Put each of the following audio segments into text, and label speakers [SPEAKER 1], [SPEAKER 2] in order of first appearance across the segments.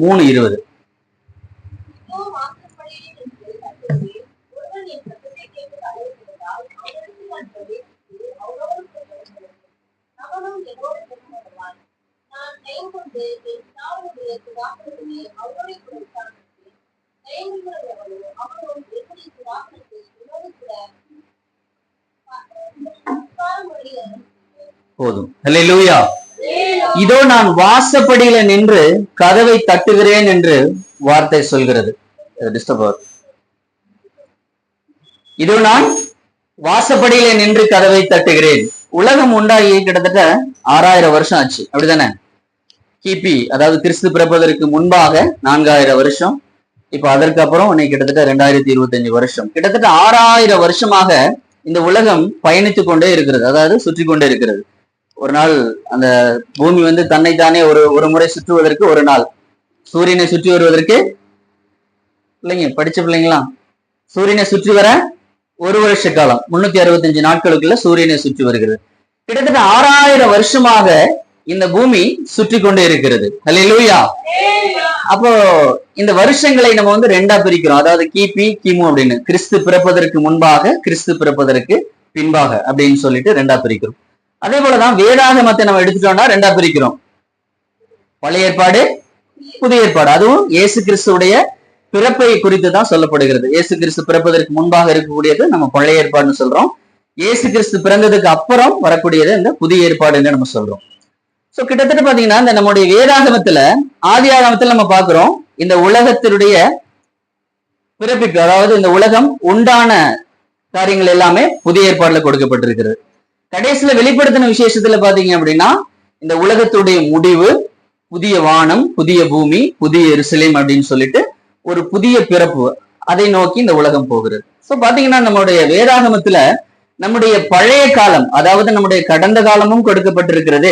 [SPEAKER 1] 3:20. போதும். அல்லேலூயா. இதோ நான் வாசப்படியில நின்று கதவை தட்டுகிறேன் என்று வார்த்தை சொல்கிறது. இதோ நான் வாசப்படியில நின்று கதவை தட்டுகிறேன். உலகம் உண்டாகி கிட்டத்தட்ட 6000 வருஷம் ஆச்சு, அப்படித்தானே? கிபி, அதாவது கிறிஸ்து பிறப்பதற்கு முன்பாக 4000 வருஷம். இப்ப அதற்கு அப்புறம் கிட்டத்தட்ட 2025 வருஷம். கிட்டத்தட்ட 6000 வருஷமாக இந்த உலகம் பயணித்துக் கொண்டே இருக்கிறது, அதாவது சுற்றி கொண்டே இருக்கிறது. ஒரு நாள் அந்த பூமி தன்னைத்தானே ஒரு முறை சுற்றுவதற்கு ஒரு நாள், சூரியனை சுற்றி வருவதற்கு பிள்ளைங்க படிச்ச பிள்ளைங்களா, சூரியனை சுற்றி வர 1 வருஷ காலம், 365 நாட்களுக்குள்ள சூரியனை சுற்றி வருகிறது. கிட்டத்தட்ட 6000 வருஷமாக இந்த பூமி சுற்றி கொண்டே இருக்கிறது. அல்லேலூயா. அப்போ இந்த வருஷங்களை நம்ம 2ஆ பிரிக்கிறோம், அதாவது கிபி கிமு அப்படின்னு, கிறிஸ்து பிறப்பதற்கு முன்பாக, கிறிஸ்து பிறப்பதற்கு பின்பாக அப்படின்னு சொல்லிட்டு 2ஆ பிரிக்கிறோம். அதே போலதான் வேதாகமத்தை நம்ம எடுத்துட்டோம்னா 2ஆ பிரிக்கிறோம், பழைய ஏற்பாடு, புதிய ஏற்பாடு. அதுவும் இயேசு கிறிஸ்துடைய பிறப்பை குறித்து தான் சொல்லப்படுகிறது. இயேசு கிறிஸ்து பிறப்பதற்கு முன்பாக இருக்கக்கூடியது நம்ம பழைய ஏற்பாடுன்னு சொல்றோம். இயேசு கிறிஸ்து பிறந்ததுக்கு அப்புறம் வரக்கூடியது இந்த புதிய ஏற்பாடுன்னு நம்ம சொல்றோம். சோ கிட்டத்தட்ட பாத்தீங்கன்னா இந்த நம்முடைய வேதாகமத்துல, ஆதி ஆகமத்துல நம்ம பாக்குறோம் இந்த உலகத்தினுடைய பிறப்பிற்கு, அதாவது இந்த உலகம் உண்டான காரியங்கள் எல்லாமே புதிய ஏற்பாடுல கொடுக்கப்பட்டிருக்கிறது. கடைசியில வெளிப்படுத்தின விசேஷத்துல பாத்தீங்க அப்படின்னா இந்த உலகத்துடைய முடிவு, புதிய வானம், புதிய பூமி, புதிய எருசலேம் அப்படின்னு சொல்லிட்டு ஒரு புதிய பிறப்பு, அதை நோக்கி இந்த உலகம் போகிறது. சோ பாத்தீங்கன்னா நம்முடைய வேதாகமத்துல நம்முடைய பழைய காலம், அதாவது நம்முடைய கடந்த காலமும் கொடுக்கப்பட்டிருக்கிறது,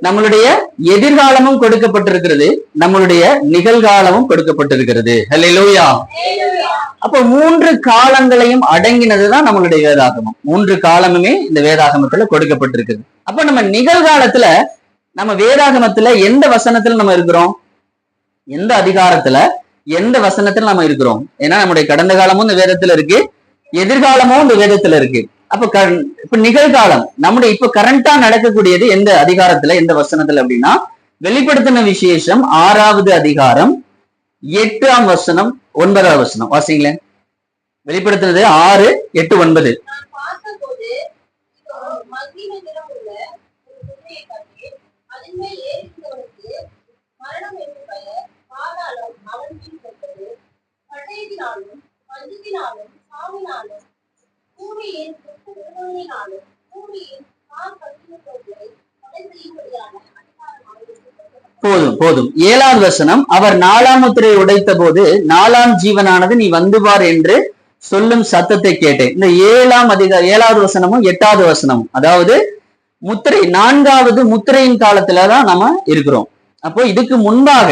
[SPEAKER 1] நம்மளுடைய எதிர்காலமும் கொடுக்கப்பட்டிருக்கிறது, நம்மளுடைய நிகழ்காலமும் கொடுக்கப்பட்டிருக்கிறது. அல்லேலூயா. அப்ப 3 காலங்களையும் அடங்கினதுதான் நம்மளுடைய வேதாகமம். 3 காலமுமே இந்த வேதாகமத்துல கொடுக்கப்பட்டிருக்குது. அப்ப நம்ம நிகழ்காலத்துல, நம்ம வேதாகமத்துல எந்த வசனத்துல நம்ம இருக்கிறோம், எந்த அதிகாரத்துல, எந்த வசனத்துல நம்ம இருக்கிறோம்? ஏன்னா நம்முடைய கடந்த காலமும் இந்த வேதத்துல இருக்கு, எதிர்காலமும் இந்த வேதத்துல இருக்கு. இப்ப நிகழ்காலம் நம்முடைய இப்ப கரண்டா நடக்கக்கூடியது எந்த அதிகாரத்துல, எந்த வசனத்துல அப்படின்னா வெளிப்படுத்தின விசேஷம் 6வது அதிகாரம் 8ஆம் வசனம் 9வது வசனம். வாசிங்களேன். வெளிப்படுத்தினது 6, 8, 9. போதும் போதும். 7வது வசனம், அவர் 4ஆம் முத்திரையை உடைத்த போது 4ஆம் ஜீவனானது நீ வந்து பார் என்று சொல்லும் சத்தத்தை கேட்டேன். இந்த 7வது வசனமும் 8வது வசனமும், அதாவது முத்திரை 4வது முத்திரையின் காலத்துலதான் நம்ம இருக்கிறோம். அப்போ இதுக்கு முன்பாக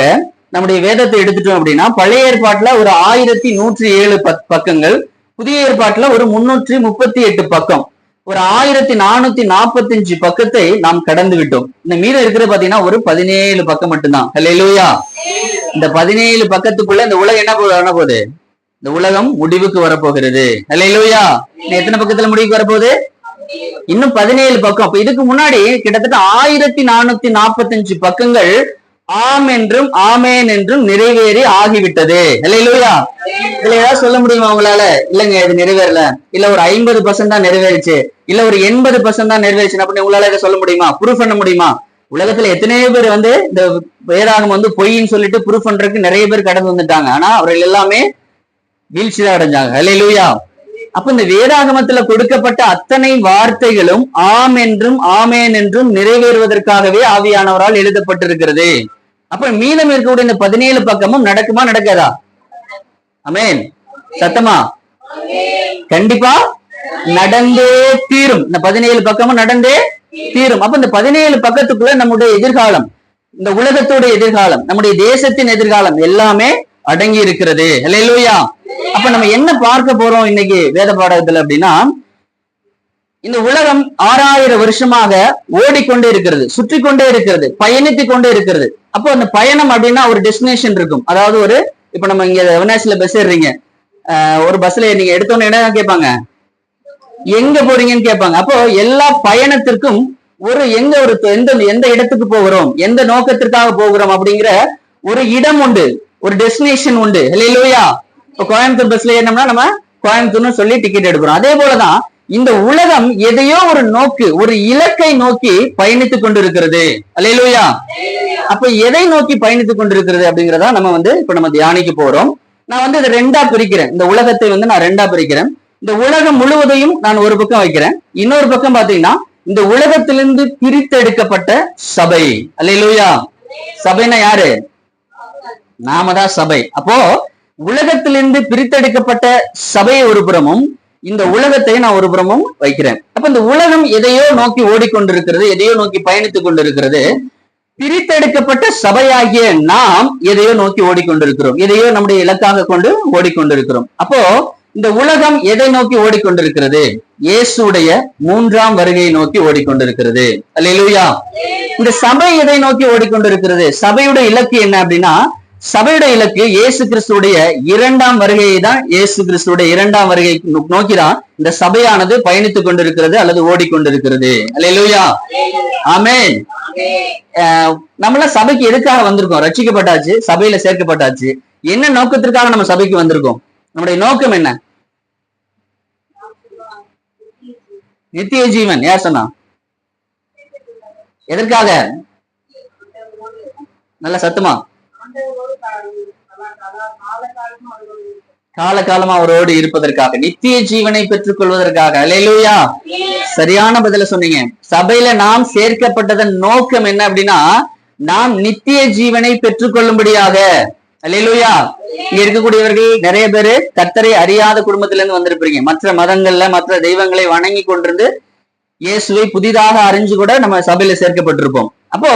[SPEAKER 1] நம்முடைய வேதத்தை எடுத்துட்டோம் அப்படின்னா பழைய ஏற்பாட்டுல ஒரு 1107 பக்கங்கள், புதிய ஏற்பாட்டுல ஒரு 338 பக்கம், ஒரு 1445 பக்கத்தை நாம் கடந்து விட்டோம். இந்த மீதம் இருக்கிறது பாத்தீங்கன்னா ஒரு 17 பக்கம் மட்டும்தான். அல்லேலூயா. இந்த 17 பக்கத்துக்குள்ள இந்த உலகம் என்ன போகுது, இந்த உலகம் முடிவுக்கு வரப்போகிறது. அல்லேலூயா. எத்தனை பக்கத்துல முடிவுக்கு வரப்போகுது? இன்னும் 17 பக்கம். அப்ப இதுக்கு முன்னாடி கிட்டத்தட்ட 1445 பக்கங்கள் ஆம் என்றும் ஆமேன் என்றும் நிறைவேறி ஆகிவிட்டது. அல்லேலூயா. இதுல ஏதாவது சொல்ல முடியுமா உங்களால? இல்லங்க இது நிறைவேறல, இல்ல ஒரு 50% தான் நிறைவேறிச்சு, இல்ல ஒரு 80% தான் நிறைவேறிச்சு அப்படின்னு உங்களால இதை சொல்ல முடியுமா? ப்ரூஃப் பண்ண முடியுமா? உலகத்துல எத்தனையோ பேர் இந்த வேதாகம் பொய்ன்னு சொல்லிட்டு ப்ரூஃப் பண்றதுக்கு நிறைய பேர் கடந்து வந்துட்டாங்க. ஆனா அவர்கள் எல்லாமே வீழ்ச்சி தான் அடைஞ்சாங்க. அல்லேலூயா. அப்ப இந்த வேதாகமத்துல கொடுக்கப்பட்ட அத்தனை வார்த்தைகளும் ஆம் என்றும் ஆமேன் என்றும் நிறைவேறுவதற்காகவே ஆவியானவரால் எழுதப்பட்டிருக்கிறது. அப்ப மீதம் இருக்கக்கூடிய இந்த 17 பக்கமும் நடக்குமா நடக்காதா? ஆமென். சத்தமா? கண்டிப்பா நடந்தே தீரும். இந்த 17 பக்கமும் நடந்தே தீரும். அப்ப இந்த 17 பக்கத்துக்குள்ள நம்முடைய எதிர்காலம், இந்த உலகத்தோட எதிர்காலம், நம்முடைய தேசத்தின் எதிர்காலம் எல்லாமே அடங்கி இருக்கிறது. அல்லேலூயா. அப்ப நம்ம என்ன பார்க்க போறோம் இன்னைக்கு வேத பாடத்துல அப்படின்னா, இந்த உலகம் 6000 வருஷமாக ஓடிக்கொண்டே இருக்கிறது, சுற்றி கொண்டே இருக்கிறது, பயணித்து கொண்டே இருக்கிறது. அப்போ அந்த பயணம் அப்படின்னா ஒரு டெஸ்டினேஷன் இருக்கும். அதாவது ஒரு இப்ப நம்ம இங்க அவினாசில பஸ் ஏறுறீங்க, ஒரு பஸ்ல நீங்க எடுத்தோன்னு என்ன கேட்பாங்க, எங்க போறீங்கன்னு கேட்பாங்க. அப்போ எல்லா பயணத்திற்கும் ஒரு எந்த இடத்துக்கு போகிறோம், எந்த நோக்கத்திற்காக போகிறோம் அப்படிங்கிற ஒரு இடம் உண்டு, ஒரு டெஸ்டினேஷன் உண்டு. இல்லையா? இப்ப கோயம்புத்தூர் பஸ்ல ஏறினோம்னா நம்ம கோயம்புத்தூர்னு சொல்லி டிக்கெட் எடுக்கிறோம். அதே போலதான் இந்த உலகம் எதையோ ஒரு நோக்கு, ஒரு இலக்கை நோக்கி பயணித்துக் கொண்டிருக்கிறது. அல்லேலூயா. அப்ப எதை நோக்கி பயணித்துக் கொண்டிருக்கிறது அப்படிங்கிறதா நம்ம தியானிக்க போறோம். நான் இதை ரெண்டா பிரிக்கிறேன். இந்த உலகத்தை நான் ரெண்டா பிரிக்கிறேன். இந்த உலகம் முழுவதையும் நான் ஒரு பக்கம் வைக்கிறேன். இன்னொரு பக்கம் பாத்தீங்கன்னா இந்த உலகத்திலிருந்து பிரித்தெடுக்கப்பட்ட சபை. அல்லேலூயா. சபைனா யாரு? நாம தான் சபை. அப்போ உலகத்திலிருந்து பிரித்தெடுக்கப்பட்ட சபையை ஒரு புறமும், இந்த உலகத்தை நான் ஒரு புறமும் வைக்கிறேன். அப்ப இந்த உலகம் எதையோ நோக்கி ஓடிக்கொண்டிருக்கிறது, எதையோ நோக்கி பயணித்துக் கொண்டிருக்கிறது. பிரித்தெடுக்கப்பட்ட சபையாகிய நாம் எதையோ நோக்கி ஓடிக்கொண்டிருக்கிறோம், எதையோ நம்முடைய இலக்காக கொண்டு ஓடிக்கொண்டிருக்கிறோம். அப்போ இந்த உலகம் எதை நோக்கி ஓடிக்கொண்டிருக்கிறது? இயேசுடைய 3ஆம் வருகையை நோக்கி ஓடிக்கொண்டிருக்கிறது. அல்லேலூயா. இந்த சபை எதை நோக்கி ஓடிக்கொண்டிருக்கிறது? சபையுடைய இலக்கு என்ன அப்படின்னா, சபையுடைய இலக்கு இயேசு கிறிஸ்துடைய 2ஆம் வருகையை தான். இயேசு கிறிஸ்துடைய 2ஆம் வருகை நோக்கிதான் இந்த சபையானது பயணித்துக் கொண்டிருக்கிறது அல்லது ஓடிக்கொண்டிருக்கிறது. அல்லேலூயா. ஆமென். நம்மள சபைக்கு எதுக்காக வந்திருக்கோம்? ரட்சிக்கப்பட்டாச்சு, சபையில சேர்க்கப்பட்டாச்சு. என்ன நோக்கத்திற்காக நம்ம சபைக்கு வந்திருக்கோம்? நம்முடைய நோக்கம் என்ன? நித்திய ஜீவன். யார் சொன்னா? எதற்காக? நல்ல சத்தமா. காலகாலமா அவரோடு இருப்பதற்காக, நித்திய ஜீவனை பெற்றுக் கொள்வதற்காக. அல்லேலூயா. சரியான பதில சொன்னீங்க. சபையில நாம் சேர்க்கப்பட்டதன் நோக்கம் என்ன அப்படின்னா, நாம் நித்திய ஜீவனை பெற்றுக் கொள்ளும்படியாக. அல்லேலூயா. இங்க இருக்கக்கூடியவர்கள் நிறைய பேரு கர்த்தரை அறியாத குடும்பத்தில இருந்து வந்திருப்பீங்க. மற்ற மதங்கள்ல மற்ற தெய்வங்களை வணங்கி கொண்டிருந்து இயேசுவை புதிதாக அறிஞ்சு கூட நம்ம சபையில சேர்க்கப்பட்டிருப்போம். அப்போ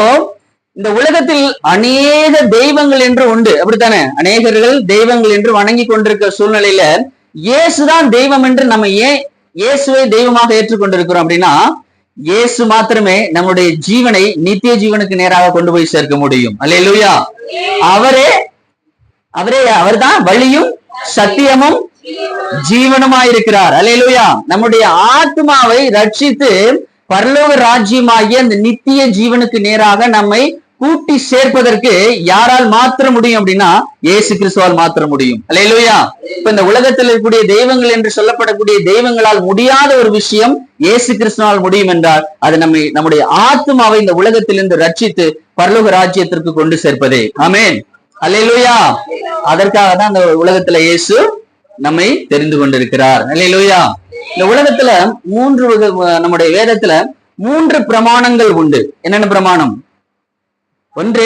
[SPEAKER 1] இந்த உலகத்தில் அநேக தெய்வங்கள் என்று உண்டு, அப்படித்தானே? அநேகர்கள் தெய்வங்கள் என்று வணங்கி கொண்டிருக்கிற சூழ்நிலையில இயேசுதான் தெய்வம் என்று நம்ம ஏன் இயேசுவை தெய்வமாக ஏற்றுக்கொண்டிருக்கிறோம் அப்படின்னா, இயேசு மாத்திரமே நம்முடைய ஜீவனை நித்திய ஜீவனுக்கு நேராக கொண்டு போய் சேர்க்க முடியும். அல்லேலூயா. அவர்தான் வழியும் சத்தியமும் ஜீவனுமாயிருக்கிறார். அல்லேலூயா. நம்முடைய ஆத்மாவை ரட்சித்து பரலோக ராஜ்யமாகிய அந்த நித்திய ஜீவனுக்கு நேராக நம்மை கூட்டி சேர்ப்பதற்கு யாரால் மாத்திர முடியும் அப்படின்னா, இயேசு கிறிஸ்துவால் மாத்திர முடியும். அல்லேலூயா. இப்ப இந்த உலகத்தில் இருக்கக்கூடிய தெய்வங்கள் என்று சொல்லப்படக்கூடிய தெய்வங்களால் முடியாத ஒரு விஷயம் இயேசு கிறிஸ்துவால் முடியும் என்றால், அது நம்முடைய ஆத்மாவை இந்த உலகத்திலிருந்து ரட்சித்து பரலோக ராஜ்யத்திற்கு கொண்டு சேர்ப்பதே. ஆமென். அல்லேலூயா. அதற்காக தான் இந்த உலகத்துல இயேசு நம்மை தெரிந்து கொண்டிருக்கிறார். அல்லேலூயா. இந்த உலகத்துல நம்முடைய வேதத்துல 3 பிரமாணங்கள் உண்டு. என்னென்ன பிரமாணம்? ஒன்று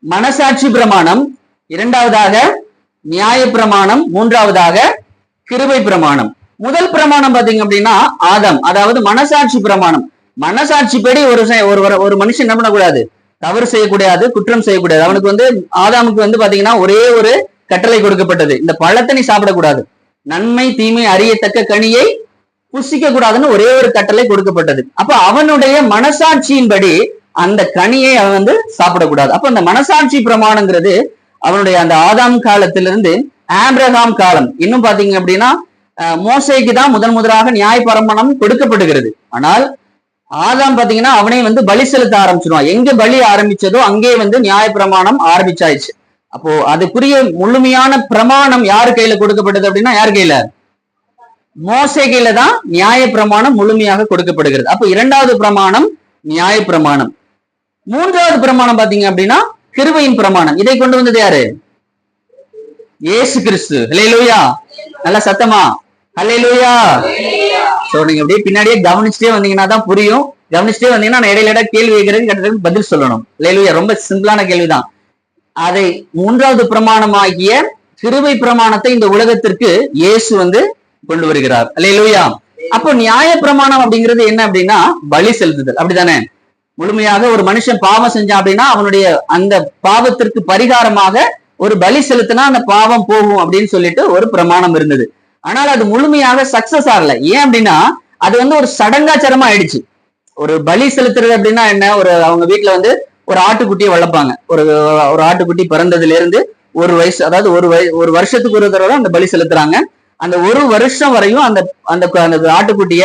[SPEAKER 1] மனசாட்சி பிரமாணம், இரண்டாவதாக நியாய பிரமாணம், மூன்றாவதாக கிருபை பிரமாணம். முதல் பிரமாணம் பாத்தீங்க அப்படின்னா ஆதாம், அதாவது மனசாட்சி பிரமாணம். மனசாட்சிப்படி ஒரு மனுஷன் என்ன பண்ணக்கூடாது? தவறு செய்யக்கூடாது, குற்றம் செய்யக்கூடாது. அவனுக்கு ஆதாமுக்கு பாத்தீங்கன்னா ஒரே ஒரு கட்டளை கொடுக்கப்பட்டது, இந்த பழத்தை நீ சாப்பிடக்கூடாது, நன்மை தீமை அறியத்தக்க கனியை புசிக்க கூடாதுன்னு ஒரே ஒரு கட்டளை கொடுக்கப்பட்டது. அப்ப அவனுடைய மனசாட்சியின்படி அந்த கனியை அவன் சாப்பிடக்கூடாது. அப்ப அந்த மனசாட்சி பிரமாணங்கிறது அவனுடைய அந்த ஆதாம் காலத்திலிருந்து ஆபிரகாம் காலம், இன்னும் பாத்தீங்க அப்படின்னா மோசேக்கு தான் முதலாக நியாய பிரமாணம் கொடுக்கப்படுகிறது. ஆனால் ஆதாம் பாத்தீங்கன்னா அவனை பலி செலுத்த ஆரம்பிச்சிருவான். எங்க பலி ஆரம்பிச்சதோ அங்கே நியாய பிரமாணம் ஆரம்பிச்சாயிடுச்சு. அப்போ அதுக்குரிய முழுமையான பிரமாணம் யாரு கையில கொடுக்கப்பட்டது அப்படின்னா, யார் கையில? மோசே கையில தான் நியாய பிரமாணம் முழுமையாக கொடுக்கப்படுகிறது. அப்போ 2வது பிரமாணம் நியாய பிரமாணம். 3வது பிரமாணம் பாத்தீங்க அப்படின்னா கிருபையின் பிரமாணம். இதை கொண்டு வந்தது யாரு? இயேசு கிறிஸ்து. அல்லேலூயா. நல்ல சத்தமா அல்லேலூயா. சோ நீங்க அப்படியே பின்னாடியே கவனிச்சுட்டே வந்தீங்கன்னா தான் புரியும். கவனிச்சுட்டே வந்தீங்கன்னா நான் இடையில கேள்வி கேட்கறதுக்கு பதில் சொல்லணும். அல்லேலூயா. ரொம்ப சிம்பிளான கேள்விதான். அதை 3வது பிரமாணமாகிய கிருபை பிரமாணத்தை இந்த உலகத்திற்கு இயேசு கொண்டு வருகிறார். அல்லேலூயா. அப்போ நியாய பிரமாணம் அப்படிங்கிறது என்ன அப்படின்னா பலி செலுத்துதல், அப்படித்தானே? முழுமையாக ஒரு மனுஷன் பாவம் செஞ்சான் அப்படின்னா அவனுடைய அந்த பாவத்திற்கு பரிகாரமாக ஒரு பலி செலுத்தினா அந்த பாவம் போகும் அப்படின்னு சொல்லிட்டு ஒரு பிரமாணம் இருந்தது. ஆனால் அது முழுமையாக சக்சஸ் ஆகல. ஏன் அப்படின்னா அது வந்து ஒரு சடங்காச்சாரமா ஆயிடுச்சு. ஒரு பலி செலுத்துறது அப்படின்னா என்ன, ஒரு அவங்க வீட்டுல வந்து ஒரு ஆட்டுக்குட்டியை வளர்ப்பாங்க. ஒரு ஆட்டுக்குட்டி பிறந்ததுல இருந்து ஒரு வயசு, அதாவது ஒரு வருஷத்துக்கு ஒரு தடவை அந்த பலி செலுத்துறாங்க. அந்த ஒரு வருஷம் வரையும் அந்த அந்த ஆட்டுக்குட்டிய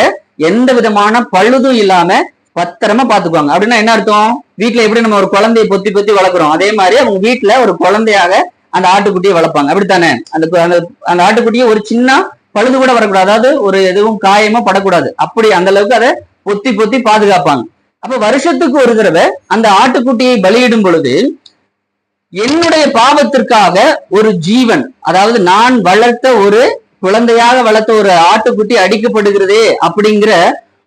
[SPEAKER 1] எந்த விதமான பழுதும் இல்லாம பத்திரமா பாத்துக்குவாங்க. அப்படின்னா என்ன அர்த்தம், வீட்டுல எப்படி நம்ம ஒரு குழந்தைய பொத்தி பொத்தி வளர்க்குறோம், அதே மாதிரி அவங்க வீட்டுல ஒரு குழந்தையாக அந்த ஆட்டுக்குட்டியை வளர்ப்பாங்க. அப்படித்தானே, அந்த ஆட்டுக்குட்டியை ஒரு சின்ன பழுது கூட வரக்கூடாது, அதாவது ஒரு எதுவும் காயமோ படக்கூடாது, அப்படி அந்த அளவுக்கு அதை பொத்தி பொத்தி பாதுகாப்பாங்க. அப்ப வருஷத்துக்கு ஒரு தடவை அந்த ஆட்டுக்குட்டியை பலியிடும் பொழுது என்னுடைய பாவத்திற்காக ஒரு ஜீவன், அதாவது நான் வளர்த்த ஒரு குழந்தையாக வளர்த்த ஒரு ஆட்டுக்குட்டி அடிக்கப்படுகிறதே அப்படிங்கிற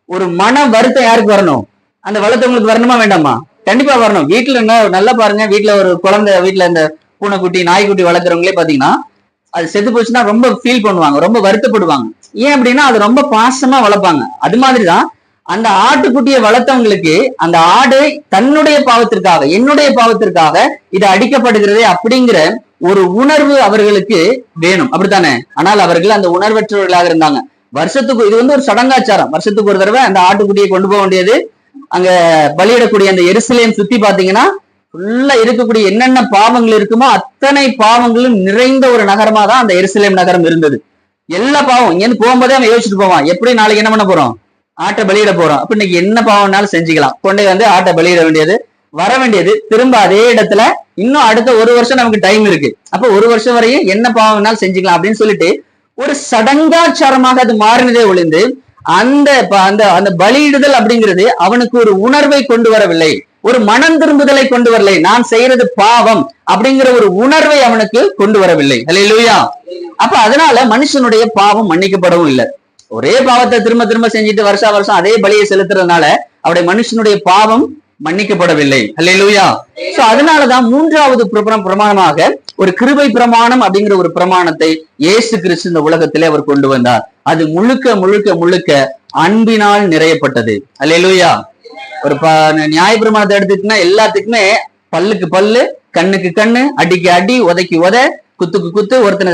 [SPEAKER 1] ஒரு மன வருத்தம் யாருக்கு வரணும், அந்த வளர்த்தவங்களுக்கு வரணுமா வேண்டாமா? கண்டிப்பா வரணும். வீட்டுல நல்லா பாருங்க, வீட்டுல ஒரு குழந்தை, வீட்டுல இந்த பூனைக்குட்டி நாய்க்குட்டி வளர்க்குறவங்களே பாத்தீங்கன்னா அது செத்து போச்சுன்னா ரொம்ப ஃபீல் பண்ணுவாங்க, ரொம்ப வருத்தப்படுவாங்க. ஏன் அப்படின்னா அது ரொம்ப பாசமா வளர்ப்பாங்க. அது மாதிரிதான் அந்த ஆட்டுக்குட்டியை வளர்த்தவங்களுக்கு அந்த ஆடு தன்னுடைய பாவத்திற்காக, என்னுடைய பாவத்திற்காக இது அடிக்கப்படுகிறதே அப்படிங்கிற ஒரு உணர்வு அவர்களுக்கு வேணும், அப்படித்தானே? ஆனால் அவர்கள் அந்த உணர்வற்றவர்களாக இருந்தாங்க. வருஷத்துக்கு, இது வந்து ஒரு சடங்காச்சாரம், வருஷத்துக்கு ஒரு தடவை அந்த ஆட்டுக்குட்டியை கொண்டு போக வேண்டியது. அங்க பலியிடக்கூடிய அந்த எருசலேம் சுத்தி பாத்தீங்கன்னா ஃபுல்லா இருக்கக்கூடிய என்னென்ன பாவங்கள் இருக்குமோ அத்தனை பாவங்களும் நிறைந்த ஒரு நகரமா தான் அந்த எருசலேம் நகரம் இருந்தது. எல்லா பாவம் இங்க இருந்து போகும்போதே அவன் யோசிச்சுட்டு போவான், எப்படி நாளைக்கு என்ன பண்ண போறோம், ஆட்டை பலியிட போறோம். அப்ப இன்னைக்கு என்ன பாவம்னாலும் செஞ்சுக்கலாம், கொண்டே வந்து ஆட்டை பலியிட வேண்டியது, வர வேண்டியது, திரும்ப அதே இடத்துல இன்னும் அடுத்த ஒரு வருஷம் நமக்கு டைம் இருக்கு. அப்ப ஒரு வருஷம் வரையும் என்ன பாவம்னாலும் செஞ்சுக்கலாம் அப்படின்னு சொல்லிட்டு ஒரு சடங்காச்சாரமாக அது மாறினதே ஒழிந்து அந்த அந்த பலியிடுதல் அப்படிங்கிறது அவனுக்கு ஒரு உணர்வை கொண்டு வரவில்லை, ஒரு மனம் திரும்புதலை கொண்டு வரலை, நான் செய்யறது பாவம் அப்படிங்கிற ஒரு உணர்வை அவனுக்கு கொண்டு வரவில்லை. அல்லேலூயா. அப்ப அதனால மனுஷனுடைய பாவம் மன்னிக்கப்படவும் இல்லை. ஒரே பாவத்தை திரும்ப திரும்ப செஞ்சுட்டு வருஷா வருஷம் அதே பலியை செலுத்துறதுனால அவருடைய மனுஷனுடைய பாவம் மன்னிக்கப்படவில்லை. அல்லேலூயா. சோ அதனாலதான் மூன்றாவது பிரமாணமாக ஒரு கிருபை பிரமாணம் அப்படிங்கிற ஒரு பிரமாணத்தை இயேசு கிறிஸ்து இந்த உலகத்திலே அவர் கொண்டு வந்தார். அது முழுக்க முழுக்க முழுக்க அன்பினால் நிறையப்பட்டது. அல்லேலூயா. ஒரு நியாய பிரமாணத்தை எடுத்துக்கிட்டா எல்லாத்துக்குமே பல்லுக்கு பல்லு, கண்ணுக்கு கண்ணு, அடிக்கு அடி, உதைக்கு உதை, குத்துக்கு குத்து, ஒருத்தனை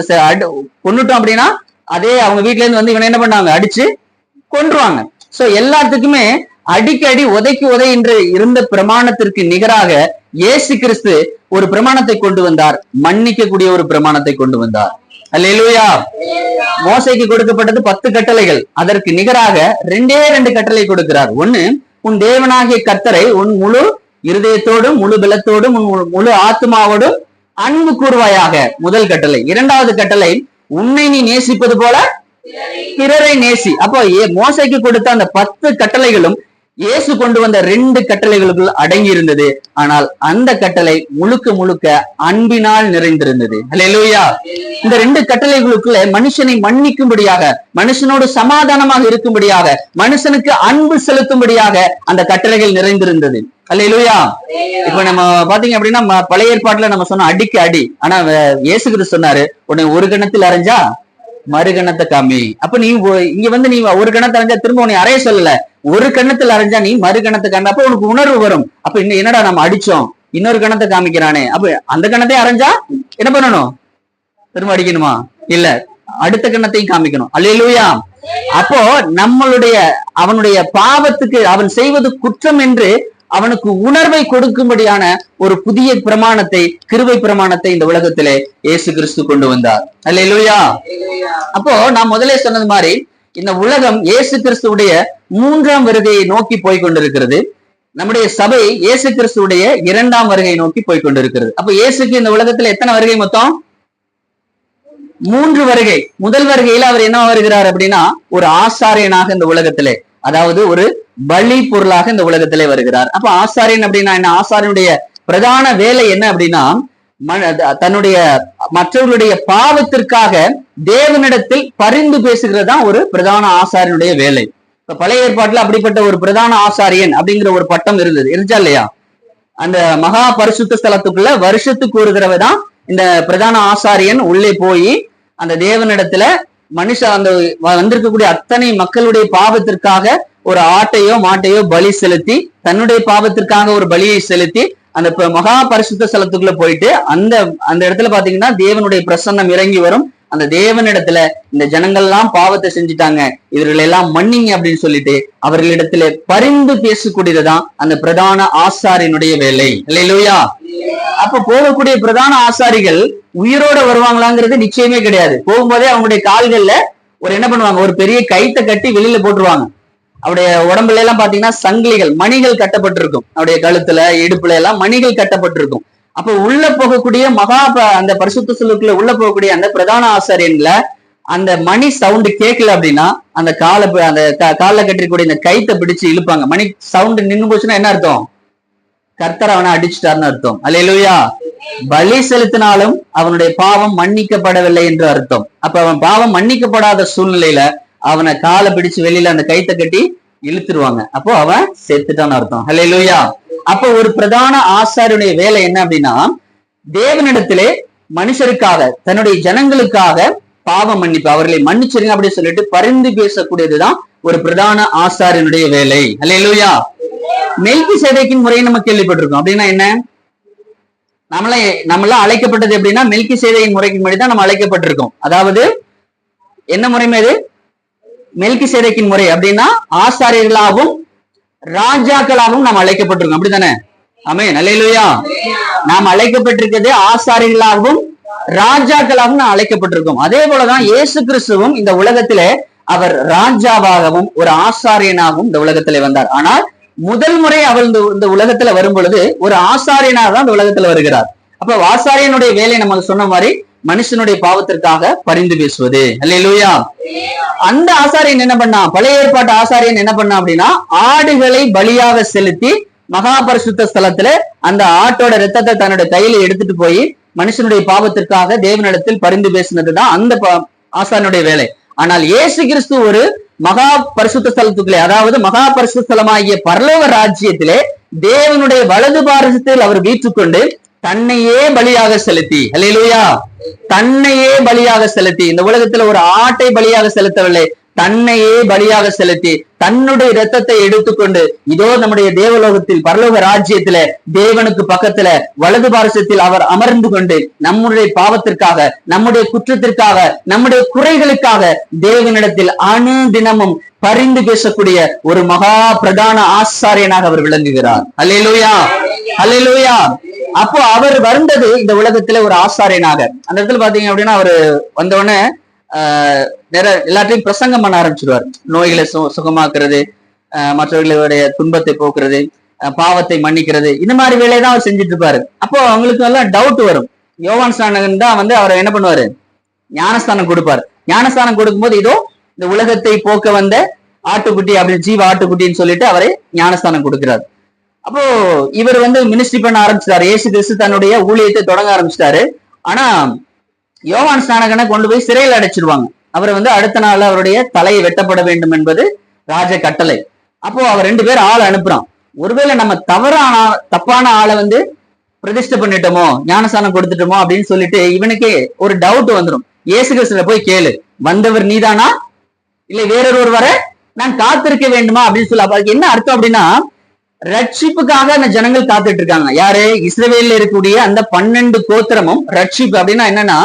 [SPEAKER 1] கொண்டுட்டோம் அப்படின்னா அதே அவங்க வீட்டுல இருந்து வந்து இவனை என்ன பண்ணாங்க, அடிச்சு கொன்றுவாங்க. சோ எல்லாத்துக்குமே அடிக்கடி உதைக்கு உதை என்று இருந்த பிரமாணத்திற்கு நிகராக இயேசு கிறிஸ்து ஒரு பிரமாணத்தை கொண்டு வந்தார், மன்னிக்கக்கூடிய ஒரு பிரமாணத்தை கொண்டு வந்தார். அல்லேலூயா. மோசைக்கு கொடுக்கப்பட்டது 10 கட்டளைகள், அதற்கு நிகராக 2 கட்டளை கொடுக்கிறார். ஒண்ணு, உன் தேவனாகிய கர்த்தரை உன் முழு இருதயத்தோடும் முழு பலத்தோடும் முழு ஆத்மாவோடும் அன்பு கூறுவாயாக, முதல் கட்டளை. 2வது கட்டளை, உன்னை நீ நேசிப்பது போல பிறரை நேசி. அப்போ மோசைக்கு கொடுத்த அந்த 10 கட்டளைகளும் இயேசு கொண்டு வந்த 2 கட்டளைகளுக்குள் அடங்கி இருந்தது. ஆனால் அந்த கட்டளை முழுக்க முழுக்க அன்பினால் நிறைந்திருந்தது. அல்லேலூயா. இந்த 2 கட்டளைகளுக்குள்ள மனுஷனை மன்னிக்கும்படியாக, மனுஷனோடு சமாதானமாக இருக்கும்படியாக, மனுஷனுக்கு அன்பு செலுத்தும்படியாக அந்த கட்டளைகள் நிறைந்திருந்தது. அல்லேலூயா. இப்ப நம்ம பாத்தீங்க அப்படின்னா பழைய ஏற்பாட்டுல நம்ம சொன்ன அடிக்கு அடி, ஆனா இயேசு கிறிஸ்து சொன்னாரு, உன்னை ஒரு கணத்தில் அரைஞ்சா மறுகணத்தை காமி. அப்ப நீ இங்க வந்து நீ ஒரு கணத்தை அரைஞ்சா திரும்ப உன்னை அறைய சொல்லல, ஒரு கணத்துல அரைஞ்சா நீ மறுகணத்தை காமி. அப்ப உனக்கு உணர்வு வரும், அப்ப இன்னும் என்னடா நம்ம அடிச்சோம், இன்னொரு கணத்தை காமிக்கிறானே, அப்ப அந்த கணத்தை அரைஞ்சா என்ன பண்ணணும், திரும்ப அடிக்கணுமா? இல்ல, அடுத்த கணத்தையும் காமிக்கணும். அல்லேலூயா. அப்போ நம்மளுடைய அவனுடைய பாவத்துக்கு அவன் செய்வது குற்றம் என்று அவனுக்கு உணர்வை கொடுக்கும்படியான ஒரு புதிய பிரமாணத்தை, கிருபை பிரமாணத்தை இந்த உலகத்திலே இயேசு கிறிஸ்து கொண்டு வந்தார். அல்லேலூயா. அப்போ நான் முதலே சொன்னது மாதிரி இந்த உலகம் இயேசு கிறிஸ்துடைய 3ஆம் வருகையை நோக்கி போய்கொண்டிருக்கிறது. நம்முடைய சபை இயேசு கிறிஸ்துடைய 2ஆம் வருகை நோக்கி போய்கொண்டிருக்கிறது. அப்ப இயேசுக்கு இந்த உலகத்துல எத்தனை வருகை மொத்தம்? 3 வருகை. முதல் வருகையில அவர் என்ன வருகிறார் அப்படின்னா ஒரு ஆசாரியனாக இந்த உலகத்திலே, அதாவது ஒரு பலி பொருளாக இந்த உலகத்திலே வருகிறார். அப்ப ஆசாரியன் அப்படின்னா என்ன? ஆசாரியனுடைய பிரதான வேலை என்ன அப்படின்னா தன்னுடைய மற்றவர்களுடைய பாவத்திற்காக தேவனிடத்தில் பரிந்து பேசுகிறது தான் ஒரு பிரதான ஆசாரியனுடைய வேலை. இப்ப பழைய ஏற்பாட்டுல அப்படிப்பட்ட ஒரு பிரதான ஆசாரியன் அப்படிங்கிற ஒரு பட்டம் இருந்துச்சா இல்லையா? அந்த மகா பரிசுத்த ஸ்தலத்துக்குள்ள வருஷத்துக்கு ஒரு தடவை தான் இந்த பிரதான ஆசாரியன் உள்ளே போய் அந்த தேவனிடத்துல அந்த வந்திருக்கக்கூடிய அத்தனை மக்களுடைய பாவத்திற்காக ஒரு ஆட்டையோ மாட்டையோ பலி செலுத்தி, தன்னுடைய பாவத்திற்காக ஒரு பலியை செலுத்தி அந்த மகா பரிசுத்த ஸ்தலத்துக்குள்ள போயிட்டு அந்த இடத்துல பாத்தீங்கன்னா தேவனுடைய பிரசன்னம் இறங்கி வரும். அந்த தேவனிடத்துல இந்த ஜனங்கள்லாம் பாவத்தை செஞ்சுட்டாங்க, இவர்கள் எல்லாம் மன்னிங்க அப்படின்னு சொல்லிட்டு அவர்களிடத்துல பரிந்து பேசக்கூடியதுதான் அந்த பிரதான ஆசாரியனுடைய வேலை. அல்லேலூயா. அப்ப போகக்கூடிய பிரதான ஆசாரிகள் உயிரோட வருவாங்களாங்கிறது நிச்சயமே கிடையாது. போகும்போதே அவங்களுடைய கால்கள்ல ஒரு என்ன பண்ணுவாங்க, ஒரு பெரிய கைத்தை கட்டி வெளியில போட்டுருவாங்க. அவருடைய உடம்புல எல்லாம் பாத்தீங்கன்னா சங்கிலிகள், மணிகள் கட்டப்பட்டிருக்கும். அவருடைய கழுத்துல இடுப்புல எல்லாம் மணிகள் கட்டப்பட்டிருக்கும். அப்ப உள்ள போகக்கூடிய அந்த பரிசுத்த ஸ்தலத்துக்குள்ள உள்ள போகக்கூடிய அந்த பிரதான ஆசாரியன்ல அந்த மணி சவுண்டு கேட்கல அப்படின்னா அந்த காலில் கட்டிருக்கக்கூடிய இந்த கைத்தை பிடிச்சு இழுப்பாங்க. மணி சவுண்டு நின்று போச்சுன்னா என்ன அர்த்தம்? கர்த்தர் அவனை அடிச்சுட்டாருன்னு அர்த்தம். அல்லேலூயா. பலி செலுத்தினாலும் அவனுடைய பாவம் மன்னிக்கப்படவில்லை என்று அர்த்தம். அப்ப அவன் பாவம் மன்னிக்கப்படாத சூழ்நிலையில அவனை காலை பிடிச்சு வெளியில அந்த கைத்தை கட்டி இழுத்துருவாங்க. அப்போ அவன் செத்துட்டான்னு அர்த்தம். அல்லேலூயா. அப்போ ஒரு பிரதான ஆசாரியனுடைய வேலை என்ன அப்படின்னா, தேவனிடத்திலே மனுஷருக்காக, தன்னுடைய ஜனங்களுக்காக பாவம் மன்னிப்பு, அவர்களை மன்னிச்சிருங்க அப்படின்னு சொல்லிட்டு பரிந்து பேசக்கூடியதுதான் ஒரு பிரதான ஆசாரியனுடைய வேலை. அல்லேலூயா. மெல்கிசேதேக்கின் முறையை நம்ம கேள்விப்பட்டிருக்கோம். அப்படின்னா என்ன? நம்மளாம் அழைக்கப்பட்டது எப்படின்னா மெல்கிசேதேக்கின் முறைக்கு முன்னாடி தான் நம்ம அழைக்கப்பட்டிருக்கோம். அதாவது என்ன முறைமே இது? மெல்கிசேதேக்கின் முறை அப்படின்னா ஆசாரியர்களாகவும் ராஜாக்களாகவும் நாம் அழைக்கப்பட்டிருக்கோம். அப்படித்தானே? ஆமென். அல்லேலூயா. நாம் அழைக்கப்பட்டிருக்கிறது ஆசாரியர்களாகவும் ராஜாக்களாகவும் நாம் அழைக்கப்பட்டிருக்கோம். அதே போலதான் இயேசு கிறிஸ்துவும் இந்த உலகத்திலே அவர் ராஜாவாகவும் ஒரு ஆசாரியனாகவும் இந்த உலகத்திலே வந்தார். ஆனால் முதல் முறை அவர் இந்த உலகத்துல வரும் பொழுது ஒரு ஆசாரியனாக தான் இந்த உலகத்துல வருகிறார். அப்ப ஆசாரியனுடைய வேலை நமக்கு சொன்ன மாதிரி மனுஷனுடைய பாவத்திற்காக பரிந்து பேசுவது. அல்லேலூயா. அந்த ஆசாரியன் என்ன பண்ணா, பழைய ஏற்பாட்டு ஆசாரியன் என்ன பண்ணா அப்படின்னா, ஆடுகளை பலியாக செலுத்தி மகா பரிசுத்த ஸ்தலத்துல அந்த ஆட்டோட ரத்தத்தை தன்னுடைய கையில எடுத்துட்டு போய் மனுஷனுடைய பாவத்திற்காக தேவனிடத்தில் பரிந்து பேசினதுதான் அந்த ஆசாரியனுடைய வேலை. ஆனால் இயேசு கிறிஸ்து ஒரு மகா பரிசுத்த ஸ்தலத்துக்குள்ளே, அதாவது மகா பரிசுத்த ஸ்தலமாகிய பரலோக ராஜ்யத்திலே தேவனுடைய வலது பாரசத்தில் அவர் வீற்றுக்கொண்டு தன்னையே பலியாக செலுத்தி, அல்லேலூயா, தன்னையே பலியாக செலுத்தி, இந்த உலகத்துல ஒரு ஆட்டை பலியாக செலுத்தவில்லை, தன்னையே பலியாக செலுத்தி தன்னுடைய இரத்தத்தை எடுத்துக்கொண்டு இதோ நம்முடைய தேவலோகத்தில் பரலோக ராஜ்யத்துல தேவனுக்கு பக்கத்துல வலது பாரசத்தில் அவர் அமர்ந்து கொண்டு நம்முடைய பாவத்திற்காக, நம்முடைய குற்றத்திற்காக, நம்முடைய குறைகளுக்காக தேவனிடத்தில் அணு தினமும் பரிந்து பேசக்கூடிய ஒரு மகா பிரதான ஆசாரியனாக அவர் விளங்குகிறார். அல்லேலூயா, அல்லேலூயா. அப்போ அவர் வந்தது இந்த உலகத்துல ஒரு ஆசாரியனாக. அந்த இடத்துல பாத்தீங்க அப்படின்னா அவர் வந்தவுடனே எல்லாத்தையும் பிரசங்கம் பண்ண ஆரம்பிச்சிருவார். நோய்களை சுகமாக்குறது, மற்றவர்களுடைய துன்பத்தை போக்குறது, பாவத்தை மன்னிக்கிறது, இந்த மாதிரி வேலையதான் அவர் செஞ்சுட்டு இருப்பாரு. அப்போ அவங்களுக்கு எல்லாம் டவுட் வரும். யோவான் ஸ்நானகன் தான் அவரை என்ன பண்ணுவாரு, ஞானஸ்தானம் கொடுப்பாரு. ஞானஸ்தானம் கொடுக்கும்போது இதோ இந்த உலகத்தை போக்க வந்த ஆட்டுக்குட்டி அப்படின்னு ஜீவ ஆட்டுக்குட்டின்னு சொல்லிட்டு அவரை ஞானஸ்தானம் கொடுக்கிறார். அப்போ இவர் மினிஸ்ட்ரி பண்ண ஆரம்பிச்சிட்டாரு. இயேசு கிறிஸ்து தன்னுடைய ஊழியத்தை தொடங்க ஆரம்பிச்சிட்டாரு. ஆனா யோவான் ஸ்நானகனை கொண்டு போய் சிறையில் அடைச்சிருவாங்க. அவரை அடுத்த நாள் அவருடைய தலையை வெட்டப்பட வேண்டும் என்பது ராஜ கட்டளை. அப்போ அவர் 2 பேர் ஆள் அனுப்புறான். ஒருவேளை நம்ம தப்பான ஆளை பிரதிஷ்டை பண்ணிட்டோமோ, ஞானஸ்தானம் கொடுத்துட்டோமோ அப்படின்னு சொல்லிட்டு இவனுக்கே ஒரு டவுட் வந்துடும். இயேசு கிறிஸ்துவ போய் கேளு, வந்தவர் நீதானா இல்லை வேறொருவர் வர நான் காத்திருக்க வேண்டுமா அப்படின்னு சொல்லி. அதுக்கு என்ன அர்த்தம் அப்படின்னா, ரட்சிப்புக்காக அந்த ஜனங்கள் காத்துட்டு இருக்காங்க. யாரு? இஸ்ரவேல்ல இருக்கக்கூடிய அந்த 12 கோத்திரமும் ரட்சிப்பு அப்படின்னா என்னன்னா,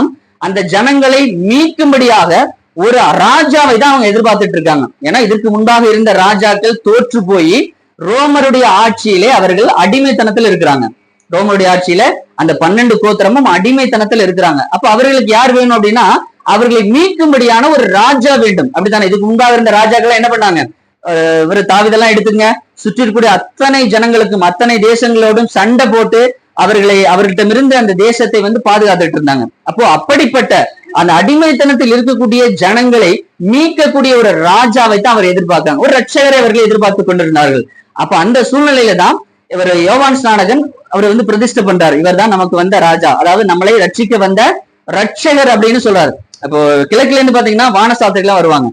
[SPEAKER 1] அந்த ஜனங்களை மீட்கும்படியாக ஒரு ராஜாவை தான் அவங்க எதிர்பார்த்துட்டு இருக்காங்க. ஏன்னா இதற்கு முன்பாக இருந்த ராஜாக்கள் தோற்று போய் ரோமருடைய ஆட்சியிலே அவர்கள் அடிமைத்தனத்தில் இருக்கிறாங்க. ரோமருடைய ஆட்சியில அந்த 12 கோத்திரமும் அடிமைத்தனத்தில் இருக்கிறாங்க. அப்ப அவர்களுக்கு யார் வேணும் அப்படின்னா, அவர்களை மீட்கும்படியான ஒரு ராஜா வேண்டும். அப்படித்தானே? இதுக்கு முன்பாக இருந்த ராஜாக்கள் என்ன பண்ணாங்க, ஒரு தாவீதெல்லாம் எடுத்துங்க, சுற்றி இருக்கக்கூடிய அத்தனை ஜனங்களுக்கும் அத்தனை தேசங்களோடும் சண்டை போட்டு அவர்களிடமிருந்து அந்த தேசத்தை பாதுகாத்துட்டு இருந்தாங்க. அப்போ அப்படிப்பட்ட அந்த அடிமைத்தனத்தில் இருக்கக்கூடிய ஜனங்களை மீட்கக்கூடிய ஒரு ராஜாவை தான் அவர் எதிர்பார்க்காங்க, ஒரு ரட்சகரை அவர்கள் எதிர்பார்த்து கொண்டிருந்தார்கள். அப்ப அந்த சூழ்நிலையில தான் இவர் யோவான் ஸ்நானகன் அவர் பிரதிஷ்டை பண்றாரு. இவர் தான் நமக்கு வந்த ராஜா, அதாவது நம்மளை ரட்சிக்க வந்த ரட்சகர் அப்படின்னு சொல்றாரு. அப்போ கிழக்குல இருந்து பாத்தீங்கன்னா வானசாஸ்திரிகளா வருவாங்க.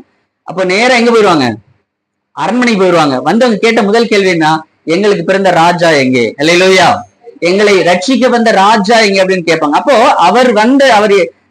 [SPEAKER 1] அப்போ நேரம் எங்க போயிடுவாங்க, அரண்மனைக்கு போயிடுவாங்க. வந்தவங்க கேட்ட முதல் கேள்வி என்ன, எங்களுக்கு பிறந்த ராஜா எங்கே, அல்லேலூயா, எங்களை ரட்சிக்க வந்த ராஜா எங்க அப்படின்னு கேட்பாங்க. அப்போ அவர்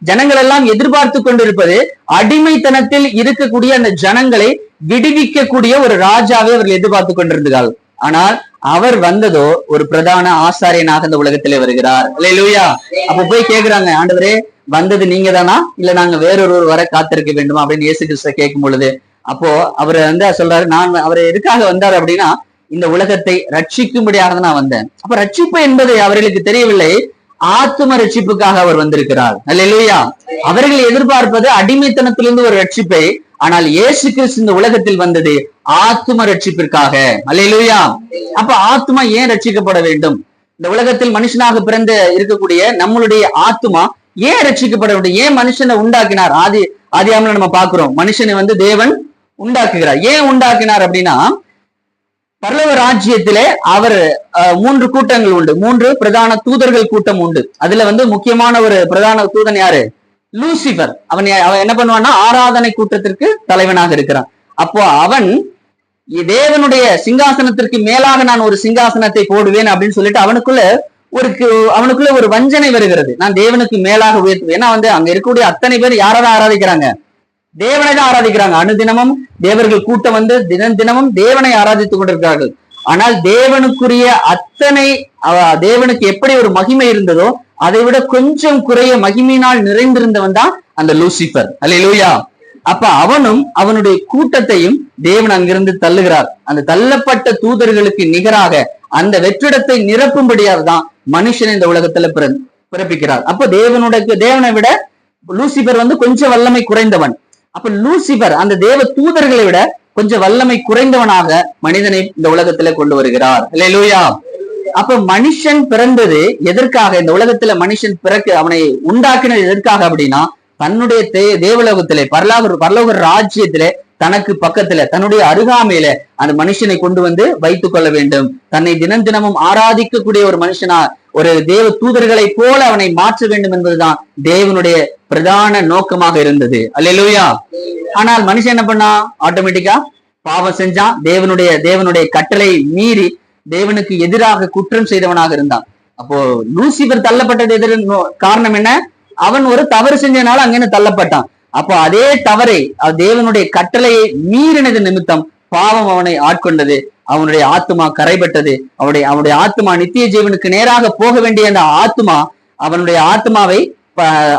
[SPEAKER 1] ஜனங்கள் எல்லாம் எதிர்பார்த்து கொண்டிருப்பது அடிமைத்தனத்தில் இருக்கக்கூடிய அந்த ஜனங்களை விடுவிக்கக்கூடிய ஒரு ராஜாவை அவர்கள் எதிர்பார்த்து கொண்டிருந்தார்கள். ஆனால் அவர் வந்ததோ ஒரு பிரதான ஆசாரியனாக இந்த உலகத்திலே வருகிறார். அல்லேலூயா. அப்ப போய் கேக்குறாங்க, ஆண்டவரே வந்தது நீங்க தானா, இல்ல நாங்க வேறொரு வர காத்திருக்க வேண்டுமா அப்படின்னு இயேசு கிறிஸ்துவ கேட்கும் பொழுது, அப்போ அவர் வந்து சொல்றாரு, நான் அவர் எதுக்காக வந்தார் அப்படின்னா இந்த உலகத்தை ரட்சிக்கும்படியாக தான் நான் வந்தேன். அப்ப ரட்சிப்பு என்பது அவர்களுக்கு தெரியவில்லை, ஆத்தும ரட்சிப்புக்காக அவர் வந்திருக்கிறார். அல்லேலூயா. அவர்கள் எதிர்பார்ப்பது அடிமைத்தனத்திலிருந்து ஒரு ரட்சிப்பை, ஆனால் இயேசு கிறிஸ்து இந்த உலகத்தில் வந்தது ஆத்தும ரட்சிப்பிற்காக. அல்லேலூயா. அப்ப ஆத்துமா ஏன் ரட்சிக்கப்பட வேண்டும்? இந்த உலகத்தில் மனுஷனாக பிறந்த இருக்கக்கூடிய நம்மளுடைய ஆத்துமா ஏன் ரட்சிக்கப்பட வேண்டும்? ஏன் மனுஷனை உண்டாக்கினார்? ஆதியாகமத்துல நம்ம பாக்குறோம், மனுஷனை வந்து தேவன் உண்டாக்குகிறார். ஏன் உண்டாக்கினார் அப்படின்னா, பரலோக ராஜ்யத்திலே அவர் 3 கூட்டங்கள் உண்டு, 3 பிரதான தூதர்கள் கூட்டம் உண்டு. அதுல வந்து முக்கியமான ஒரு பிரதான தூதன் யாரு? லூசிபர். அவன் என்ன பண்ணுவான்னா ஆராதனை கூட்டத்திற்கு தலைவனாக இருக்கிறான். அப்போ அவன் தேவனுடைய சிங்காசனத்திற்கு மேலாக நான் ஒரு சிங்காசனத்தை போடுவேன் அப்படின்னு சொல்லிட்டு அவனுக்குள்ள ஒரு வஞ்சனை வருகிறது. நான் தேவனுக்கு மேலாக உயர்த்துவேன். ஏன்னா வந்து அங்க இருக்கக்கூடிய அத்தனை பேர் யாராதான் ஆராதிக்கிறாங்க? தேவனை தான் ஆராதிக்கிறாங்க. அனுதினமும் தேவர்கள் கூட்டம் வந்து தினமும் தேவனை ஆராதித்துக் கொண்டிருக்கிறார்கள். ஆனால் தேவனுக்குரிய அத்தனை தேவனுக்கு எப்படி ஒரு மகிமை இருந்ததோ அதை விட கொஞ்சம் குறைய மகிமையினால் நிறைந்திருந்தவன் தான் அந்த லூசிபர். அல்லேலூயா. அப்ப அவனும் அவனுடைய கூட்டத்தையும் தேவன் அங்கிருந்து தள்ளுகிறார். அந்த தள்ளப்பட்ட தூதர்களுக்கு நிகராக அந்த வெற்றிடத்தை நிரப்பும்படியாக தான் மனுஷன் இந்த உலகத்துல பிறப்பிக்கிறார். அப்ப தேவனை விட லூசிபர் வந்து கொஞ்சம் வல்லமை குறைந்தவன். அப்ப லூசிபர் அந்த தேவ தூதர்களை விட கொஞ்சம் வல்லமை குறைந்தவனாக மனிதனை இந்த உலகத்துல கொண்டு வருகிறார். அல்லேலூயா. அப்ப மனுஷன் பிறந்தது எதற்காக? இந்த உலகத்துல மனுஷன் அவனை உண்டாக்கினது எதற்காக அப்படின்னா, தன்னுடைய தேவலோகத்திலே பரலோக ராஜ்யத்திலே தனக்கு பக்கத்துல தன்னுடைய அருகாமையில அந்த மனுஷனை கொண்டு வந்து வைத்துக் கொள்ள வேண்டும். தன்னை தினமும் ஆராதிக்கக்கூடிய ஒரு மனுஷனா, ஒரு தேவ தூதர்களை போல அவனை மாற்ற வேண்டும் என்பதுதான் தேவனுடைய பிரதான நோக்கமாக இருந்தது. அல்லேலூயா. ஆனால் மனுஷன் என்ன பண்ணா? ஆட்டோமேட்டிக்கா பாவம் செஞ்சான். தேவனுடைய கட்டளை மீறி தேவனுக்கு எதிராக குற்றம் செய்தவனாக இருந்தான். அப்போ லூசிபர் தள்ளப்பட்டது காரணம் என்ன? அவன் ஒரு தவறு செஞ்சனால அங்கே தள்ளப்பட்டான். அப்போ அதே தவறை தேவனுடைய கட்டளையை மீறினது நிமித்தம் பாவம் அவனை ஆட்கொண்டது. அவனுடைய ஆத்மா கரைபட்டது. அவனுடைய ஆத்மா நித்திய ஜீவனுக்கு நேராக போக வேண்டிய அந்த ஆத்மா, அவனுடைய ஆத்மாவை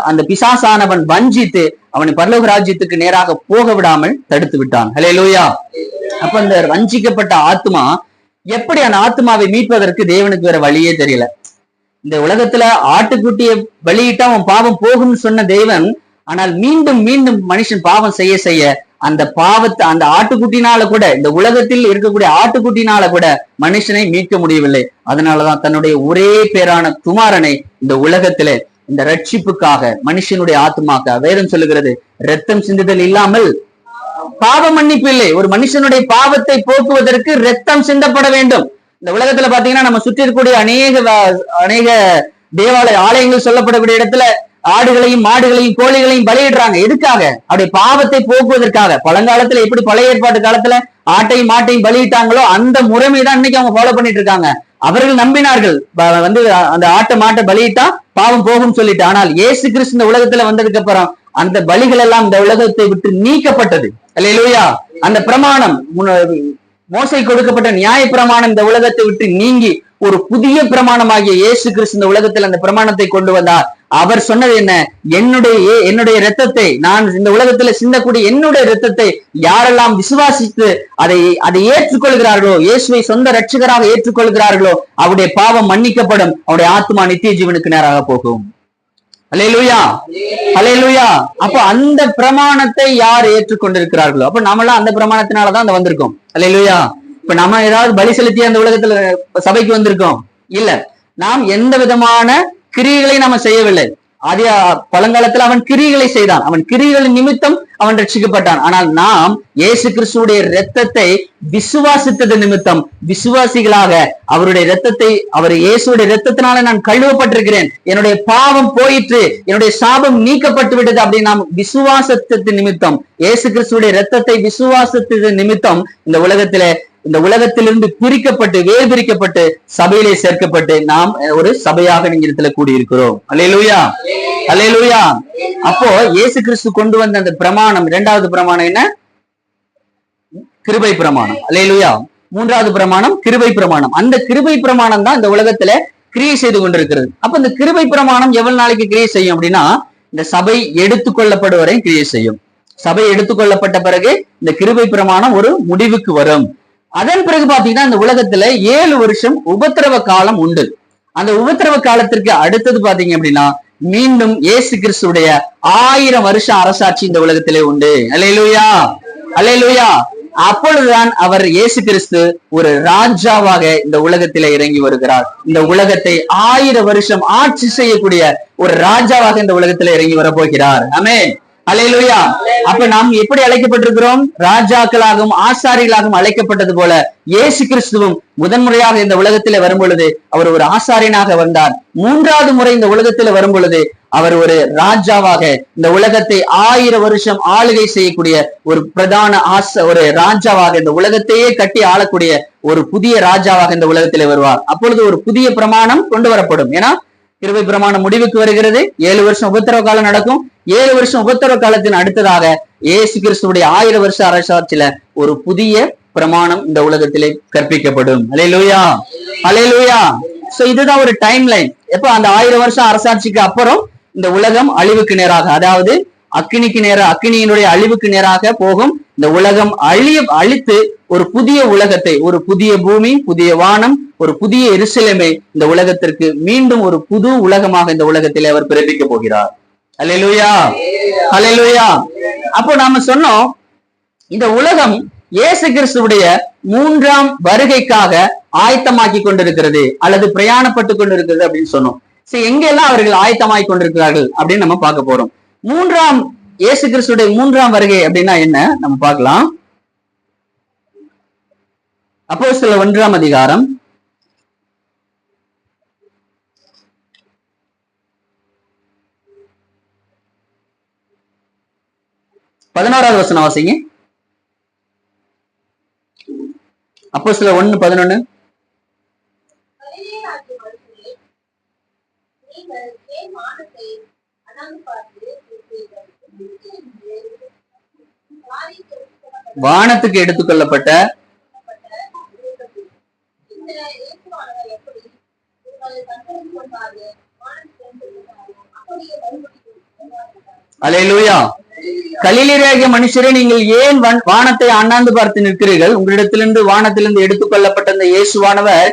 [SPEAKER 1] அந்த பிசாசானவன் வஞ்சித்து அவனை பரலோக ராஜ்யத்துக்கு நேராக போக விடாமல் தடுத்து விட்டான். அல்லேலூயா. அப்ப அந்த வஞ்சிக்கப்பட்ட ஆத்மா எப்படி அந்த ஆத்மாவை மீட்பதற்கு தேவனுக்கு வேற வழியே தெரியல. இந்த உலகத்துல ஆட்டுக்குட்டியை பலியிட்டா அவன் பாவம் போகும்னு சொன்ன தேவன், ஆனால் மீண்டும் மீண்டும் மனுஷன் பாவம் செய்ய அந்த பாவத்தை அந்த ஆட்டுக்குட்டினால கூட, இந்த உலகத்தில் இருக்கக்கூடிய ஆட்டுக்குட்டினால கூட மனுஷனை மீட்க முடியவில்லை. அதனாலதான் தன்னுடைய ஒரே பேரான குமாரனை இந்த உலகத்திலே இந்த ரட்சிப்புக்காக மனுஷனுடைய ஆத்மாக்க வேதம் சொல்லுகிறது, ரத்தம் சிந்துதல் இல்லாமல் பாவ மன்னிப்பு இல்லை. ஒரு மனுஷனுடைய பாவத்தை போக்குவதற்கு ரத்தம் சிந்தப்பட வேண்டும். இந்த உலகத்துல பாத்தீங்கன்னா நம்ம சுற்றி இருக்கக்கூடிய அநேக தேவாலய ஆலயங்கள் சொல்லப்படக்கூடிய இடத்துல ஆடுகளையும் மாடுகளையும் கோழிகளையும் பலியிடுறாங்க. எதுக்காக? அவருடைய பாவத்தை போக்குவதற்காக. பழங்காலத்துல எப்படி பழைய ஏற்பாட்டு காலத்துல ஆட்டையும் மாட்டையும் பலியிட்டாங்களோ அந்த முறைமைதான் இன்னைக்கு அவங்க ஃபாலோ பண்ணிட்டு இருக்காங்க. அவர்கள் நம்பினார்கள் வந்து அந்த ஆட்டை மாட்டை பலியிட்டா பாவம் போகும் சொல்லிட்டு. ஆனால் இயேசு கிறிஸ்து இந்த உலகத்துல வந்ததுக்கு அப்புறம் அந்த பலிகள் எல்லாம் இந்த உலகத்தை விட்டு நீக்கப்பட்டது. அல்லேலூயா. அந்த பிரமாணம், மோசை கொடுக்கப்பட்ட நியாய பிரமாணம் இந்த உலகத்தை விட்டு நீங்கி ஒரு புதிய பிரமாணமாகிய இயேசு கிறிஸ்து இந்த உலகத்தில் அந்த பிரமாணத்தை கொண்டு வந்தார். அவர் சொன்னது என்ன? என்னுடைய இரத்தத்தை, நான் இந்த உலகத்துல சிந்தக்கூடிய என்னுடைய இரத்தத்தை யாரெல்லாம் விசுவாசித்து அதை ஏற்றுக்கொள்கிறார்களோ, இயேசுவை சொந்த ரட்சகராக ஏற்றுக்கொள்கிறார்களோ அவருடைய பாவம் மன்னிக்கப்படும், அவருடைய ஆத்மா நித்திய ஜீவனுக்கு நேராக போகும். அல்லேலூயா. அல்லேலூயா. அப்ப அந்த பிரமாணத்தை யார் ஏற்றுக்கொண்டிருக்கிறார்களோ, அப்ப நாமெல்லாம் அந்த பிரமாணத்தினாலதான் அந்த வந்திருக்கோம். அல்லேலூயா. இப்ப நம்ம ஏதாவது பலி செலுத்தி அந்த உலகத்துல சபைக்கு வந்திருக்கோம்? இல்ல. நாம் எந்த விதமான கிரியைகளை நாம செய்யவில்லை. அதே பழங்காலத்துல அவன் கிரிகளை செய்தான். அவன் கிரிகளின் நிமித்தம் அவன் ரட்சிக்கப்பட்டான். ஆனால் நாம் இயேசு கிறிஸ்துடைய இரத்தத்தை விசுவாசித்தது நிமித்தம் விசுவாசிகளாக அவருடைய இரத்தத்தை, அவர் இயேசுடைய இரத்தத்தினால நான் கழுவப்பட்டிருக்கிறேன், என்னுடைய பாவம் போயிற்று, என்னுடைய சாபம் நீக்கப்பட்டு விட்டது அப்படின்னு நாம் விசுவாசத்தின் நிமித்தம், இயேசு கிறிஸ்துடைய இரத்தத்தை விசுவாசத்தின் நிமித்தம் இந்த உலகத்திலிருந்து பிரிக்கப்பட்டு வேறுபிரிக்கப்பட்டு சபையிலே சேர்க்கப்பட்டு நாம் ஒரு சபையாக நீங்க இடத்துல கூடியிருக்கிறோம். அல்லேலூயா. அல்லேலூயா. அப்போ இயேசு கிறிஸ்து கொண்டு வந்த அந்த பிரமாணம், இரண்டாவது பிரமாணம் என்ன? கிருபை பிரமாணம். அல்லேலூயா. மூன்றாவது பிரமாணம் கிருபை பிரமாணம். அந்த கிருபை பிரமாணம் தான் இந்த உலகத்துல கிரியை செய்து கொண்டிருக்கிறது. அப்ப இந்த கிருபை பிரமாணம் எவ்வளவு நாளைக்கு கிரியை செய்யும் அப்படின்னா, இந்த சபை எடுத்துக்கொள்ளப்படுவரை கிரியை செய்யும். சபை எடுத்துக்கொள்ளப்பட்ட பிறகு இந்த கிருபை பிரமாணம் ஒரு முடிவுக்கு வரும். அதன் பிறகு பாத்தீங்கன்னா இந்த உலகத்துல 7 வருஷம் உபத்திரவ காலம் உண்டு. அந்த உபத்திரவ காலத்திற்கு அடுத்தது பாத்தீங்க அப்படின்னா மீண்டும் இயேசு கிறிஸ்துடைய 1000 வருஷம் அரசாட்சி இந்த உலகத்திலே உண்டு. அல்லேலூயா, அல்லேலூயா. அப்பொழுதுதான் அவர் இயேசு கிறிஸ்து ஒரு ராஜாவாக இந்த உலகத்திலே இறங்கி வருகிறார். இந்த உலகத்தை 1000 வருஷம் ஆட்சி செய்யக்கூடிய ஒரு ராஜாவாக இந்த உலகத்திலே இறங்கி வரப்போகிறார். ஆமென், அல்லேலூயா. அப்ப நாம் எப்படி அழைக்கப்பட்டிருக்கிறோம்? ராஜாக்களாகவும் ஆசாரிகளாகவும் அழைக்கப்பட்டது போல இயேசு கிறிஸ்துவும் முதன்முறையாக இந்த உலகத்திலே வரும் பொழுது அவர் ஒரு ஆசாரியனாக வந்தார். 3வது முறை இந்த உலகத்திலே வரும் பொழுது அவர் ஒரு ராஜாவாக இந்த உலகத்தை 1000 வருஷம் ஆளுகை செய்யக்கூடிய ஒரு பிரதான ஒரு ராஜாவாக இந்த உலகத்தையே கட்டி ஆளக்கூடிய ஒரு புதிய ராஜாவாக இந்த உலகத்திலே வருவார். அப்பொழுது ஒரு புதிய பிரமாணம் கொண்டு வரப்படும். ஏன்னா கிருபை பிரமாணம் முடிவுக்கு வருகிறது. 7 வருஷம் உபத்திரவ காலம் நடக்கும். 7 வருஷம் உபத்திரவ காலத்தின் அடுத்ததாக இயேசு கிறிஸ்துவுடைய 1000 வருஷ அரசாட்சியில ஒரு புதிய பிரமாணம் இந்த உலகத்திலே கற்பிக்கப்படும். அல்லேலூயா, அல்லேலூயா. சோ இதுதான் ஒரு டைம் லைன். எப்ப அந்த 1000 வருஷம் அரசாட்சிக்கு அப்புறம் இந்த உலகம் அழிவுக்கு நேராக, அதாவது அக்கினியினுடைய அழிவுக்கு நேராக போகும். இந்த உலகம் அழித்து ஒரு புதிய உலகத்தை, ஒரு புதிய பூமி, புதிய வானம், ஒரு புதிய எருசலேமை இந்த உலகத்திற்கு மீண்டும் ஒரு புது உலகமாக இந்த உலகத்திலே அவர் பிறப்பிக்க போகிறார். அல்லேலூயா, அல்லேலூயா. அப்போ நாம சொன்னோம் இந்த உலகம் இயேசு கிறிஸ்துவுடைய 3ஆம் வருகைக்காக ஆயத்தமாக்கி கொண்டிருக்கிறது அல்லது பிரயாணப்பட்டு கொண்டிருக்கிறது அப்படின்னு சொன்னோம். சரி, எங்கெல்லாம் அவர்கள் ஆயத்தமாக்கி கொண்டிருக்கிறார்கள் அப்படின்னு நம்ம பார்க்க போறோம். இயேசு கிறிஸ்துடைய 3ஆம் வருகை அப்படின்னா என்ன நம்ம பார்க்கலாம். அப்போஸ்தலர் 1ஆம் அதிகாரம் 11வது வசனம் வாசிங்க. அப்போஸ்தலர் 1:11. வானத்துக்கு எடுத்துக்கொள்ளப்பட்ட அல்லேலூயா. கலிலேயராகிய மனுஷரே, நீங்கள் ஏன் வானத்தை அண்ணாந்து பார்த்து நிற்கிறீர்கள்? உங்களிடத்திலிருந்து வானத்திலிருந்து எடுத்துக்கொள்ளப்பட்ட அந்த இயேசுவானவர்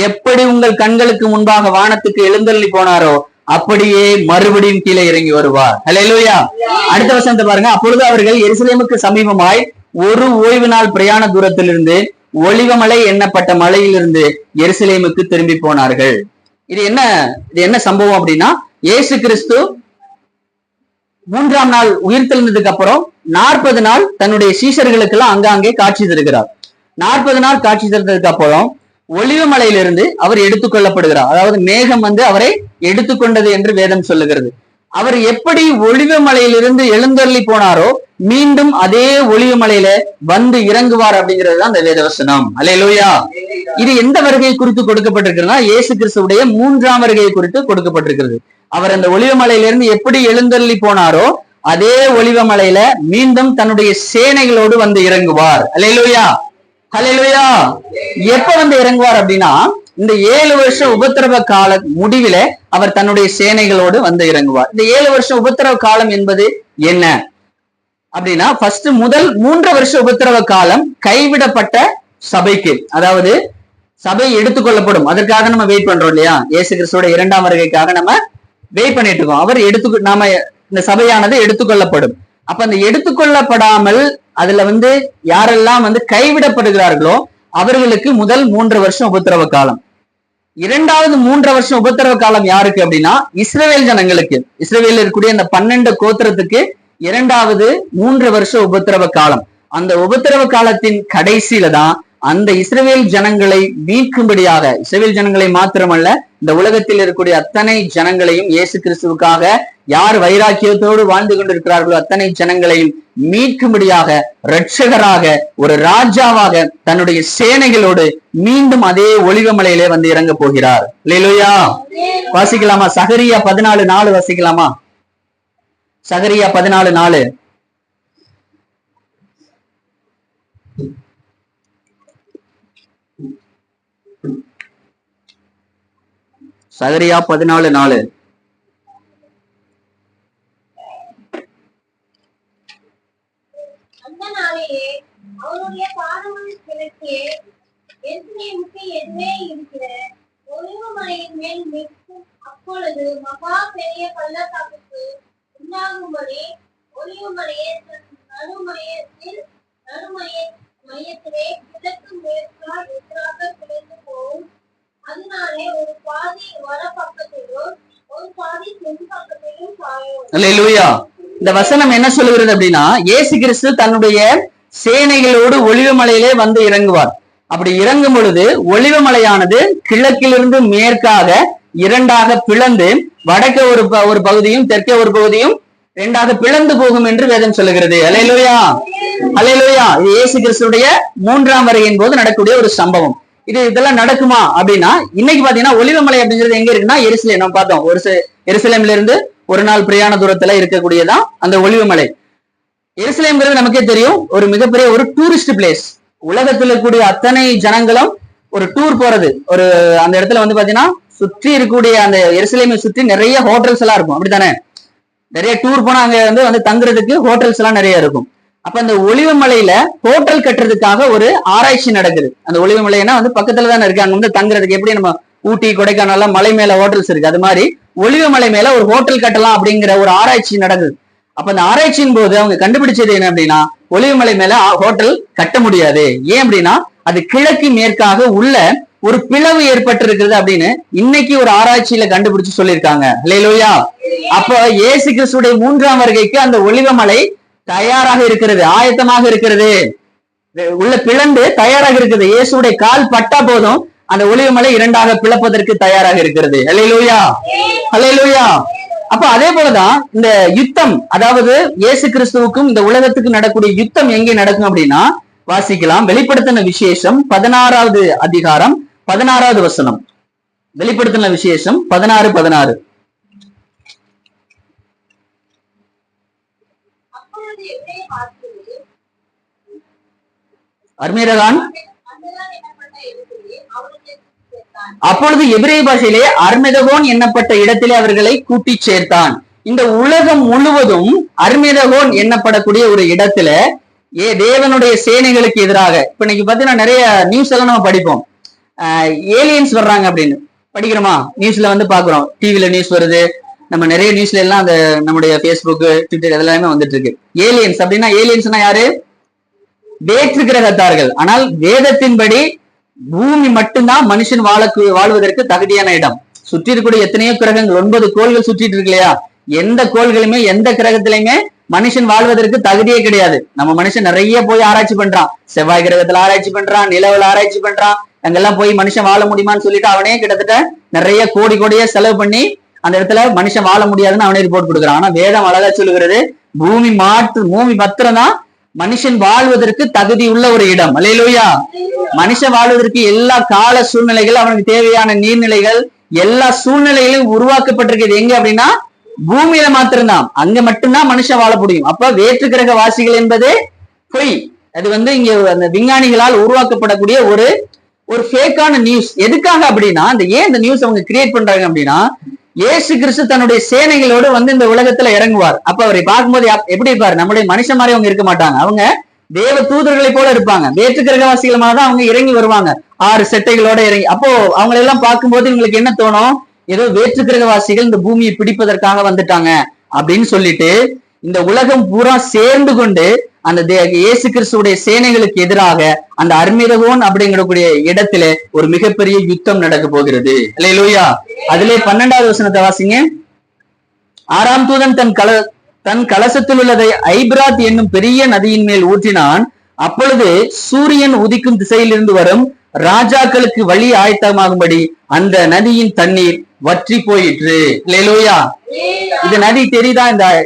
[SPEAKER 1] எப்படி உங்கள் கண்களுக்கு முன்பாக வானத்துக்கு எழுந்தள்ளி போனாரோ அப்படியே மறுபடியும் கீழே இறங்கி வருவார். அல்லேலூயா. அடுத்த வசனத்தை பாருங்க. அப்பொழுது அவர்கள் எருசலேமுக்கு சமீபமாய் ஒரு ஓய்வு நாள் பிரயாண தூரத்திலிருந்து ஒலிவமலை எண்ணப்பட்ட மலையிலிருந்து எருசலேமுக்கு திரும்பி போனார்கள். இது என்ன சம்பவம் அப்படின்னா, இயேசு கிறிஸ்து 3ஆம் நாள் உயிர்த்தெழுந்ததுக்கு அப்புறம் 40 நாள் தன்னுடைய சீஷர்களுக்கு எல்லாம் அங்காங்கே காட்சி தருகிறார். 40 நாள் காட்சி தருவதற்கு அப்புறம் ஒலிவமலையிலிருந்து அவர் எடுத்துக்கொள்ளப்படுகிறார். அதாவது மேகம் அவரை எடுத்துக்கொண்டது என்று வேதம் சொல்லுகிறது. அவர் எப்படி ஒலிவமலையிலிருந்து எழுந்தருளி போனாரோ மீண்டும் அதே ஒலிவமலையில வந்து இறங்குவார் அப்படிங்கிறது தான் அந்த வேதவசனம். அல்லேலூயா. இது எந்த வருகையை குறித்து கொடுக்கப்பட்டிருக்கிறதுனா இயேசு கிறிஸ்துவுடைய 3ஆம் வருகையை குறித்து கொடுக்கப்பட்டிருக்கிறது. அவர் அந்த ஒலிவமலையிலிருந்து எப்படி எழுந்தருளி போனாரோ அதே ஒலிவமலையில மீண்டும் தன்னுடைய சேனைகளோடு வந்து இறங்குவார். அல்லேலூயா, அல்லேலூயா. எப்ப வந்து இறங்குவார் அப்படின்னா இந்த 7 வருஷம் உபத்திரவ கால முடிவில அவர் தன்னுடைய சேனைகளோடு வந்து இறங்குவார். இந்த 7 வருஷம் உபத்திரவ காலம் என்பது என்ன அப்படின்னா, முதல் 3 வருஷ உபத்திரவ காலம் கைவிடப்பட்ட சபைக்கு, அதாவது சபை எடுத்துக்கொள்ளப்படும். அதற்காக நம்ம வெயிட் பண்றோம் இல்லையா? இயேசு கிறிஸ்துவோட 2ஆம் வருகைக்காக நம்ம வெயிட் பண்ணிட்டு இருக்கோம். அவர் நாம இந்த சபையானது எடுத்துக்கொள்ளப்படும். அப்ப அந்த எடுத்துக்கொள்ளப்படாமல் அதுல யாரெல்லாம் கைவிடப்படுகிறார்களோ அவர்களுக்கு முதல் 3 வருஷம் உபத்திரவ காலம். 2வது 3 வருஷம் உபத்திரவ காலம் யாருக்கு அப்படின்னா இஸ்ரவேல் ஜனங்களுக்கு, இஸ்ரவேல் இருக்கக்கூடிய அந்த 12 கோத்திரத்துக்கு 2வது 3 வருஷ உபத்திரவ காலம். அந்த உபத்திரவ காலத்தின் கடைசியில தான் அந்த இஸ்ரவேல் ஜனங்களை மீட்கும்படியாக, இஸ்ரவேல் ஜனங்களை மாத்திரமல்ல இந்த உலகத்தில் இருக்கக்கூடிய அத்தனை ஜனங்களையும் இயேசு கிறிஸ்துவுக்காக யார் வைராக்கியத்தோடு வாழ்ந்து கொண்டிருக்கிறார்களோ அத்தனை ஜனங்களையும் மீட்கும்படியாக இரட்சகராக ஒரு ராஜாவாக தன்னுடைய சேனைகளோடு மீண்டும் அதே ஒலிவமலையிலே வந்து இறங்க போகிறார். அல்லேலூயா. வாசிக்கலாமா? சகரியா 14:4 வாசிக்கலாமா? சகரியா 14:4. சகரியா 14:4.
[SPEAKER 2] அவருடைய பாதங்கள் கிழக்கே எருசலேமுக்கு எதிரே இருக்கிற ஒலிவமலையின் மேல் நிற்கும். அப்பொழுது மகா பெரிய பள்ளத்தாக்குக்கு உண்டாகும்படி ஒலிவமலையை மையத்திலே கிழக்கு மேற்கால் எதிராக பிளந்து போகும். அதனாலே ஒரு பாதி வட பக்கத்திலும் ஒரு பாதி தென் பக்கத்திலும் சாயும்.
[SPEAKER 1] அல்லேலூயா. இந்த வசனம் என்ன சொல்லுகிறது அப்படின்னா, இயேசு கிறிஸ்து தன்னுடைய சேனைகளோடு ஒலிவமலையிலே வந்து இறங்குவார். அப்படி இறங்கும் பொழுது ஒலிவமலையானது கிழக்கிலிருந்து மேற்காக இரண்டாக பிளந்து வடக்க ஒரு பகுதியும் தெற்கே ஒரு பகுதியும் இரண்டாக பிளந்து போகும் என்று வேதம் சொல்லுகிறது. அல்லேலூயா, அல்லேலூயா. இது இயேசு கிறிஸ்துடைய 3ஆம் வருகையின் போது நடக்கக்கூடிய ஒரு சம்பவம். இதெல்லாம் நடக்குமா அப்படின்னா, இன்னைக்கு பாத்தீங்கன்னா ஒலிவமலை அப்படிங்கிறது எங்க இருக்குன்னா எருசலேம். நம்ம பார்த்தோம், எருசலேம்ல இருந்து ஒரு நாள் பிரயாண தூரத்துல இருக்கக்கூடியதான் அந்த ஒலிவமலை. எருசலேம்ங்கிறது நமக்கே தெரியும், ஒரு மிகப்பெரிய ஒரு டூரிஸ்ட் பிளேஸ். உலகத்தில் இருக்கக்கூடிய அத்தனை ஜனங்களும் ஒரு டூர் போறது. அந்த இடத்துல வந்து பாத்தீங்கன்னா சுற்றி இருக்கக்கூடிய அந்த எருசலேமை சுற்றி நிறைய ஹோட்டல்ஸ் எல்லாம் இருக்கும், அப்படித்தானே? நிறைய டூர் போனா அங்க வந்து தங்குறதுக்கு ஹோட்டல்ஸ் எல்லாம் நிறைய இருக்கும். அப்ப அந்த ஒலிவமலையில ஹோட்டல் கட்டுறதுக்காக ஒரு ஆராய்ச்சி நடக்குது. அந்த ஒலிவமலைன்னா வந்து பக்கத்துல தானே இருக்கு, அங்க வந்து தங்குறதுக்கு எப்படி நம்ம ஊட்டி கொடைக்கானல் மலை மேல ஹோட்டல்ஸ் இருக்கு, அது மாதிரி ஒலிவமலை மேல ஒரு ஹோட்டல் கட்டலாம் அப்படிங்கிற ஒரு ஆராய்ச்சி நடக்குது. அப்ப அந்த ஆராய்ச்சியின் போது அவங்க கண்டுபிடிச்சது என்ன அப்படின்னா, ஒலிவமலை மேல ஹோட்டல் கட்ட முடியாது. ஏன் அப்படின்னா அது கிழக்கு மேற்காக உள்ள ஒரு பிளவு ஏற்பட்டு இருக்கிறது அப்படின்னு இன்னைக்கு ஒரு ஆராய்ச்சியில கண்டுபிடிச்சு சொல்லியிருக்காங்க. அல்லேலூயா. அப்ப இயேசு கிறிஸ்துடைய 3ஆம் வருகைக்கு அந்த ஒலிவமலை தயாராக இருக்கிறது, ஆயத்தமாக இருக்கிறது, உள்ள பிளந்து தயாராக இருக்கிறது. இயேசுடைய கால் பட்டா போதும் அந்த ஒலிவமலை இரண்டாக பிளப்பதற்கு தயாராக இருக்கிறது. அல்லேலூயா, அல்லேலூயா. அப்ப அதே போலதான் இந்த யுத்தம், அதாவது இயேசு கிறிஸ்துவுக்கும் இந்த உலகத்துக்கு நடக்கூடிய யுத்தம் எங்கே நடக்கும் அப்படின்னா, வாசிக்கலாம். வெளிப்படுத்தின விசேஷம் 16வது அதிகாரம் 16வது வசனம். வெளிப்படுத்தின விசேஷம் 16:16. அர்மேதகான் அப்பொழுது எபிரேய பாஷையிலே அர்மெதகோன் என்னப்பட்ட இடத்திலே அவர்களை கூட்டி சேர்த்தான். இந்த உலகம் முழுவதும் அர்மெதகோன் என்னப்படக்கூடிய ஒரு இடத்துல தேவனுடைய சேனைகளுக்கு எதிராக, இப்ப இன்னைக்கு பாத்தீங்கன்னா நிறைய நியூஸ் எல்லாம் நம்ம படிப்போம், ஏலியன்ஸ் வர்றாங்க அப்படின்னு படிக்கிறோமா? நியூஸ்ல வந்து பாக்குறோம், டிவில நியூஸ் வருது, நம்ம நிறைய நியூஸ்ல எல்லாம் அந்த நம்முடைய பேஸ்புக் ட்விட்டர் இதெல்லாமே வந்துட்டு இருக்கு. ஏலியன்ஸ் அப்படின்னா, ஏலியன்ஸ்னா யாரு? வேற்று கிரகத்தார்கள். ஆனால் வேதத்தின்படி பூமி மட்டும்தான் மனுஷன் வாழ்வதற்கு தகுதியான இடம். சுற்றி இருக்கக்கூடிய எத்தனையோ கிரகங்கள், 9 கோள்கள் சுற்றிட்டு இருக்கு இல்லையா? எந்த கோள்களுமே எந்த கிரகத்திலையுமே மனுஷன் வாழ்வதற்கு தகுதியே கிடையாது. நம்ம மனுஷன் நிறைய போய் ஆராய்ச்சி பண்றான், செவ்வாய் கிரகத்துல ஆராய்ச்சி பண்றான், நிலவுல ஆராய்ச்சி பண்றான், அங்கெல்லாம் போய் மனுஷன் வாழ முடியுமான்னு சொல்லிட்டு அவனே கிட்டத்தட்ட நிறைய கோடியே செலவு பண்ணி அந்த இடத்துல மனுஷன் வாழ முடியாதுன்னு அவனே ரிப்போர்ட் கொடுக்குறான். ஆனா வேதம் அழகா சொல்லுகிறது, பூமி மாத்திரம் தான் மனுஷன் வாழ்வதற்கு தகுதி உள்ள ஒரு இடம். அல்லேலூயா. மனுஷன் வாழ்வதற்கு எல்லா கால சூழ்நிலைகள், அவனுக்கு தேவையான நீர்நிலைகள், எல்லா சூழ்நிலைகளும் உருவாக்கப்பட்டிருக்கிறது எங்க அப்படின்னா பூமியில மாத்திரம்தான். அங்க மட்டும்தான் மனுஷன் வாழ முடியும். அப்ப வேற்று கிரக வாசிகள் என்பது பொய். அது வந்து இங்க அந்த விஞ்ஞானிகளால் உருவாக்கப்படக்கூடிய ஒரு ஃபேக்கான நியூஸ். எதுக்காக அப்படின்னா, ஏன் இந்த நியூஸ் அவங்க கிரியேட் பண்றாங்க அப்படின்னா, இயேசு கிறிஸ்து தன்னுடைய சேனைகளோடு வந்து இந்த உலகத்துல இறங்குவார். அப்ப அவரை பார்க்கும்போது எப்படி இருப்பாரு? நம்முடைய மனுஷன் மாதிரி அவங்க இருக்க மாட்டாங்க, அவங்க தேவ தூதர்களை போல இருப்பாங்க. வேற்று கிரகவாசிகள் தான் அவங்க இறங்கி வருவாங்க, 6 செட்டைகளோட இறங்கி. அப்போ அவங்களை எல்லாம் பார்க்கும்போது உங்களுக்கு என்ன தோணும்? ஏதோ வேற்று கிரகவாசிகள் இந்த பூமியை பிடிப்பதற்காக வந்துட்டாங்க அப்படின்னு சொல்லிட்டு இந்த உலகம் பூரா சேர்ந்து கொண்டு அந்த இயேசு கிறிஸ்துடைய சேனைகளுக்கு எதிராக அந்த அர்மேதகோன் அப்படிங்கக்கூடிய இடத்துல ஒரு மிகப்பெரிய யுத்தம் நடக்க போகிறது. அல்லேலூயா. அதிலே 12வது வசனத்தை வாசிங்க. 6ஆம் தூதன் தன் கலசத்தில் உள்ளதை ஐபிராத் என்னும் பெரிய நதியின் மேல் ஊற்றினான். அப்பொழுது சூரியன் உதிக்கும் திசையிலிருந்து வரும் ராஜாக்களுக்கு வழி ஆயத்தமாகும்படி அந்த நதியின் தண்ணீர் வற்றி போயிற்று. அல்லேலூயா. இந்த நதி தெரியுதா?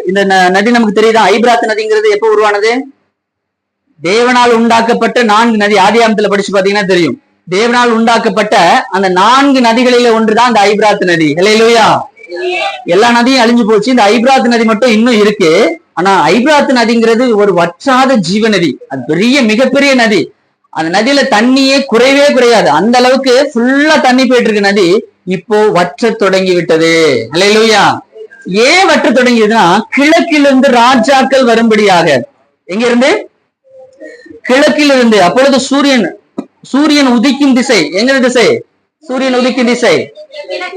[SPEAKER 1] இந்த நதி நமக்கு தெரியுதா? ஐபிராத் நதிங்கிறது எப்ப உருவானது? தேவனால் உண்டாக்கப்பட்ட 4 நதி. ஆதியாகமத்துல படிச்சு பாத்தீங்கன்னா தெரியும். தேவனால் உண்டாக்கப்பட்ட அந்த 4 நதிகளில ஒன்றுதான் இந்த ஐபிராத் நதி. அல்லேலூயா. எல்லா நதியும் அழிஞ்சு போச்சு, இந்த ஐபிராத் நதி மட்டும் இன்னும் இருக்கு. ஆனா ஐபிராத் நதிங்கிறது ஒரு வற்றாத ஜீவ நதி. அது மிகப்பெரிய நதி. அந்த நதியில தண்ணியே குறையவே குறையாது, அந்த அளவுக்கு ஃபுல்லா தண்ணி போயிட்டு இருக்கு நதி. இப்போ வற்ற தொடங்கி விட்டது. அல்லேலூயா. ஏன் வற்ற தொடங்கியதுன்னா, கிழக்கிலிருந்து ராஜாக்கள் வரும்படியாக. எங்க இருந்து? கிழக்கிலிருந்து. அப்பொழுது சூரியன் உதிக்கும் திசை எங்க திசை? சூரியன் உதிக்கும் திசை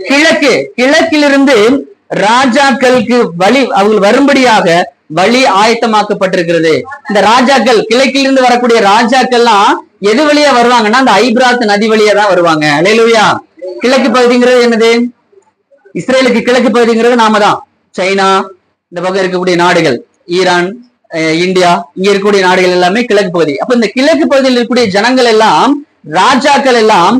[SPEAKER 1] கிழக்கு. கிழக்கிலிருந்து ராஜாக்களுக்கு வழி, அவர்கள் வரும்படியாக வழி ஆயத்தமாக்கப்பட்டிருக்கிறது. இந்த ராஜாக்கள், கிழக்கிலிருந்து வரக்கூடிய ராஜாக்கள்லாம் எது வழியா வருவாங்கன்னா, அந்த ஐபிராத் நதி வழியா தான் வருவாங்க. அல்லேலூயா. கிழக்கு பகுதிங்கிறது என்னது? இஸ்ரேலுக்கு கிழக்கு பகுதிங்கிறது நாம தான். சைனா, இந்த பக்கம் இருக்கக்கூடிய நாடுகள், ஈரான், இந்தியா, இங்க இருக்கக்கூடிய நாடுகள் எல்லாமே கிழக்கு பகுதி. அப்ப இந்த கிழக்கு பகுதியில் இருக்கக்கூடிய ஜனங்கள் எல்லாம், ராஜாக்கள் எல்லாம்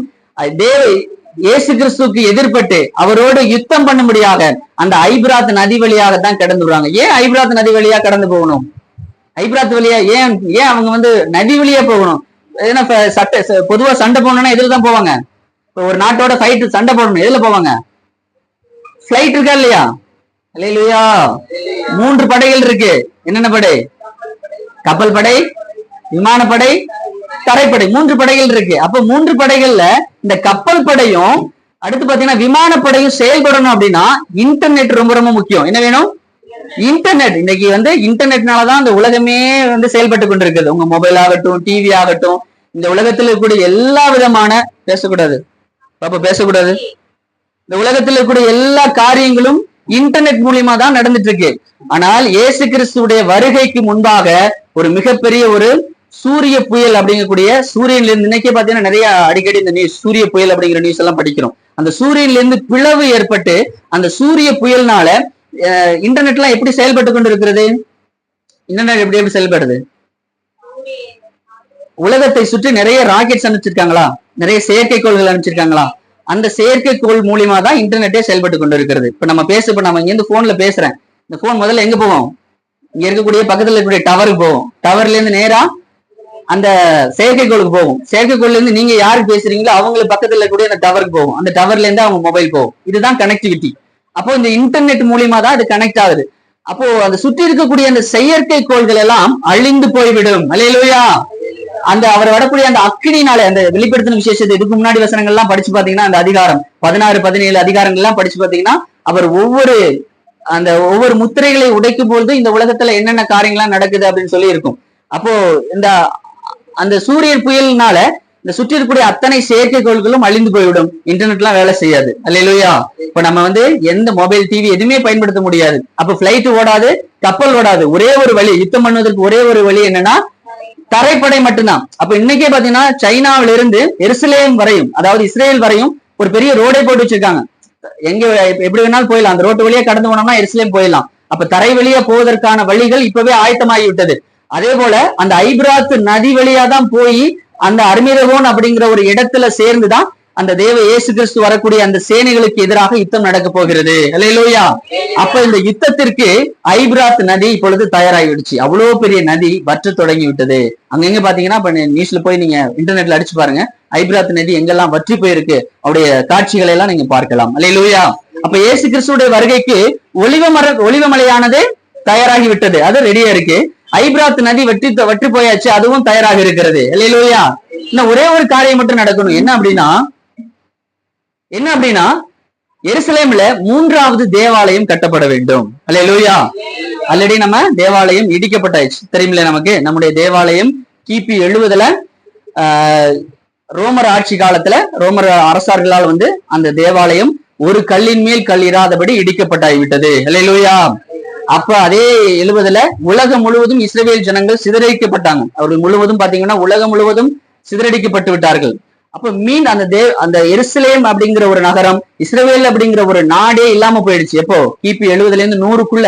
[SPEAKER 1] இயேசு கிறிஸ்துவுக்கு எதிர்பட்டு அவரோடு யுத்தம் பண்ணும்படியாக அந்த ஐபிராத் நதி வழியாக தான் கடந்து வருவாங்க. ஏன் ஐபிராத் நதி வழியா கடந்து போகணும்? ஐபிராத் வழியா ஏன் அவங்க நதி வழியா போகணும்? ஏன்னா பொதுவா சண்டை போகணும்னா எதுல தான் போவாங்க? ஒரு நாட்டோட ஃபைட் சண்டை போடணும், எதுல போவாங்க? பிளைட் இருக்கா இல்லையா? அல்லேலூயா. 3 படைகள் இருக்கு. என்னென்ன படை? கப்பல் படை, விமானப்படை, தரைப்படை. 3 படைகள் இருக்கு. அப்ப 3 படைகள்ல இந்த கப்பல் படையும், அடுத்து பாத்தீங்கன்னா விமானப்படையும் செயல்படணும் அப்படின்னா இன்டர்நெட் ரொம்ப ரொம்ப முக்கியம். என்ன வேணும்? இன்டர்நெட். இன்னைக்கு இன்டர்நெட்னாலதான் இந்த உலகமே செயல்பட்டு கொண்டிருக்குது. உங்க மொபைல் ஆகட்டும், டிவி ஆகட்டும், இந்த உலகத்தில் இருக்கக்கூடிய எல்லா விதமான பேசக்கூடாது இந்த உலகத்தில் இருக்கக்கூடிய எல்லா காரியங்களும் இன்டர்நெட் மூலியமா தான் நடந்துட்டு இருக்கு. ஆனால் இயேசு கிறிஸ்துடைய வருகைக்கு முன்பாக ஒரு மிகப்பெரிய ஒரு சூரிய புயல் அப்படிங்கக்கூடிய, சூரியன்ல இருந்து இன்னைக்கே பாத்தீங்கன்னா நிறைய அடிக்கடி இந்த நியூஸ், சூரிய புயல் அப்படிங்கிற நியூஸ் எல்லாம் படிக்கிறோம். அந்த சூரியன்ல இருந்து பிளவு ஏற்பட்டு அந்த சூரிய புயல்னால இன்டர்நெட் எல்லாம் எப்படி செயல்பட்டு கொண்டு இருக்கிறது? இன்டர்நெட் எப்படி செயல்படுது? உலகத்தை சுற்றி நிறைய ராக்கெட்ஸ் அனுப்பிச்சிருக்காங்களா, நிறைய செயற்கைக்கோள்கள் அனுப்பிச்சிருக்காங்களா? அந்த செயற்கைக்கோள் மூலியமா தான் இன்டர்நெட்டே செயல்பட்டு கொண்டு இருக்கிறது. இப்ப நம்ம இங்க இருந்து போன்ல பேசுறேன். இந்த போன் முதல்ல எங்க போவோம்? இங்க இருக்கக்கூடிய பக்கத்துல இருக்கக்கூடிய டவருக்கு போவோம். டவர்ல இருந்து நேரா அந்த செயற்கைக்கோளுக்கு போகும். செயற்கைக்கோள்ல இருந்து நீங்க யாருக்கு பேசுறீங்களோ அவங்களுக்கு பக்கத்துல இருக்கக்கூடிய அந்த டவருக்கு போகும். அந்த டவர்ல இருந்து அவங்க மொபைல் போகும். இதுதான் கனெக்டிவிட்டி. அப்போ இந்த இன்டர்நெட் மூலியமா தான் அது கனெக்ட் ஆகுது. அப்போ அந்த சுற்றி இருக்கக்கூடிய அந்த செயற்கைக்கோள்கள் எல்லாம் அழிந்து போய்விடும். அல்லேலூயா. அவர் வரக்கூடிய அந்த அக்கினினால, அந்த வெளிப்படுத்தின விசேஷத்தை இதுக்கு முன்னாடி வசனங்கள் எல்லாம் படிச்சு பாத்தீங்கன்னா, அந்த அதிகாரம் 16, 17 அதிகாரங்கள் எல்லாம் படிச்சு பாத்தீங்கன்னா, அவர் ஒவ்வொரு முத்திரைகளை உடைக்கும் பொழுது இந்த உலகத்துல என்னென்ன காரியங்கள்லாம் நடக்குது அப்படின்னு சொல்லி இருக்கும். அப்போ அந்த சூரியன் புயல்னால இந்த சுற்றி இருக்கக்கூடிய அத்தனை செயற்கைக்கோள்களும் அழிந்து போய்விடும். இன்டர்நெட் எல்லாம் வேலை செய்யாது. அல்லேலூயா. இப்ப நம்ம எந்த மொபைல், டிவி எதுவுமே பயன்படுத்த முடியாது. அப்ப பிளைட் ஓடாது, கப்பல் ஓடாது. ஒரே ஒரு வழி, யுத்தம் பண்ணுவதற்கு ஒரே ஒரு வழி என்னன்னா தரைப்படை மட்டும்தான். அப்ப இன்னைக்கே பாத்தீங்கன்னா சைனாவில இருந்து எருசலேம் வரையும், அதாவது இஸ்ரேல் வரையும் ஒரு பெரிய ரோடே போட்டு வச்சிருக்காங்க. எங்க எப்படி வேணாலும் போயிடலாம். அந்த ரோட்டு வழியா கடந்து போனோம்னா எருசலேம் போயிடலாம். அப்ப தரை வழியா போவதற்கான வழிகள் இப்பவே ஆயத்தமாகி விட்டது. அதே போல அந்த ஐபிராத் நதி வழியா தான் போய் அந்த அர்மிரகோன் அப்படிங்கிற ஒரு இடத்துல சேர்ந்துதான் அந்த தேவ இயேசு கிறிஸ்து வரக்கூடிய அந்த சேனைகளுக்கு எதிராக யுத்தம் நடக்க போகிறது. அல்லேலூயா. அப்ப இந்த யுத்தத்திற்கு ஐபிராத் நதி இப்பொழுது தயாராகிடுச்சு. அவ்வளவு பெரிய நதி வற்ற தொடங்கி விட்டது. அங்கங்க பாத்தீங்கன்னா இப்ப நியூஸ்ல போய் நீங்க இன்டர்நெட்ல அடிச்சு பாருங்க, ஐபிராத் நதி எங்கெல்லாம் வற்றி போயிருக்கு அவருடைய காட்சிகளை எல்லாம் நீங்க பார்க்கலாம். அல்லேலூயா. அப்ப இயேசு கிறிஸ்துடைய வருகைக்கு ஒலிவமலையானது தயாராகி விட்டது, அது ரெடியா இருக்கு. ஐபிராத் நதி வற்றி போயாச்சு, அதுவும் தயாராக இருக்கிறது. அல்லேலூயா. இன்னும் ஒரே ஒரு காரியம் மட்டும் நடக்கணும். என்ன அப்படின்னா எருசலேம்ல 3வது தேவாலயம் கட்டப்பட வேண்டும். அல்லேலூயா. ஆல்ரெடி நம்ம தேவாலயம் இடிக்கப்பட்டாச்சு, தெரியுமில்ல நமக்கு. நம்முடைய தேவாலயம் கிபி 70 ரோமர் ஆட்சி காலத்துல ரோமர் அரசார்களால் அந்த தேவாலயம் ஒரு கல்லின் மேல் கல் இராதபடி இடிக்கப்பட்டாய்விட்டது. அல்லேலூயா. அப்ப அதே 70 உலகம் முழுவதும் இஸ்ரவேல் ஜனங்கள் சிதறடிக்கப்பட்டாங்க. அவர்கள் முழுவதும் பாத்தீங்கன்னா உலகம் முழுவதும் சிதறடிக்கப்பட்டு விட்டார்கள். அப்ப அந்த எருசலேம் அப்படிங்கிற ஒரு நகரம், இஸ்ரவேல் அப்படிங்கிற ஒரு நாடே இல்லாம போயிடுச்சு. எப்போ? கிபி 70 இருந்து 100க்குள்ள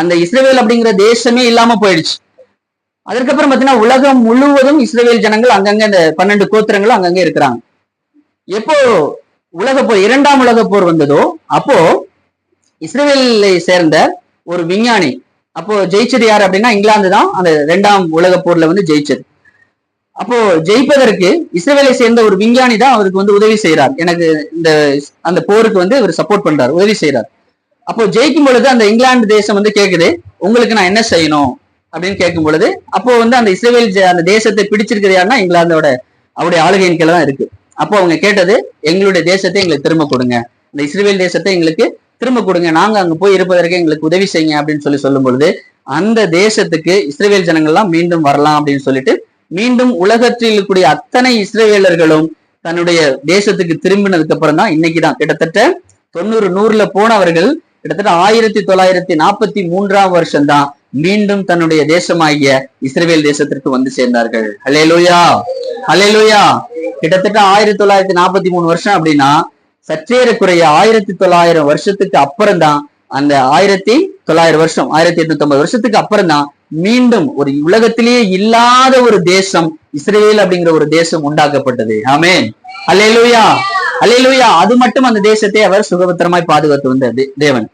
[SPEAKER 1] அந்த இஸ்ரவேல் அப்படிங்கிற தேசமே இல்லாம போயிடுச்சு. அதற்கப்புறம் பாத்தீங்கன்னா உலகம் முழுவதும் இஸ்ரவேல் ஜனங்கள் அங்கங்க இந்த 12 கோத்திரங்களும் அங்கங்க இருக்கிறாங்க. எப்போ உலகப்போர், 2ஆம் உலகப் போர் வந்ததோ அப்போ இஸ்ரவேலை சேர்ந்த ஒரு விஞ்ஞானி, அப்போ ஜெயிச்சது யாரு அப்படின்னா இங்கிலாந்து தான் அந்த 2ஆம் உலகப் போர்ல ஜெயிச்சது. அப்போ ஜெயிப்பதற்கு இஸ்ரவேலை சேர்ந்த ஒரு விஞ்ஞானி தான் அவருக்கு உதவி செய்யறார். எனக்கு அந்த போருக்கு இவர் சப்போர்ட் பண்றாரு, உதவி செய்யறார். அப்போ ஜெயிக்கும் பொழுது அந்த இங்கிலாந்து தேசம் கேக்குது, உங்களுக்கு நான் என்ன செய்யணும் அப்படின்னு கேட்கும் பொழுது, அப்போ அந்த இஸ்ரவேல் அந்த தேசத்தை பிடிச்சிருக்கிறது யாருன்னா இங்கிலாந்தோட அவருடைய ஆளுகையின் கீழே தான் இருக்கு. அப்போ அவங்க கேட்டது, எங்களுடைய தேசத்தை எங்களுக்கு திரும்ப கொடுங்க, இந்த இஸ்ரேல் தேசத்தை எங்களுக்கு திரும்ப கொடுங்க, நாங்க அங்க போய் இருப்பதற்கு எங்களுக்கு உதவி செய்யுங்க அப்படின்னு சொல்லும் பொழுது அந்த தேசத்துக்கு இஸ்ரேல் ஜனங்கள்லாம் மீண்டும் வரலாம் அப்படின்னு சொல்லிட்டு மீண்டும் உலகத்தில் இருக்கக்கூடிய அத்தனை இஸ்ரேலர்களும் தன்னுடைய தேசத்துக்கு திரும்பினதுக்கு அப்புறம் தான் இன்னைக்குதான் கிட்டத்தட்ட 90-100ல போனவர்கள் கிட்டத்தட்ட 1943ஆம் வருஷம்தான் மீண்டும் தன்னுடைய தேசமாகிய இஸ்ரேல் தேசத்திற்கு வந்து சேர்ந்தார்கள். ஹல்லேலூயா, ஹல்லேலூயா. கிட்டத்தட்ட 1943 வருஷம் அப்படின்னா சற்றேறக்குறைய 1900 வருஷத்துக்கு அப்புறம் தான் அந்த 1900 வருஷம் 1850 வருஷத்துக்கு அப்புறம் தான் மீண்டும் ஒரு உலகத்திலேயே இல்லாத ஒரு தேசம் இஸ்ரேல் அப்படிங்கிற ஒரு தேசம் உண்டாக்கப்பட்டது. ஆமென், அல்லேலூயா, அல்லேலூயா. அது மட்டும் அந்த தேசத்தை அவர் சுகபத்திரமாய் பாதுகாத்து வந்த தேவன்.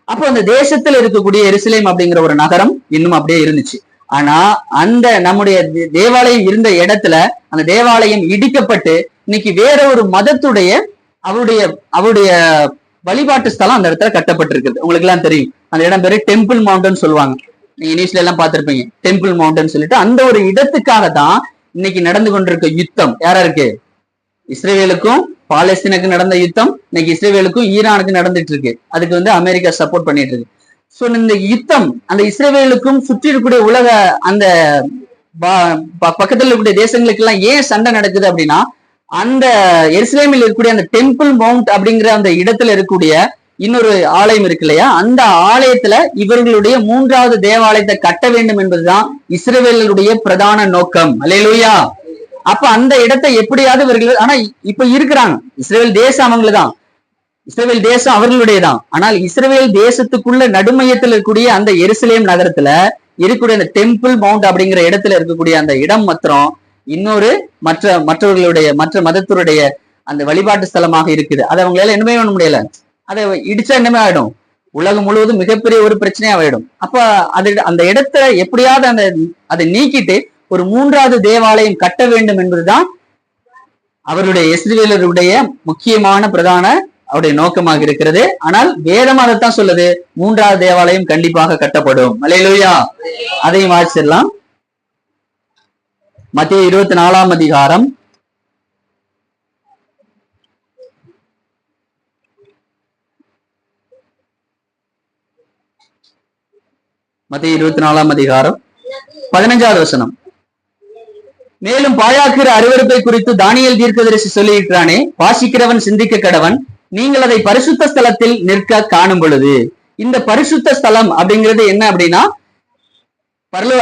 [SPEAKER 1] அப்போ அந்த தேசத்துல இருக்கக்கூடிய எருசலேம் அப்படிங்கிற ஒரு நகரம் இன்னும் அப்படியே இருந்துச்சு. ஆனா அந்த நம்முடைய தேவாலயம் இருந்த இடத்துல அந்த தேவாலயம் இடிக்கப்பட்டு இன்னைக்கு வேற ஒரு மதத்துடைய அவருடைய வழிபாட்டு ஸ்தலம் அந்த இடத்துல கட்டப்பட்டிருக்குது. உங்களுக்கு எல்லாம் தெரியும், அந்த இடம் பேரு டெம்பிள் மவுண்டன் சொல்லுவாங்க. நீங்க நியூஸ்ல எல்லாம் பார்த்திருப்பீங்க, டெம்பிள் மவுண்டன் சொல்லிட்டு. அந்த ஒரு இடத்துக்காக தான் இன்னைக்கு நடந்து கொண்டிருக்க யுத்தம் யாரா இருக்கு? இஸ்ரேலுக்கும் பாலஸ்தீனுக்கு நடந்த யுத்தம் இன்னைக்கு இஸ்ரேலுக்கும் ஈரானுக்கு நடந்துட்டு இருக்கு. அதுக்கு வந்து அமெரிக்கா சப்போர்ட் பண்ணிட்டு இருக்கு. சோ இந்த யுத்தம் அந்த இஸ்ரேலுக்கும் சுற்றி இருக்கக்கூடிய உலக அந்த பக்கத்துல இருக்கக்கூடிய தேசங்களுக்கு எல்லாம் ஏன் சண்டை நடக்குது அப்படின்னா, அந்த எருசலேமில் இருக்கக்கூடிய அந்த டெம்பிள் மவுண்ட் அப்படிங்கிற அந்த இடத்துல இருக்கக்கூடிய இன்னொரு ஆலயம் இருக்கு இல்லையா, அந்த ஆலயத்துல இவர்களுடைய 3வது தேவாலயத்தை கட்ட வேண்டும் என்பதுதான் இஸ்ரவேலுடைய பிரதான நோக்கம். அல்லேலூயா. அப்ப அந்த இடத்தை எப்படியாவது இவர்கள், ஆனா இப்ப இருக்கிறாங்க இஸ்ரேல் தேசம் அவங்களுதான், இஸ்ரேல் தேசம் அவர்களுடையதான். ஆனால் இஸ்ரேல் தேசத்துக்குள்ள நடுமையத்தில் இருக்கக்கூடிய அந்த எருசலேம் நகரத்துல இருக்கக்கூடிய அந்த டெம்பிள் மவுண்ட் அப்படிங்கிற இடத்துல இருக்கக்கூடிய அந்த இடம் மாத்திரம் இன்னொரு மற்றவர்களுடைய மற்ற மதத்தினுடைய அந்த வழிபாட்டு ஸ்தலமாக இருக்குது. அதை அவங்களால என்னமே பண்ண முடியல. அதை இடிச்சா என்னமே ஆயிடும், உலகம் முழுவதும் மிகப்பெரிய ஒரு பிரச்சனையா ஆயிடும். அப்ப அந்த இடத்துல எப்படியாவது அதை நீக்கிட்டு ஒரு 3வது தேவாலயம் கட்ட வேண்டும் என்பதுதான் அவருடைய இஸ்ரவேலருடைய முக்கியமான பிரதான அவருடைய நோக்கமாக இருக்கிறது. ஆனால் வேதம் அதைத்தான் சொல்லுது, 3வது தேவாலயம் கண்டிப்பாக கட்டப்படும். அல்லேலூயா. அதையும் வாசிச்சிடலாம். மத்தேயு 24ஆம் அதிகாரம் 15வது வசனம். மேலும் பாழாக்குகிற அருவருப்பை குறித்து தானியேல் தீர்க்கதரிசி சொல்லியிருக்கிறானே, வாசிக்கிறவன் சிந்திக்க கடவன், நீங்கள் அதை பரிசுத்த ஸ்தலத்தில் நிற்க காணும் பொழுது. இந்த பரிசுத்த ஸ்தலம் அப்படிங்கிறது என்ன அப்படின்னா,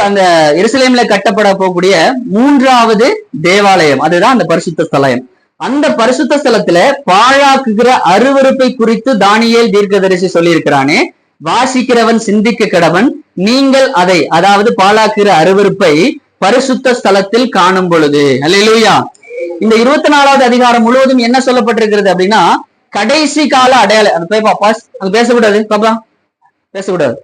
[SPEAKER 1] அந்த எருசலேம்ல கட்டப்பட போகக்கூடிய 3வது தேவாலயம், அதுதான் அந்த பரிசுத்த ஸ்தலம். அந்த பரிசுத்த ஸ்தலத்துல பாழாக்குகிற அருவருப்பை குறித்து தானியேல் தீர்க்கதரிசி சொல்லியிருக்கிறானே, வாசிக்கிறவன் சிந்திக்க கடவன், நீங்கள் அதை, அதாவது பாழாக்குகிற அருவருப்பை பரிசுத்த ஸ்தலத்தில் காணும் பொழுது. அல்லேலூயா. இந்த 24வது அதிகாரம் முழுவதும் என்ன சொல்லப்பட்டிருக்கிறது அப்படின்னா, கடைசி கால அடையாளம். அது பேசக்கூடாது பாப்பா, பேசக்கூடாது.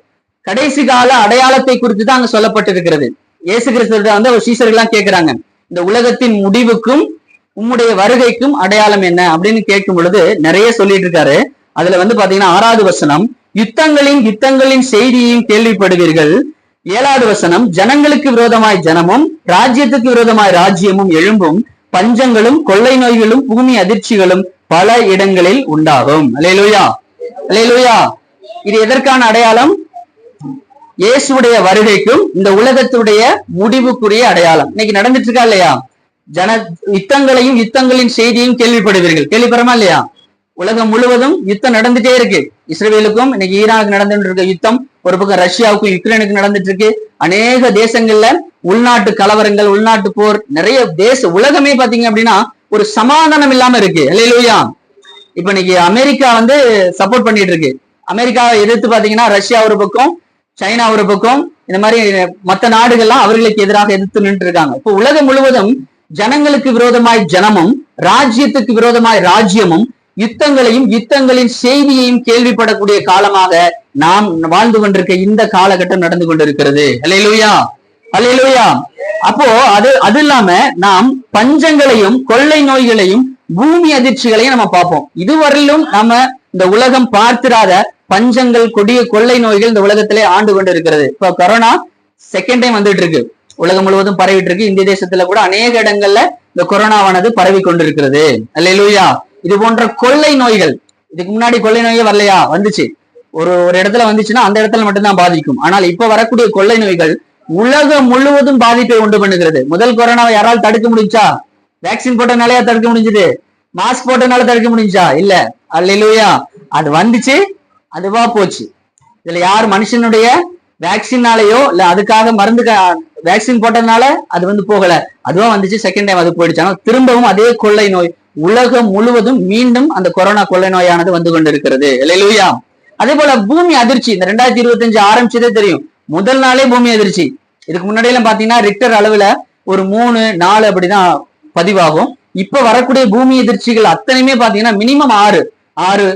[SPEAKER 1] கடைசி கால அடையாளத்தை குறித்து தான் அங்க சொல்லப்பட்டிருக்கிறது. இயேசு கிறிஸ்துவிட்ட வந்து அவர் சீசர்கள்லாம் கேட்கிறாங்க, இந்த உலகத்தின் முடிவுக்கும் உம்முடைய வருகைக்கும் அடையாளம் என்ன அப்படின்னு கேட்கும் பொழுது நிறைய சொல்லிட்டு இருக்காரு. அதுல வந்து பாத்தீங்கன்னா 6வது வசனம், யுத்தங்களின் செய்தியையும் கேள்விப்படுவீர்கள். 7வது வசனம், ஜனங்களுக்கு விரோதமாய் ஜனமும் ராஜ்யத்துக்கு விரோதமாய் ராஜ்யமும் எழும்பும், பஞ்சங்களும் கொள்ளை நோய்களும் பூமி அதிர்ச்சிகளும் பல இடங்களில் உண்டாகும். அல்லேலூயா, அல்லேலூயா. இது எதற்கான அடையாளம்? இயேசுடைய வருகைக்கும் இந்த உலகத்துடைய முடிவுக்குரிய அடையாளம். இன்னைக்கு நடந்துட்டு இருக்கா இல்லையா? யுத்தங்களின் செய்தியும் கேள்விப்படுவீர்கள். கேள்விப்படுறமா இல்லையா? உலகம் முழுவதும் யுத்தம் நடந்துட்டே இருக்கு. இஸ்ரேலுக்கும் இன்னைக்கு ஈரானுக்கு நடந்துட்டு இருக்க யுத்தம், ஒரு பக்கம் ரஷ்யாவுக்கும் யுக்ரைனுக்கு நடந்துட்டு இருக்கு. அநேக தேசங்கள்ல உள்நாட்டு கலவரங்கள், உள்நாட்டு போர், நிறைய உலகமே பாத்தீங்க அப்படின்னா ஒரு சமாதானம் இல்லாம இருக்கு. அல்லேலூயா. இப்ப இன்னைக்கு அமெரிக்கா வந்து சப்போர்ட் பண்ணிட்டு இருக்கு. அமெரிக்காவை எதிர்த்து பாத்தீங்கன்னா ரஷ்யா ஒரு பக்கம், சைனா ஒரு பக்கம், இந்த மாதிரி மற்ற நாடுகள்லாம் அவர்களுக்கு எதிராக எதிர்த்து நின்று இருக்காங்க. இப்போ உலகம் முழுவதும் ஜனங்களுக்கு விரோதமாய் ஜனமும் ராஜ்யத்துக்கு விரோதமாய் ராஜ்யமும் யுத்தங்களின் செய்தியையும் கேள்விப்படக்கூடிய காலமாக நாம் வாழ்ந்து கொண்டிருக்க இந்த காலகட்டம் நடந்து கொண்டிருக்கிறது. அல்லேலூயா, அல்லேலூயா. அப்போ அது இல்லாம நாம் பஞ்சங்களையும் கொள்ளை நோய்களையும் பூமி அதிர்ச்சிகளையும் நம்ம பார்ப்போம். இதுவரையிலும் நம்ம இந்த உலகம் பார்த்திராத பஞ்சங்கள், கொடிய கொள்ளை நோய்கள் இந்த உலகத்திலே ஆண்டு கொண்டு இருக்கிறது. இப்போ கொரோனா செகண்ட் டைம் வந்துட்டு இருக்கு, உலகம் முழுவதும் பரவிட்டு இருக்கு. இந்திய தேசத்துல கூட அநேக இடங்கள்ல இந்த கொரோனாவானது பரவி கொண்டிருக்கிறது. அல்லேலூயா. இது போன்ற கொள்ளை நோய்கள் இதுக்கு முன்னாடி கொள்ளை நோயே வரலையா? வந்துச்சு. ஒரு ஒரு இடத்துல வந்துச்சுன்னா அந்த இடத்துல மட்டும்தான் பாதிக்கும். ஆனால் இப்ப வரக்கூடிய கொள்ளை நோய்கள் உலகம் முழுவதும் பாதிப்பை உண்டு பண்ணுகிறது. முதல் கொரோனாவை யாரால் தடுக்க முடிஞ்சா? வேக்சின் போட்டனாலயா தடுக்க முடிஞ்சது? மாஸ்க் போட்டனால தடுக்க முடிஞ்சா? இல்ல. அல்லேலூயா. அது வந்துச்சு, அதுவா போச்சு. இதுல யார் மனுஷனுடைய வேக்சினாலேயோ இல்ல அதுக்காக மருந்து வேக்சின் போட்டதுனால அது போகல, அதுவா வந்துச்சு, செகண்ட் டைம் அது போயிடுச்சு. ஆனால் திரும்பவும் அதே கொள்ளை நோய் உலகம் முழுவதும் மீண்டும் அந்த கொரோனா கொள்ளை நோயானது வந்து கொண்டிருக்கிறது. அல்லேலூயா. அதே போல பூமி அதிர்ச்சி இந்த 2025 ஆரம்பிச்சதே தெரியும். முதல் நாளே பூமி அதிர்ச்சி. இதுக்கு முன்னாடி எல்லாம் பாத்தீங்கன்னா ரிக்டர் அளவுல ஒரு 3, 4 அப்படிதான் பதிவாகும். இப்ப வரக்கூடிய பூமி எதிர்ச்சிகள் அத்தனையுமே பாத்தீங்கன்னா மினிமம் 6,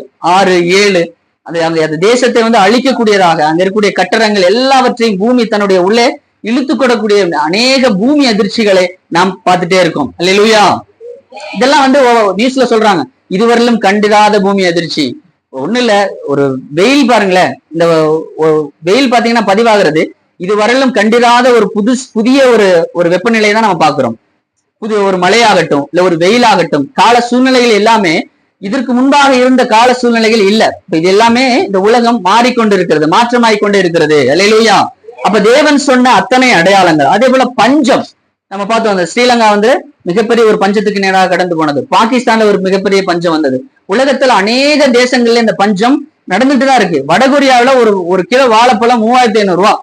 [SPEAKER 1] 7 அந்த தேசத்தை அழிக்கக்கூடியதாக அங்க இருக்கக்கூடிய கட்டடங்கள் எல்லாவற்றையும் பூமி தன்னுடைய உள்ளே இழுத்து கொடக்கூடிய அநேக பூமி அதிர்ச்சிகளை நாம் பார்த்துட்டே இருக்கோம். அல்லேலூயா. இதெல்லாம் நியூஸ்ல சொல்றாங்க, இதுவரையிலும் கண்டிராத பூமி அதிர்ச்சி. ஒண்ணு இல்ல, ஒரு வெயில் பாருங்களேன், இந்த வெயில் பாத்தீங்கன்னா பதிவாகிறது இதுவரையிலும் கண்டிராத ஒரு புதிய ஒரு வெப்பநிலையை தான் நம்ம பாக்குறோம். புதிய ஒரு மழையாகட்டும் இல்ல ஒரு வெயிலாகட்டும், கால சூழ்நிலைகள் எல்லாமே இதற்கு முன்பாக இருந்த கால சூழ்நிலைகள் இல்ல. இது எல்லாமே இந்த உலகம் மாறிக்கொண்டிருக்கிறது, மாற்றமாய்கொண்டே இருக்கிறது. அல்லேலூயா. அப்ப தேவன் சொன்ன அத்தனை அடையாளங்கள். அதே போல பஞ்சம் நம்ம பார்த்தோம். அந்த ஸ்ரீலங்கா மிகப்பெரிய ஒரு பஞ்சத்துக்கு நேராக கடந்து போனது. பாகிஸ்தான்ல ஒரு மிகப்பெரிய பஞ்சம் வந்தது. உலகத்துல அநேக தேசங்கள்ல இந்த பஞ்சம் நடந்துட்டுதான் இருக்கு. வடகொரியாவில ஒரு கிலோ வாழைப்பழம் 3500 ரூபாய்.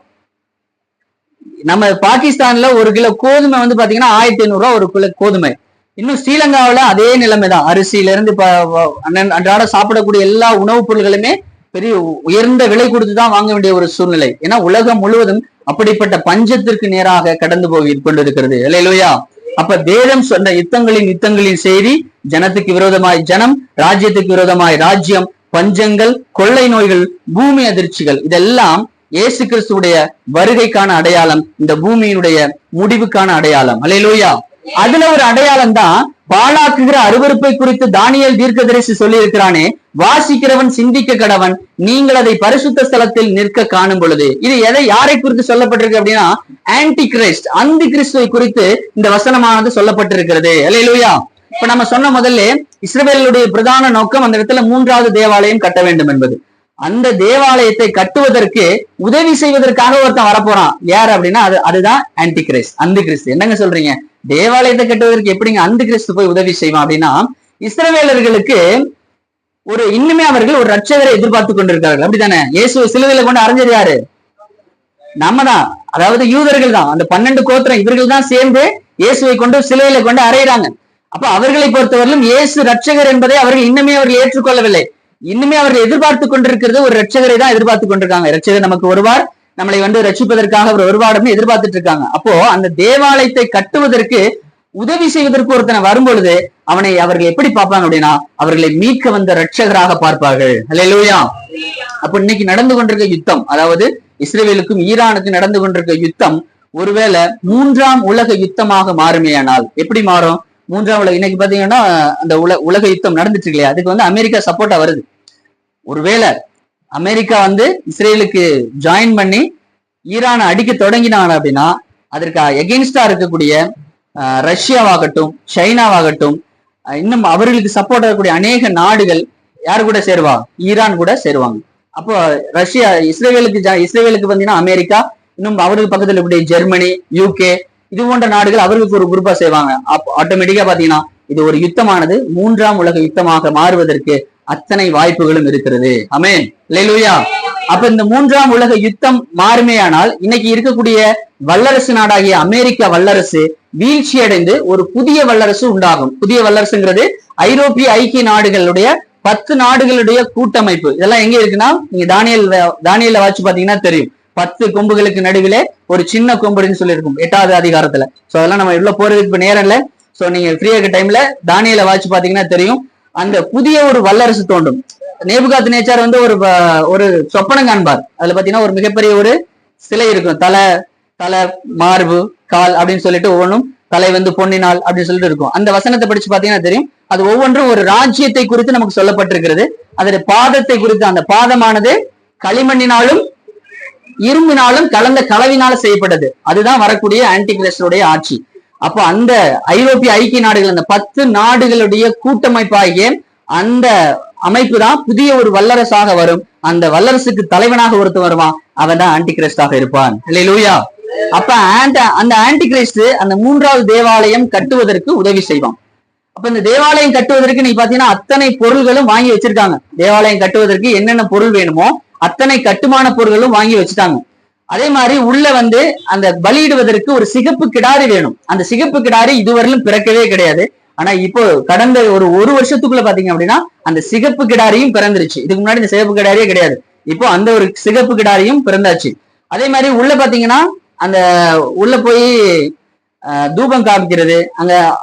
[SPEAKER 1] நம்ம பாகிஸ்தான்ல ஒரு கிலோ கோதுமை பாத்தீங்கன்னா 1500 ரூபாய் ஒரு கிலோ கோதுமை. இன்னும் ஸ்ரீலங்காவில அதே நிலைமைதான். அரிசியில இருந்து அன்றாட சாப்பிடக்கூடிய எல்லா உணவுப் பொருள்களுமே பெரிய உயர்ந்த விலை கொடுத்துதான் வாங்க வேண்டிய ஒரு சூழ்நிலை. ஏன்னா உலகம் முழுவதும் அப்படிப்பட்ட பஞ்சத்திற்கு நேராக கடந்து போய் கொண்டிருக்கிறது. அல்லேலூயா. அப்ப வேதம் சொன்ன யுத்தங்களின் செய்தி, ஜனத்துக்கு விரோதமாய் ஜனம், ராஜ்யத்துக்கு விரோதமாய் ராஜ்யம், பஞ்சங்கள், கொள்ளை நோய்கள், பூமி அதிர்ச்சிகள், இதெல்லாம் இயேசு கிறிஸ்துடைய வருகைக்கான அடையாளம், இந்த பூமியினுடைய முடிவுக்கான அடையாளம். அல்லேலூயா. அதுல ஒரு அடையாளம் தான் பாழாக்குகிற அருவருப்பை குறித்து தானியேல் தீர்க்கதரிசி சொல்லி இருக்கிறானே, வாசிக்கிறவன் சிந்திக்க கடவன், நீங்கள் அதை பரிசுத்த ஸ்தலத்தில் நிற்க காணும் பொழுது. இது யாரை குறித்து சொல்லப்பட்டிருக்கு அப்படின்னா, ஆன்டி கிரைஸ்ட், அந்தி கிறிஸ்துவை குறித்து இந்த வசனமானது சொல்லப்பட்டிருக்கிறது. அல்லேலூயா. இப்ப நம்ம சொன்ன முதல்ல இஸ்ரவேலுடைய பிரதான நோக்கம் அந்த இடத்துல 3வது தேவாலயம் கட்ட வேண்டும் என்பது. அந்த தேவாலயத்தை கட்டுவதற்கு உதவி செய்வதற்காக ஒருத்தன் வரப்போறான். யார் அப்படின்னா அதுதான் ஆன்டி கிரைஸ்ட், அந்தி கிறிஸ்து. என்னங்க சொல்றீங்க? தேவாலயத்தை கட்டுவதற்கு எப்படிங்க அந்தி கிறிஸ்து போய் உதவி செய்வான் அப்படின்னா, இஸ்ரவேலர்களுக்கு இன்னுமே அவர்கள் ஒரு ரட்சகரை எதிர்பார்த்து கொண்டிருக்கிறார்கள். அப்படித்தானே? இயேசுவை சிலுவையில கொண்டு அறைஞ்சது யாரு? நம்ம தான். அதாவது யூதர்கள் தான். அந்த 12 கோத்திரம் இவர்கள் தான் சேர்ந்து இயேசுவை கொண்டு சிலுவையில கொண்டு அறையிறாங்க. அப்ப அவர்களை பொறுத்தவரையிலும் இயேசு ரட்சகர் என்பதை அவர்கள் இன்னுமே ஏற்றுக்கொள்ளவில்லை. இன்னுமே அவர்கள் எதிர்பார்த்து கொண்டிருக்கிறது ஒரு ரட்சகரை தான் எதிர்பார்த்து கொண்டிருக்காங்க. ரட்சகர் நமக்கு வருவார், நம்மளை ரட்சிப்பதற்காக அவர் வருவார்னு எதிர்பார்த்துட்டு இருக்காங்க. அப்போ அந்த தேவாலயத்தை கட்டுவதற்கு உதவி செய்வதற்கு ஒருத்தனை வரும்பொழுது அவர்கள் எப்படி பார்ப்பாங்க அப்படின்னா, அவர்களை மீட்க வந்த ரட்சகராக பார்ப்பார்கள். அல்லேலூயா. அப்ப இன்னைக்கு நடந்து கொண்டிருக்க யுத்தம், அதாவது இஸ்ரேலுக்கும் ஈரானுக்கும் நடந்து கொண்டிருக்க யுத்தம் ஒருவேளை 3ஆம் உலக யுத்தமாக மாறுமேயானால் எப்படி மாறும்? 3ஆம் உலக, இன்னைக்கு பாத்தீங்கன்னா அந்த உலக யுத்தம் நடந்துட்டு இல்லையா, அதுக்கு அமெரிக்கா சப்போர்ட்டா வருது. ஒருவேளை அமெரிக்கா இஸ்ரேலுக்கு ஜாயின் பண்ணி ஈரானை அடிக்க தொடங்கினாங்க அப்படின்னா, அதற்கு எகென்ஸ்டா இருக்கக்கூடிய ரஷ்யாவாகட்டும், சைனாவாகட்டும், இன்னும் அவர்களுக்கு சப்போர்ட் ஆகக்கூடிய அநேக நாடுகள் யாரு கூட சேருவா? ஈரான் கூட சேருவாங்க. அப்போ ரஷ்யா இஸ்ரேலுக்கு பாத்தீங்கன்னா அமெரிக்கா, இன்னும் அவருக்கு பக்கத்துல இருக்கக்கூடிய ஜெர்மனி, யூகே, இது போன்ற நாடுகள் அவர்களுக்கு ஒரு குரூப்பா செய்வாங்க. ஆட்டோமேட்டிக்கா பாத்தீங்கன்னா இது ஒரு யுத்தமானது 3ஆம் உலக யுத்தமாக மாறுவதற்கு அத்தனை வாய்ப்புகளும் இருக்கிறது. ஆமென். அல்லேலூயா. அப்ப இந்த 3ஆம் உலக யுத்தம் மாறுமேயானால் இன்னைக்கு இருக்கக்கூடிய வல்லரசு நாடாகிய அமெரிக்க வல்லரசு வீழ்ச்சி அடைந்து ஒரு புதிய வல்லரசு உண்டாகும். புதிய வல்லரசுங்கிறது ஐரோப்பிய ஐக்கிய நாடுகளுடைய 10 நாடுகளுடைய கூட்டமைப்பு. இதெல்லாம் எங்க இருக்குன்னா, நீங்க தானியேல்ல வாட்சி பாத்தீங்கன்னா தெரியும். 10 கொம்புகளுக்கு நடுவிலே ஒரு சின்ன கொம்புன்னு சொல்லி இருக்கும் 8வது அதிகாரத்துல. சோ அதெல்லாம் நம்ம இவ்வளவு போறதுக்கு நேரம் இல்ல. சோ நீங்க ஃப்ரீயா இருக்க டைம்ல தானியேல்ல வாட்சி பாத்தீங்கன்னா தெரியும். அந்த புதிய ஒரு வல்லரசு தோன்றும். நேபுகாத்நேச்சார் ஒரு சொப்பனம் காண்பார். அதுல பாத்தீங்கன்னா ஒரு மிகப்பெரிய ஒரு சிலை இருக்கும். தலை, மார்பு, கால் அப்படின்னு சொல்லிட்டு ஒவ்வொன்றும், தலை பொன்னினால் அப்படின்னு சொல்லிட்டு இருக்கும். அந்த வசனத்தை படிச்சு பாத்தீங்கன்னா தெரியும். அது ஒவ்வொன்றும் ஒரு ராஜ்யத்தை குறித்து நமக்கு சொல்லப்பட்டிருக்கிறது. அதோட பாதத்தை குறித்து, அந்த பாதமானது களிமண்ணினாலும் இரும்பினாலும் கலந்த கலவினால செய்யப்பட்டது. அதுதான் வரக்கூடிய ஆன்டி கிறிஸ்துடைய ஆட்சி. அப்போ அந்த ஐரோப்பிய ஐக்கிய நாடுகள், அந்த 10 நாடுகளுடைய கூட்டமைப்பாகிய அந்த அமைப்பு தான் புதிய ஒரு வல்லரசாக வரும். அந்த வல்லரசுக்கு தலைவனாக ஒருத்தன் வருவான், அவன் தான் ஆன்டி கிறிஸ்டாக இருப்பான். அல்லேலூயா. அப்ப அந்த ஆன்டி கிறிஸ்து அந்த 3வது தேவாலயம் கட்டுவதற்கு உதவி செய்வான். அப்ப இந்த தேவாலயம் கட்டுவதற்கு நீ பாத்தீங்கன்னா அத்தனை பொருள்களும் வாங்கி வச்சிருக்காங்க. தேவாலயம் கட்டுவதற்கு என்னென்ன பொருள் வேணுமோ அத்தனை கட்டுமான பொருள்களும் வாங்கி வச்சுட்டாங்க. அதே மாதிரி உள்ள அந்த பலியிடுவதற்கு ஒரு சிகப்பு கிடாரி வேணும். அந்த சிகப்பு கிடாரி இதுவரையிலும் பிறக்கவே கிடையாது. ஆனா இப்போ கடந்த ஒரு வருஷத்துக்குள்ள பாத்தீங்க அப்படின்னா அந்த சிகப்பு கிடாரியும் பிறந்துருச்சு. இதுக்கு முன்னாடி இந்த சிகப்பு கிடாரியே கிடையாது. இப்போ அந்த ஒரு சிகப்பு கிடாரியும் பிறந்தாச்சு. அதே மாதிரி உள்ள பாத்தீங்கன்னா அந்த உள்ள போய் தூபம் காமிக்கிறது,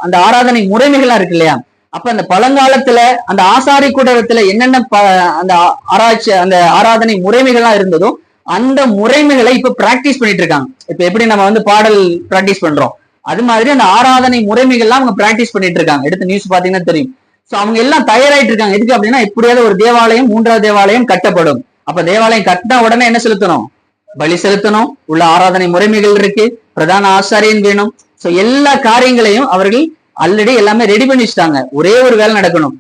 [SPEAKER 1] அந்த ஆராதனை முறைமைகள்லாம் இருக்கு இல்லையா. அப்ப அந்த பழங்காலத்துல அந்த ஆசாரி கூடத்துல என்னென்ன அந்த அந்த ஆராதனை முறைமைகள்லாம் இருந்ததோ அந்த முறைமைகளை இப்ப பிராக்டிஸ் பண்ணிட்டு இருக்காங்க. இப்ப எப்படி நம்ம பாடல் பிராக்டிஸ் பண்றோம், அது மாதிரி அந்த ஆராதனை முறைமைகள்லாம் அவங்க பிராக்டிஸ் பண்ணிட்டு இருக்காங்க. எடுத்து நியூஸ் பாத்தீங்கன்னா தெரியும். சோ அவங்க எல்லாம் தயாராயிட்டு இருக்காங்க. எதுக்கு அப்படின்னா எப்படியாவது ஒரு தேவாலயம் 3வது தேவாலயம் கட்டப்படும். அப்ப தேவாலயம் கட்டினா உடனே என்ன செலுத்தணும்? பலி செலுத்தணும். உள்ள ஆராதனை முறைமைகள் இருக்கு, பிரதான ஆசாரியன் வேணும். சோ எல்லா காரியங்களையும் அவர்கள் ஆல்ரெடி எல்லாமே ரெடி பண்ணி வச்சுட்டாங்க. ஒரே ஒரு வேலை நடக்கணும்.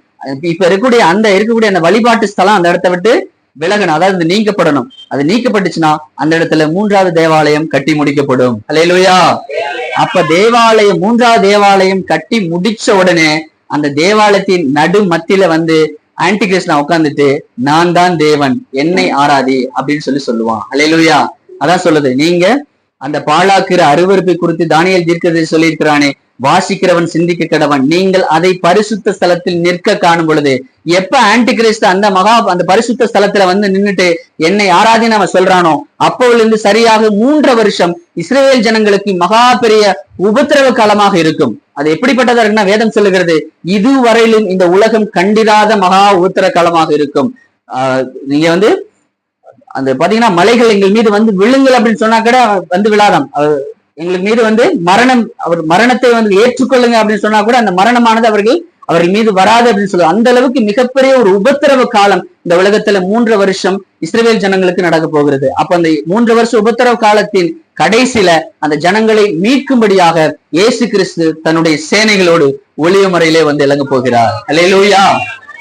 [SPEAKER 1] இப்ப இருக்கக்கூடிய அந்த வழிபாட்டு ஸ்தலம் அந்த இடத்த விட்டு விலகணும், அதாவது நீக்கப்படணும். அது நீக்கப்பட்டுச்சுன்னா அந்த இடத்துல 3வது தேவாலயம் கட்டி முடிக்கப்படும். அல்லேலூயா. அப்ப 3வது தேவாலயம் கட்டி முடிச்ச உடனே அந்த தேவாலயத்தின் நடு மத்தியில ஆன்டி கிறிஸ்ட் உட்கார்ந்துட்டு நான் தான் தேவன், என்னை ஆராதி அப்படின்னு சொல்லுவான். அல்லேலூயா. அதான் சொல்லுது, நீங்க அந்த பாழாக்குற அருவருப்பை குறித்து தானியேல் தீர்க்கதரிசி சொல்லியிருக்கிறானே, வாசிக்கிறவன் சிந்திக்க கடவன், நீங்கள் அதை பரிசுத்த ஸ்தலத்தில் நிற்க காணும் பொழுது. எப்ப ஆன்டி கிறிஸ்து அந்த பரிசுத்த ஸ்தலத்துல நின்னுட்டு என்னை ஆராதின்னு அவன் சொல்றானோ அப்போலிருந்து சரியாக 3 வருஷம் இஸ்ரேல் ஜனங்களுக்கு மகா பெரிய உபத்திரவ காலமாக இருக்கும். அது எப்படிப்பட்டதா இருக்குன்னா வேதம் சொல்லுகிறது, இதுவரையிலும் இந்த உலகம் கண்டிராத மகா உபத்திர காலமாக இருக்கும். நீங்க அந்த பாத்தீங்கன்னா மலைகள் எங்கள் மீது விழுங்கள் அப்படின்னு சொன்னா கூட விழாதாம். எங்களுக்கு மீது மரணத்தை ஏற்றுக்கொள்ளுங்க அப்படின்னு சொன்னா கூட அந்த மரணமானது அவர்கள் மீது வராது அப்படின்னு சொல்லுவாங்க. அந்த அளவுக்கு மிகப்பெரிய ஒரு உபத்திரவ காலம் இந்த உலகத்துல 3 வருஷம் இஸ்ரவேல் ஜனங்களுக்கு நடக்க போகிறது. அப்ப அந்த 3 வருஷ உபத்திரவ காலத்தின் கடைசியில அந்த ஜனங்களை மீட்கும்படியாக இயேசு கிறிஸ்து தன்னுடைய சேனைகளோடு ஒளிவு முறையிலே இறங்க போகிறார். அல்லேலூயா,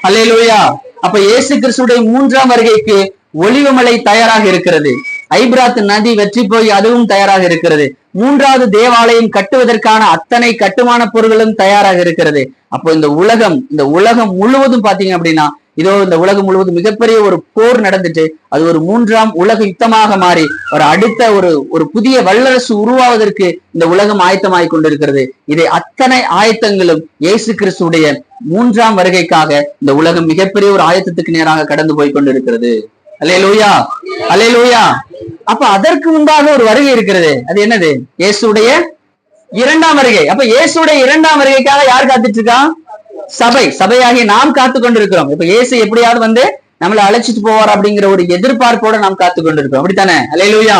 [SPEAKER 1] அல்லேலூயா. அப்ப இயேசு கிறிஸ்துடைய 3ஆம் வருகைக்கு ஒலிவமலை தயாராக இருக்கிறது. ஐபிராத் நதி வெற்றி போய் அதுவும் தயாராக இருக்கிறது. 3வது தேவாலயம் கட்டுவதற்கான அத்தனை கட்டுமான பொருட்களும் தயாராக இருக்கிறது. அப்போ இந்த உலகம் முழுவதும் பாத்தீங்க அப்படின்னா இந்த உலகம் முழுவதும் மிகப்பெரிய ஒரு போர் நடந்துட்டு அது ஒரு 3ஆம் உலக யுத்தமாக மாறி அடுத்த ஒரு புதிய வல்லரசு உருவாவதற்கு இந்த உலகம் ஆயத்தமாய் கொண்டிருக்கிறது. இதை அத்தனை ஆயத்தங்களும் இயேசு கிறிஸ்துடைய 3ஆம் வருகைக்காக இந்த உலகம் மிகப்பெரிய ஒரு ஆயத்தத்துக்கு நேராக கடந்து போய் கொண்டிருக்கிறது. அல்லேலூயா, அல்லேலூயா. அப்ப அதற்கு முன்பாக ஒரு வருகை இருக்கிறது. அது என்னது? இயேசுடைய 2ஆம் வருகை. அப்ப இயேசுடைய 2ஆம் வருகைக்காக யார் காத்துட்டு இருக்கா? சபையாகி நாம் காத்து கொண்டிருக்கிறோம். இப்ப இயேசு எப்படியாவது நம்மளை அழைச்சிட்டு போவார் அப்படிங்கிற ஒரு எதிர்பார்ப்போட நாம் காத்து கொண்டிருக்கிறோம். அப்படித்தானே? அல்லேலூயா.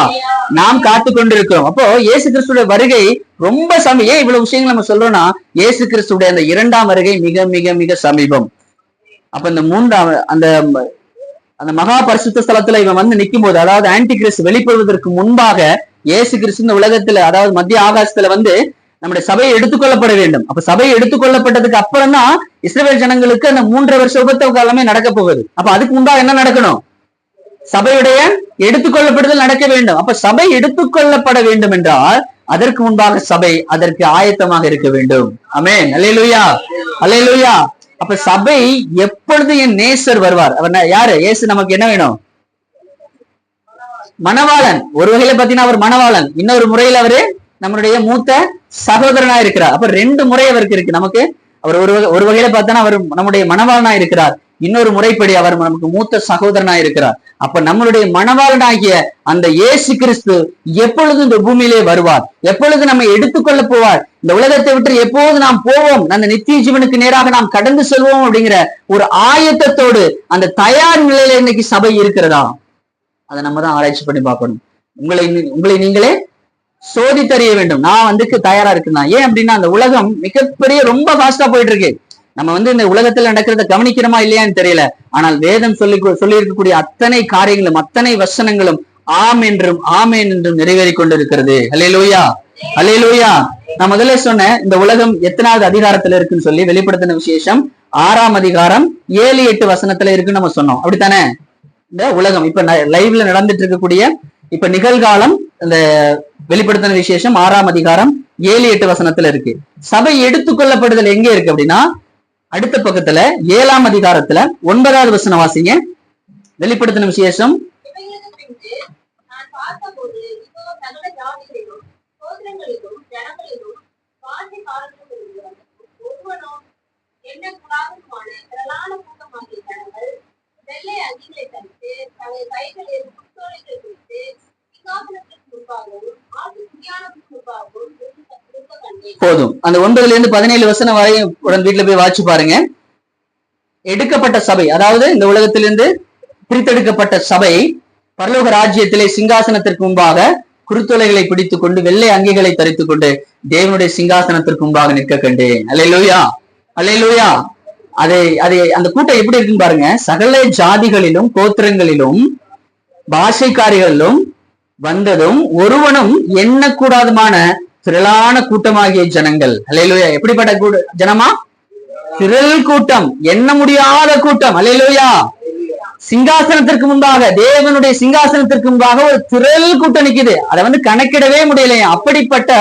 [SPEAKER 1] நாம் காத்து கொண்டிருக்கிறோம். அப்போ இயேசு கிறிஸ்துடைய வருகை ரொம்ப ஏன் இவ்வளவு விஷயங்கள் நம்ம சொல்றோம்னா இயேசு கிறிஸ்துடைய அந்த 2ஆம் வருகை மிக மிக மிக சமீபம். அப்ப இந்த 3ஆம் அந்த மகா பரிசுத்த ஸ்தலத்துல இவன் நிக்கும் போது, அதாவது ஆன்டி கிறிஸ்து வெளிப்படுவதற்கு முன்பாக இயேசு கிறிஸ்து இந்த உலகத்துல, அதாவது மத்திய ஆகாசத்துல நம்முடைய சபையை எடுத்துக்கொள்ளப்பட வேண்டும். அப்ப சபையை எடுத்துக்கொள்ளப்பட்டதுக்கு அப்புறம் தான் இஸ்ரவேல் ஜனங்களுக்கு அந்த 3 வருஷ உபத்திரவ காலமே நடக்க போகுது. அப்ப அதுக்கு முன்பாக என்ன நடக்கணும்? சபையுடைய எடுத்துக்கொள்ளப்படுதல் நடக்க வேண்டும். அப்ப சபை எடுத்துக்கொள்ளப்பட வேண்டும் என்றால் அதற்கு முன்பாக சபை அதற்கு ஆயத்தமாக இருக்க வேண்டும். ஆமென், அல்லேலூயா, அல்லேலூயா. அப்ப சபை எப்பொழுது என் நேசர் வருவார்? அவர் யாரு? இயேசு நமக்கு என்ன வேணும்? மணவாளன். ஒரு வகையில பாத்தீங்கன்னா அவர் மணவாளன், இன்னொரு முறையில அவரு நம்மளுடைய மூத்த சகோதரனா இருக்கிறார். அப்ப 2 முறை அவருக்கு இருக்கு. நமக்கு அவர் ஒரு வகையில பார்த்தோன்னா அவர் நம்முடைய மணவாளனா இருக்கிறார், இன்னொரு முறைப்படி அவர் நமக்கு மூத்த சகோதரனா இருக்கிறார். அப்ப நம்மளுடைய மணவாளனாகிய அந்த இயேசு கிறிஸ்து எப்பொழுது இந்த பூமியிலே வருவார், எப்பொழுது நம்ம எடுத்துக்கொள்ள போவார், இந்த உலகத்தை விட்டு எப்போது நாம் போவோம், அந்த நித்திய ஜீவனுக்கு நேராக நாம் கடந்து செல்வோம் அப்படிங்கிற ஒரு ஆயத்தத்தோடு அந்த தயார் நிலையில இன்னைக்கு சபை இருக்கிறதா? அதை நம்ம தான் ஆராய்ச்சி பண்ணி பார்க்கணும். உங்களை நீங்களே சோதித்தறிய வேண்டும். நான் தயாரா இருக்குன்னா. ஏன் அப்படின்னா அந்த உலகம் மிகப்பெரிய ரொம்ப ஃபாஸ்டா போயிட்டு இருக்கு. நம்ம இந்த உலகத்துல நடக்கிறத கவனிக்கிறோமா இல்லையான்னு தெரியல. ஆனால் வேதம் சொல்லி இருக்கக்கூடிய அத்தனை காரியங்களும் அத்தனை வசனங்களும் ஆம் என்றும் ஆமேன் என்றும் நிறைவேறி கொண்டிருக்கிறது. அல்லேலூயா, அல்லேலூயா. நான் முதல்ல சொன்னேன் இந்த உலகம் எத்தனாவது அதிகாரத்துல இருக்குன்னு சொல்லி, வெளிப்படுத்தின விசேஷம் 6ஆம் அதிகாரம் 7-8 வசனத்துல இருக்குன்னு நம்ம சொன்னோம். அப்படித்தானே? இந்த உலகம் இப்ப லைவ்ல நடந்துட்டு இருக்கக்கூடிய இப்ப நிகழ்காலம் இந்த வெளிப்படுத்தின விசேஷம் 6ஆம் அதிகாரம் 7-8 வசனத்துல இருக்கு. சபை எடுத்துக்கொள்ளப்படுதல் எங்க இருக்கு அப்படின்னா அடுத்த பக்கத்துல 7ஆம் அதிகாரத்துல 9வது வசனம் வாசிங்க. வெளிப்படுத்தின விசேஷம் போதும். அந்த 9-17 வசனம் வரை உடன் வீட்டுல போய் வாட்சி பாருங்க. எடுக்கப்பட்ட சபை, அதாவது இந்த உலகத்திலிருந்து பிரித்தெடுக்கப்பட்ட சபை பரலோக ராஜ்யத்திலே சிங்காசனத்திற்கு முன்பாக குருத்தொலைகளை பிடித்துக் கொண்டு வெள்ளை அங்கிகளை தரித்துக் கொண்டு தேவனுடைய சிங்காசனத்திற்கு முன்பாக நிற்க கண்டேன். அல்லேலூயா, அல்லேலூயா. அதை அந்த கூட்டம் எப்படி இருக்குன்னு பாருங்க. சகல ஜாதிகளிலும் கோத்திரங்களிலும் பாஷைக்காரிகளிலும் வந்ததும் ஒருவனும் எண்ணக்கூடாதுமான திரளான கூட்டமாகிய ஜனங்கள். அல்லேலூயா. எப்படிப்பட்ட ஜனமா? திரள் கூட்டம், எண்ண முடியாத கூட்டம். அல்லேலூயா. சிங்காசனத்திற்கு முன்பாக, தேவனுடைய சிங்காசனத்திற்கு முன்பாக ஒரு திரள் கூட்டம் நிக்குது. அதை கணக்கிடவே முடியலையா, அப்படிப்பட்ட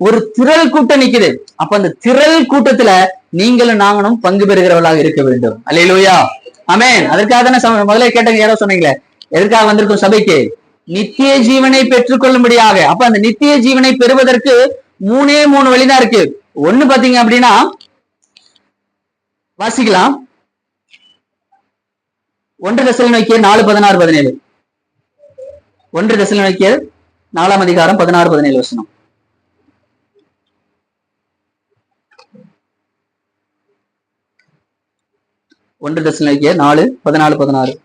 [SPEAKER 1] ஒரு திரள் கூட்டம் நிக்குது. அப்ப அந்த திரள் கூட்டத்துல நீங்களும் நாங்களும் பங்கு பெறுகிறவர்களாக இருக்க வேண்டும். அல்லேலூயா, ஆமென். அதற்காக தானே முதல்ல கேட்டங்க, யாரோ சொன்னீங்களே எதற்காக வந்திருக்கும் சபைக்கு? நித்திய ஜீவனை பெற்றுக்கொள்ளும்படியாக. அப்ப அந்த நித்திய ஜீவனை பெறுவதற்கு 3 வழிதான் இருக்கு. ஒண்ணு பாத்தீங்க அப்படின்னா வாசிக்கலாம், 1 தெசலோனிக்கேயர் 4:16-17. 1 தெசலோனிக்கேயர் 4ஆம் அதிகாரம் 16-17 வசனம். ஒன்று தெசலோனிக்கேயர் 4:14-16.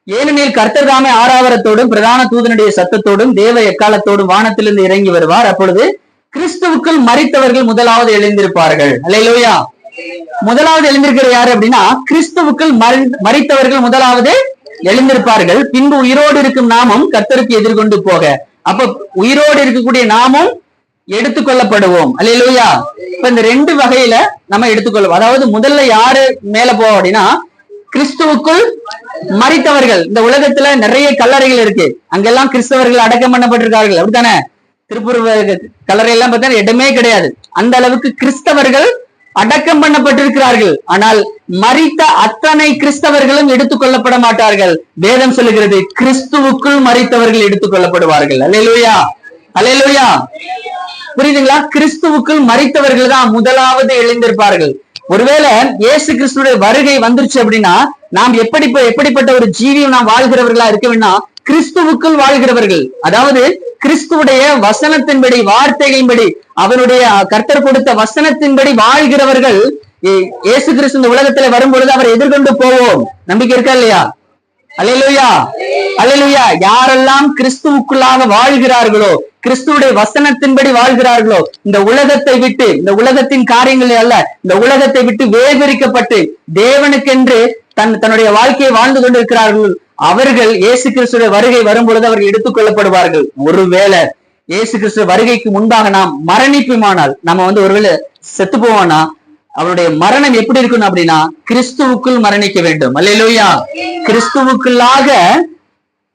[SPEAKER 1] ஏனெனில் கர்த்தர் தாமே ஆராவரத்தோடும் பிரதான தூதனுடைய சத்தத்தோடும் தேவ எக்காலத்தோடும் வானத்திலிருந்து இறங்கி வருவார். அப்பொழுது கிறிஸ்துவுக்குள் மரித்தவர்கள் முதலாவது எழுந்திருப்பார்கள். அல்லேலூயா. முதலாவது எழுந்திருக்கிற யாரு அப்படின்னா கிறிஸ்துவுக்குள் மரித்தவர்கள் முதலாவது எழுந்திருப்பார்கள். பின்பு உயிரோடு இருக்கும் நாமும் கர்த்தருக்கு எதிர்கொண்டு போக. அப்ப உயிரோடு இருக்கக்கூடிய நாமும் எடுத்துக்கொள்ளப்படுவோம். அல்லேலூயா. இப்ப இந்த 2 வகையில நம்ம எடுத்துக்கொள்வோம். அதாவது முதல்ல யாரு மேல போவோம் அப்படின்னா கிறிஸ்துவுக்குள் மரித்தவர்கள். இந்த உலகத்துல நிறைய கல்லறைகள் இருக்கு, அங்கெல்லாம் கிறிஸ்தவர்கள் அடக்கம் பண்ணப்பட்டிருக்கார்கள். அப்படித்தானே? திருப்பூர் கல்லறை எல்லாம் பார்த்தா இடமே கிடையாது. அந்த அளவுக்கு கிறிஸ்தவர்கள் அடக்கம் பண்ணப்பட்டிருக்கிறார்கள். ஆனால் மரித்த அத்தனை கிறிஸ்தவர்களும் எடுத்துக்கொள்ளப்பட மாட்டார்கள். வேதம் சொல்லுகிறது கிறிஸ்துவுக்குள் மரித்தவர்கள் எடுத்துக்கொள்ளப்படுவார்கள். அல்லேலூயா, அல்லேலூயா. புரியுதுங்களா? கிறிஸ்துவுக்குள் மரித்தவர்கள் தான் முதலாவது எழுந்திருப்பார்கள். ஒருவேளை இயேசு கிறிஸ்துடைய வருகை வந்துருச்சு அப்படின்னா நாம் எப்படிப்பட்ட ஒரு ஜீவியம் நாம் வாழ்கிறவர்களா இருக்க வேண்டாம்? கிறிஸ்துவுக்குள் வாழ்கிறவர்கள். அதாவது கிறிஸ்துவுடைய வசனத்தின்படி, வார்த்தைகளின்படி, அவருடைய கர்த்தர் கொடுத்த வசனத்தின்படி வாழ்கிறவர்கள். இயேசு கிறிஸ்து இந்த உலகத்துல வரும்பொழுது அவரை எதிர்கொண்டு போவோம். நம்பிக்கை இருக்கா இல்லையா? அல்லேலூயா, அல்லேலூயா. யாரெல்லாம் கிறிஸ்துவுக்குள்ளாக வாழ்கிறார்களோ, கிறிஸ்துவுடைய வசனத்தின்படி வாழ்கிறார்களோ, இந்த உலகத்தை விட்டு, இந்த உலகத்தின் காரியங்களே அல்ல, இந்த உலகத்தை விட்டு வேறுபிரிக்கப்பட்டு தேவனுக்கென்று தன்னுடைய வாழ்க்கையை வாழ்ந்து கொண்டிருக்கிறார்கள். அவர்கள் இயேசு கிறிஸ்துடைய வருகை வரும்பொழுது அவர்கள் எடுத்துக் கொள்ளப்படுவார்கள். ஒருவேளை இயேசு கிறிஸ்துவ வருகைக்கு முன்பாக நாம் மரணிப்புமானால், நம்ம ஒருவேளை செத்து போவோம்னா அவருடைய மரணம் எப்படி இருக்கணும் அப்படின்னா கிறிஸ்துவுக்குள் மரணிக்க வேண்டும். அல்லேலூயா. கிறிஸ்துவுக்குள்ளாக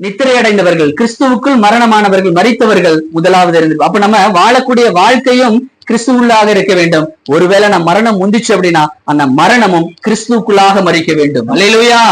[SPEAKER 1] நித்திரை அடைந்தவர்கள், கிறிஸ்துவுக்குள் மரணமானவர்கள், மரித்தவர்கள் முதலாவது இருந்து. அப்ப நம்ம வாழக்கூடிய வாழ்க்கையும் கிறிஸ்துவுள்ளாக இருக்க வேண்டும். ஒருவேளை நம்ம மரணம் முந்திச்சு அப்படின்னா அந்த மரணமும் கிறிஸ்துவுக்குள்ளாக மரிக்க வேண்டும். அல்லேலூயா,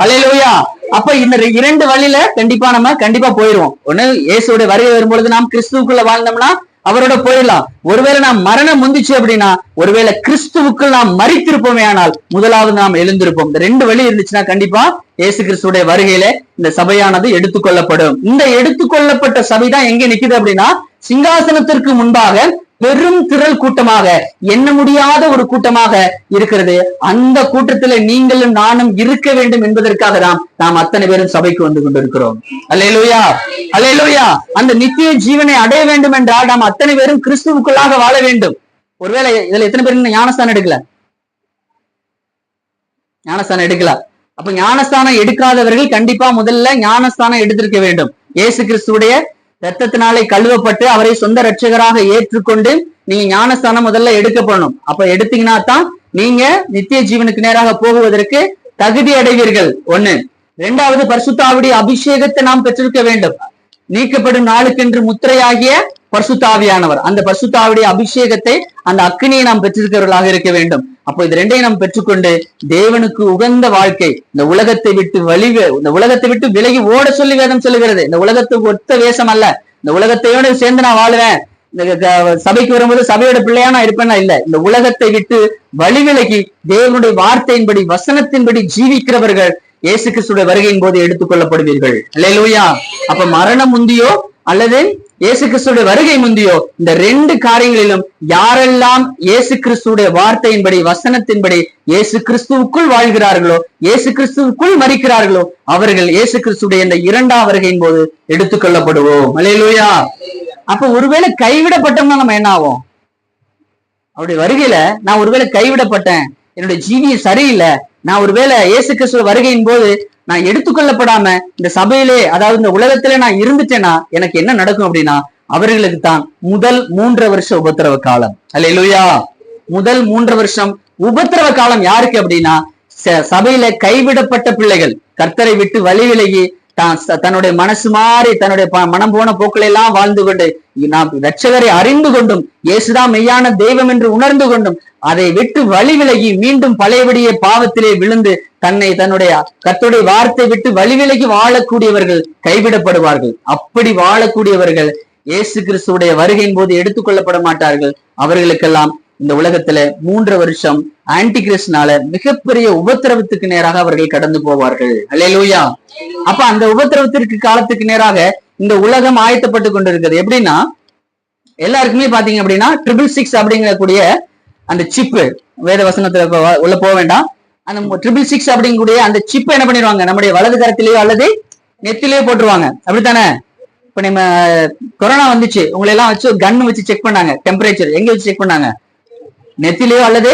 [SPEAKER 1] அல்லேலூயா. அப்ப இந்த 2 வழியில கண்டிப்பா போயிடுவோம். ஒண்ணு இயேசுடைய வருகை வரும்பொழுது நாம் கிறிஸ்துவுக்குள்ள வாழ்ந்தோம்னா அவரோட போயிடலாம். ஒருவேளை நாம் மரணம் முந்திச்சு அப்படின்னா, ஒருவேளை கிறிஸ்துவுக்குள் நாம் மரித்திருப்போமே ஆனால் முதலாவது நாம் எழுந்திருப்போம். இந்த 2 வழி இருந்துச்சுன்னா கண்டிப்பா இயேசு கிறிஸ்துடைய வருகையில இந்த சபையானது எடுத்துக்கொள்ளப்படும். இந்த எடுத்துக்கொள்ளப்பட்ட சபைதான் எங்க நிக்குது அப்படின்னா சிங்காசனத்திற்கு முன்பாக பெரும் திரள் கூட்டமாக, எண்ண முடியாத ஒரு கூட்டமாக இருக்கிறது. அந்த கூட்டத்துல நீங்களும் நானும் இருக்க வேண்டும் என்பதற்காக தான் நாம் அத்தனை பேரும் சபைக்கு வந்து கொண்டிருக்கிறோம். அல்லேலூயா, அல்லேலூயா. அந்த நித்திய ஜீவனை அடைய வேண்டும் என்றால் நாம் அத்தனை பேரும் கிறிஸ்துவுக்குள்ளாக வாழ வேண்டும். ஒருவேளை இதுல எத்தனை பேர் ஞானஸ்தானம் எடுக்கல? ஞானஸ்தானம் எடுக்கல. அப்ப ஞானஸ்தானம் எடுக்காதவர்கள் கண்டிப்பா முதல்ல ஞானஸ்தானம் எடுத்திருக்க வேண்டும். இயேசு கிறிஸ்துடைய ரத்தத்தினாலே கழுவப்பட்டு அவரை சொந்த ரட்சகராக ஏற்றுக்கொண்டு நீங்க ஞானஸ்தானம் முதல்ல எடுக்கப்படணும். அப்ப எடுத்தீங்கன்னா தான் நீங்க நித்திய ஜீவனுக்கு நேராக போகுவதற்கு தகுதி அடைவீர்கள். ஒண்ணு. இரண்டாவது, பரிசுத்த ஆவியுடைய அபிஷேகத்தை நாம் பெற்றிருக்க வேண்டும். நீக்கப்படும் நாளுக்கென்று முத்திரையாகிய பரிசுத்த ஆவியானவர், அந்த பரிசுத்த ஆவியுடைய அபிஷேகத்தை, அந்த அக்கினியை நாம் பெற்றிருக்கிறவர்களாக இருக்க வேண்டும். அப்போ இது ரெண்டையும் நாம் பெற்றுக்கொண்டு தேவனுக்கு உகந்த வாழ்க்கை, இந்த உலகத்தை விட்டு விலகி ஓட சொல்லி வேதம் சொல்லுகிறது. இந்த உலகத்துக்கு ஒத்த வேஷம் அல்ல, இந்த உலகத்தையோட சேர்ந்து நான் வாழுவேன், இந்த சபைக்கு வரும்போது சபையோட பிள்ளையா நான் இருப்பேன்னா இல்ல, இந்த உலகத்தை விட்டு வழிவிலகி தேவனுடைய வார்த்தையின்படி வசனத்தின்படி ஜீவிக்கிறவர்கள் இயேசு கிறிஸ்துடைய வருகையின் போது எடுத்துக் கொள்ளப்படுவீர்கள். அல்லேலூயா. அப்ப மரணம் முந்தியோ அல்லது இயேசு கிறிஸ்துடைய வருகை முந்தியோ, இந்த ரெண்டு காரியங்களிலும் யாரெல்லாம் இயேசு கிறிஸ்துடைய வார்த்தையின்படி வசனத்தின்படி இயேசு கிறிஸ்துவுக்குள் வாழ்கிறார்களோ, இயேசு கிறிஸ்துவுக்குள் மரிக்கிறார்களோ, அவர்கள் இயேசு கிறிஸ்துடைய இந்த இரண்டாம் வருகையின் போது எடுத்துக் கொள்ளப்படுவோம். அல்லேலூயா. அப்ப ஒருவேளை கைவிடப்பட்டோம்னா நம்ம என்ன ஆகும்? அவருடைய வருகையில நான் ஒருவேளை கைவிடப்பட்டேன், என்னுடைய ஜீவியம் சரியில்லை, நான் ஒருவேளை இயேசு கிறிஸ்துவ வருகையின் போது நான் எடுத்துக்கொள்ளப்படாம இந்த சபையிலே, அதாவது இந்த உலகத்திலே நான் இருந்துட்டேன்னா எனக்கு என்ன நடக்கும் அப்படின்னா, அவர்களுக்கு தான் முதல் 3 வருஷ உபத்திரவ காலம். அல்லேலூயா. முதல் 3 வருஷம் உபத்திரவ காலம் யாருக்கு அப்படின்னா, சபையில கைவிடப்பட்ட பிள்ளைகள், கர்த்தரை விட்டு வழி விலகி தன்னுடைய மனசு மாறி தன்னுடைய மனம் போன போக்களை எல்லாம் வாழ்ந்து கொண்டு நாம் ரட்சகரை அறிந்து கொண்டும் இயேசுதான் மெய்யான தெய்வம் என்று உணர்ந்து கொண்டும் அதை விட்டு வழி விலகி மீண்டும் பழையபடியே பாவத்திலே விழுந்து தன்னுடைய கர்த்தருடைய வார்த்தை விட்டு வழி விலகி வாழக்கூடியவர்கள் கைவிடப்படுவார்கள். அப்படி வாழக்கூடியவர்கள் இயேசு கிறிஸ்துடைய வருகையின் போது எடுத்துக்கொள்ளப்பட மாட்டார்கள். அவர்களுக்கெல்லாம் இந்த உலகத்துல 3 வருஷம் ஆன்டி கிறிஸ்துனால மிகப்பெரிய உபத்திரவத்துக்கு நேராக அவர்கள் கடந்து போவார்கள். அல்லேலூயா. அப்ப அந்த உபத்திரவத்திற்கு காலத்துக்கு நேராக இந்த உலகம் ஆயத்தப்பட்டு கொண்டிருக்கிறது. எப்படின்னா, எல்லாருக்குமே பாத்தீங்க அப்படின்னா 666 அப்படிங்கக்கூடிய அந்த சிப்பு, வேத வசனத்துல உள்ள போக வேண்டாம், அந்த 666 அப்படிங்கக்கூடிய அந்த சிப்பை என்ன பண்ணிடுவாங்க, நம்முடைய வலது கரத்திலேயோ அல்லது நெத்திலேயோ போட்டுருவாங்க. அப்படித்தானே? இப்ப நம்ம கொரோனா வந்துச்சு, உங்களை எல்லாம் வச்சு கன் வச்சு செக் பண்ணாங்க, டெம்பரேச்சர் எங்க வச்சு செக் பண்ணாங்க? நெத்திலேயோ அல்லது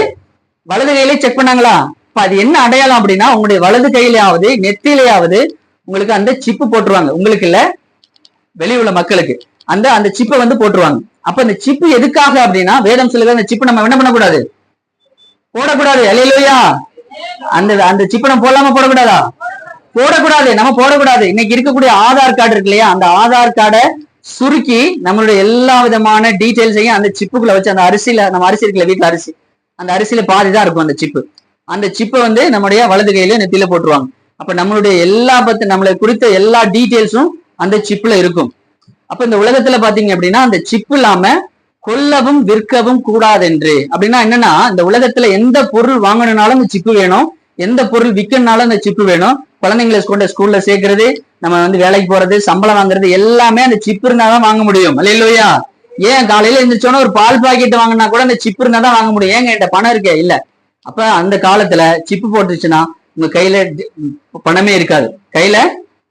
[SPEAKER 1] வலது கையிலே செக் பண்ணாங்களா? இப்ப அது என்ன அடையாளம் அப்படின்னா, உங்களுடைய வலது கையிலேயாவது நெத்திலேயாவது உங்களுக்கு அந்த சிப்பு போட்டுருவாங்க. உங்களுக்கு இல்ல, வெளியே உள்ள மக்களுக்கு அந்த சிப்பை வந்து போட்டுருவாங்க. அப்ப அந்த சிப்பு எதுக்காக அப்படின்னா, வேதம் சொல்லுங்க, அந்த சிப்பு நம்ம என்ன பண்ணக்கூடாது, போடக்கூடாது. அல்லேலூயா. அந்த சிப்பை நம்ம போடலாமா போடக்கூடாதா? போடக்கூடாது, நம்ம போடக்கூடாது. இன்னைக்கு இருக்கக்கூடிய ஆதார் கார்டு இருக்கு இல்லையா, அந்த ஆதார் கார்டை சுருக்கி நம்மளுடைய எல்லா விதமான டீடைல்ஸையும் அந்த சிப்புக்குள்ள வச்சு, அந்த அரிசியில, நம்ம அரிசி இருக்குல்ல வீட்டுல அரிசி, அந்த அரிசியில பாதிதான் இருக்கும் அந்த சிப்பு. அந்த சிப்பை வந்து நம்முடைய வலது கையில நெத்தியில போட்டுருவாங்க. அப்ப நம்மளுடைய நம்மளை குறித்த எல்லா டீடைல்ஸும் அந்த சிப்ல இருக்கும். அப்ப இந்த உலகத்துல பாத்தீங்க அப்படின்னா, அந்த சிப்பு இல்லாம கொல்லவும் விற்கவும் கூடாதென்று. அப்படின்னா என்னன்னா, இந்த உலகத்துல எந்த பொருள் வாங்கணும்னாலும் அந்த சிப்பு வேணும், எந்த பொருள் விற்கணும்னாலும் அந்த சிப்பு வேணும். குழந்தைங்களை கொண்டு ஸ்கூல்ல சேர்க்கறது, நம்ம வந்து வேலைக்கு போறது, சம்பளம் வாங்குறது எல்லாமே அந்த சிப்பு இருந்தாதான் வாங்க முடியும். அல்லேலூயா. ஏன் காலையில எழுந்திரிச்சோன்னா ஒரு பால் பாக்கெட் வாங்கினா கூட அந்த சிப்பு இருந்தாதான் வாங்க முடியும். ஏங்க என்கிட்ட பணம் இருக்கே இல்ல. அப்ப அந்த காலத்துல சிப்பு போட்டுச்சுன்னா உங்க கையில பணமே இருக்காது, கையில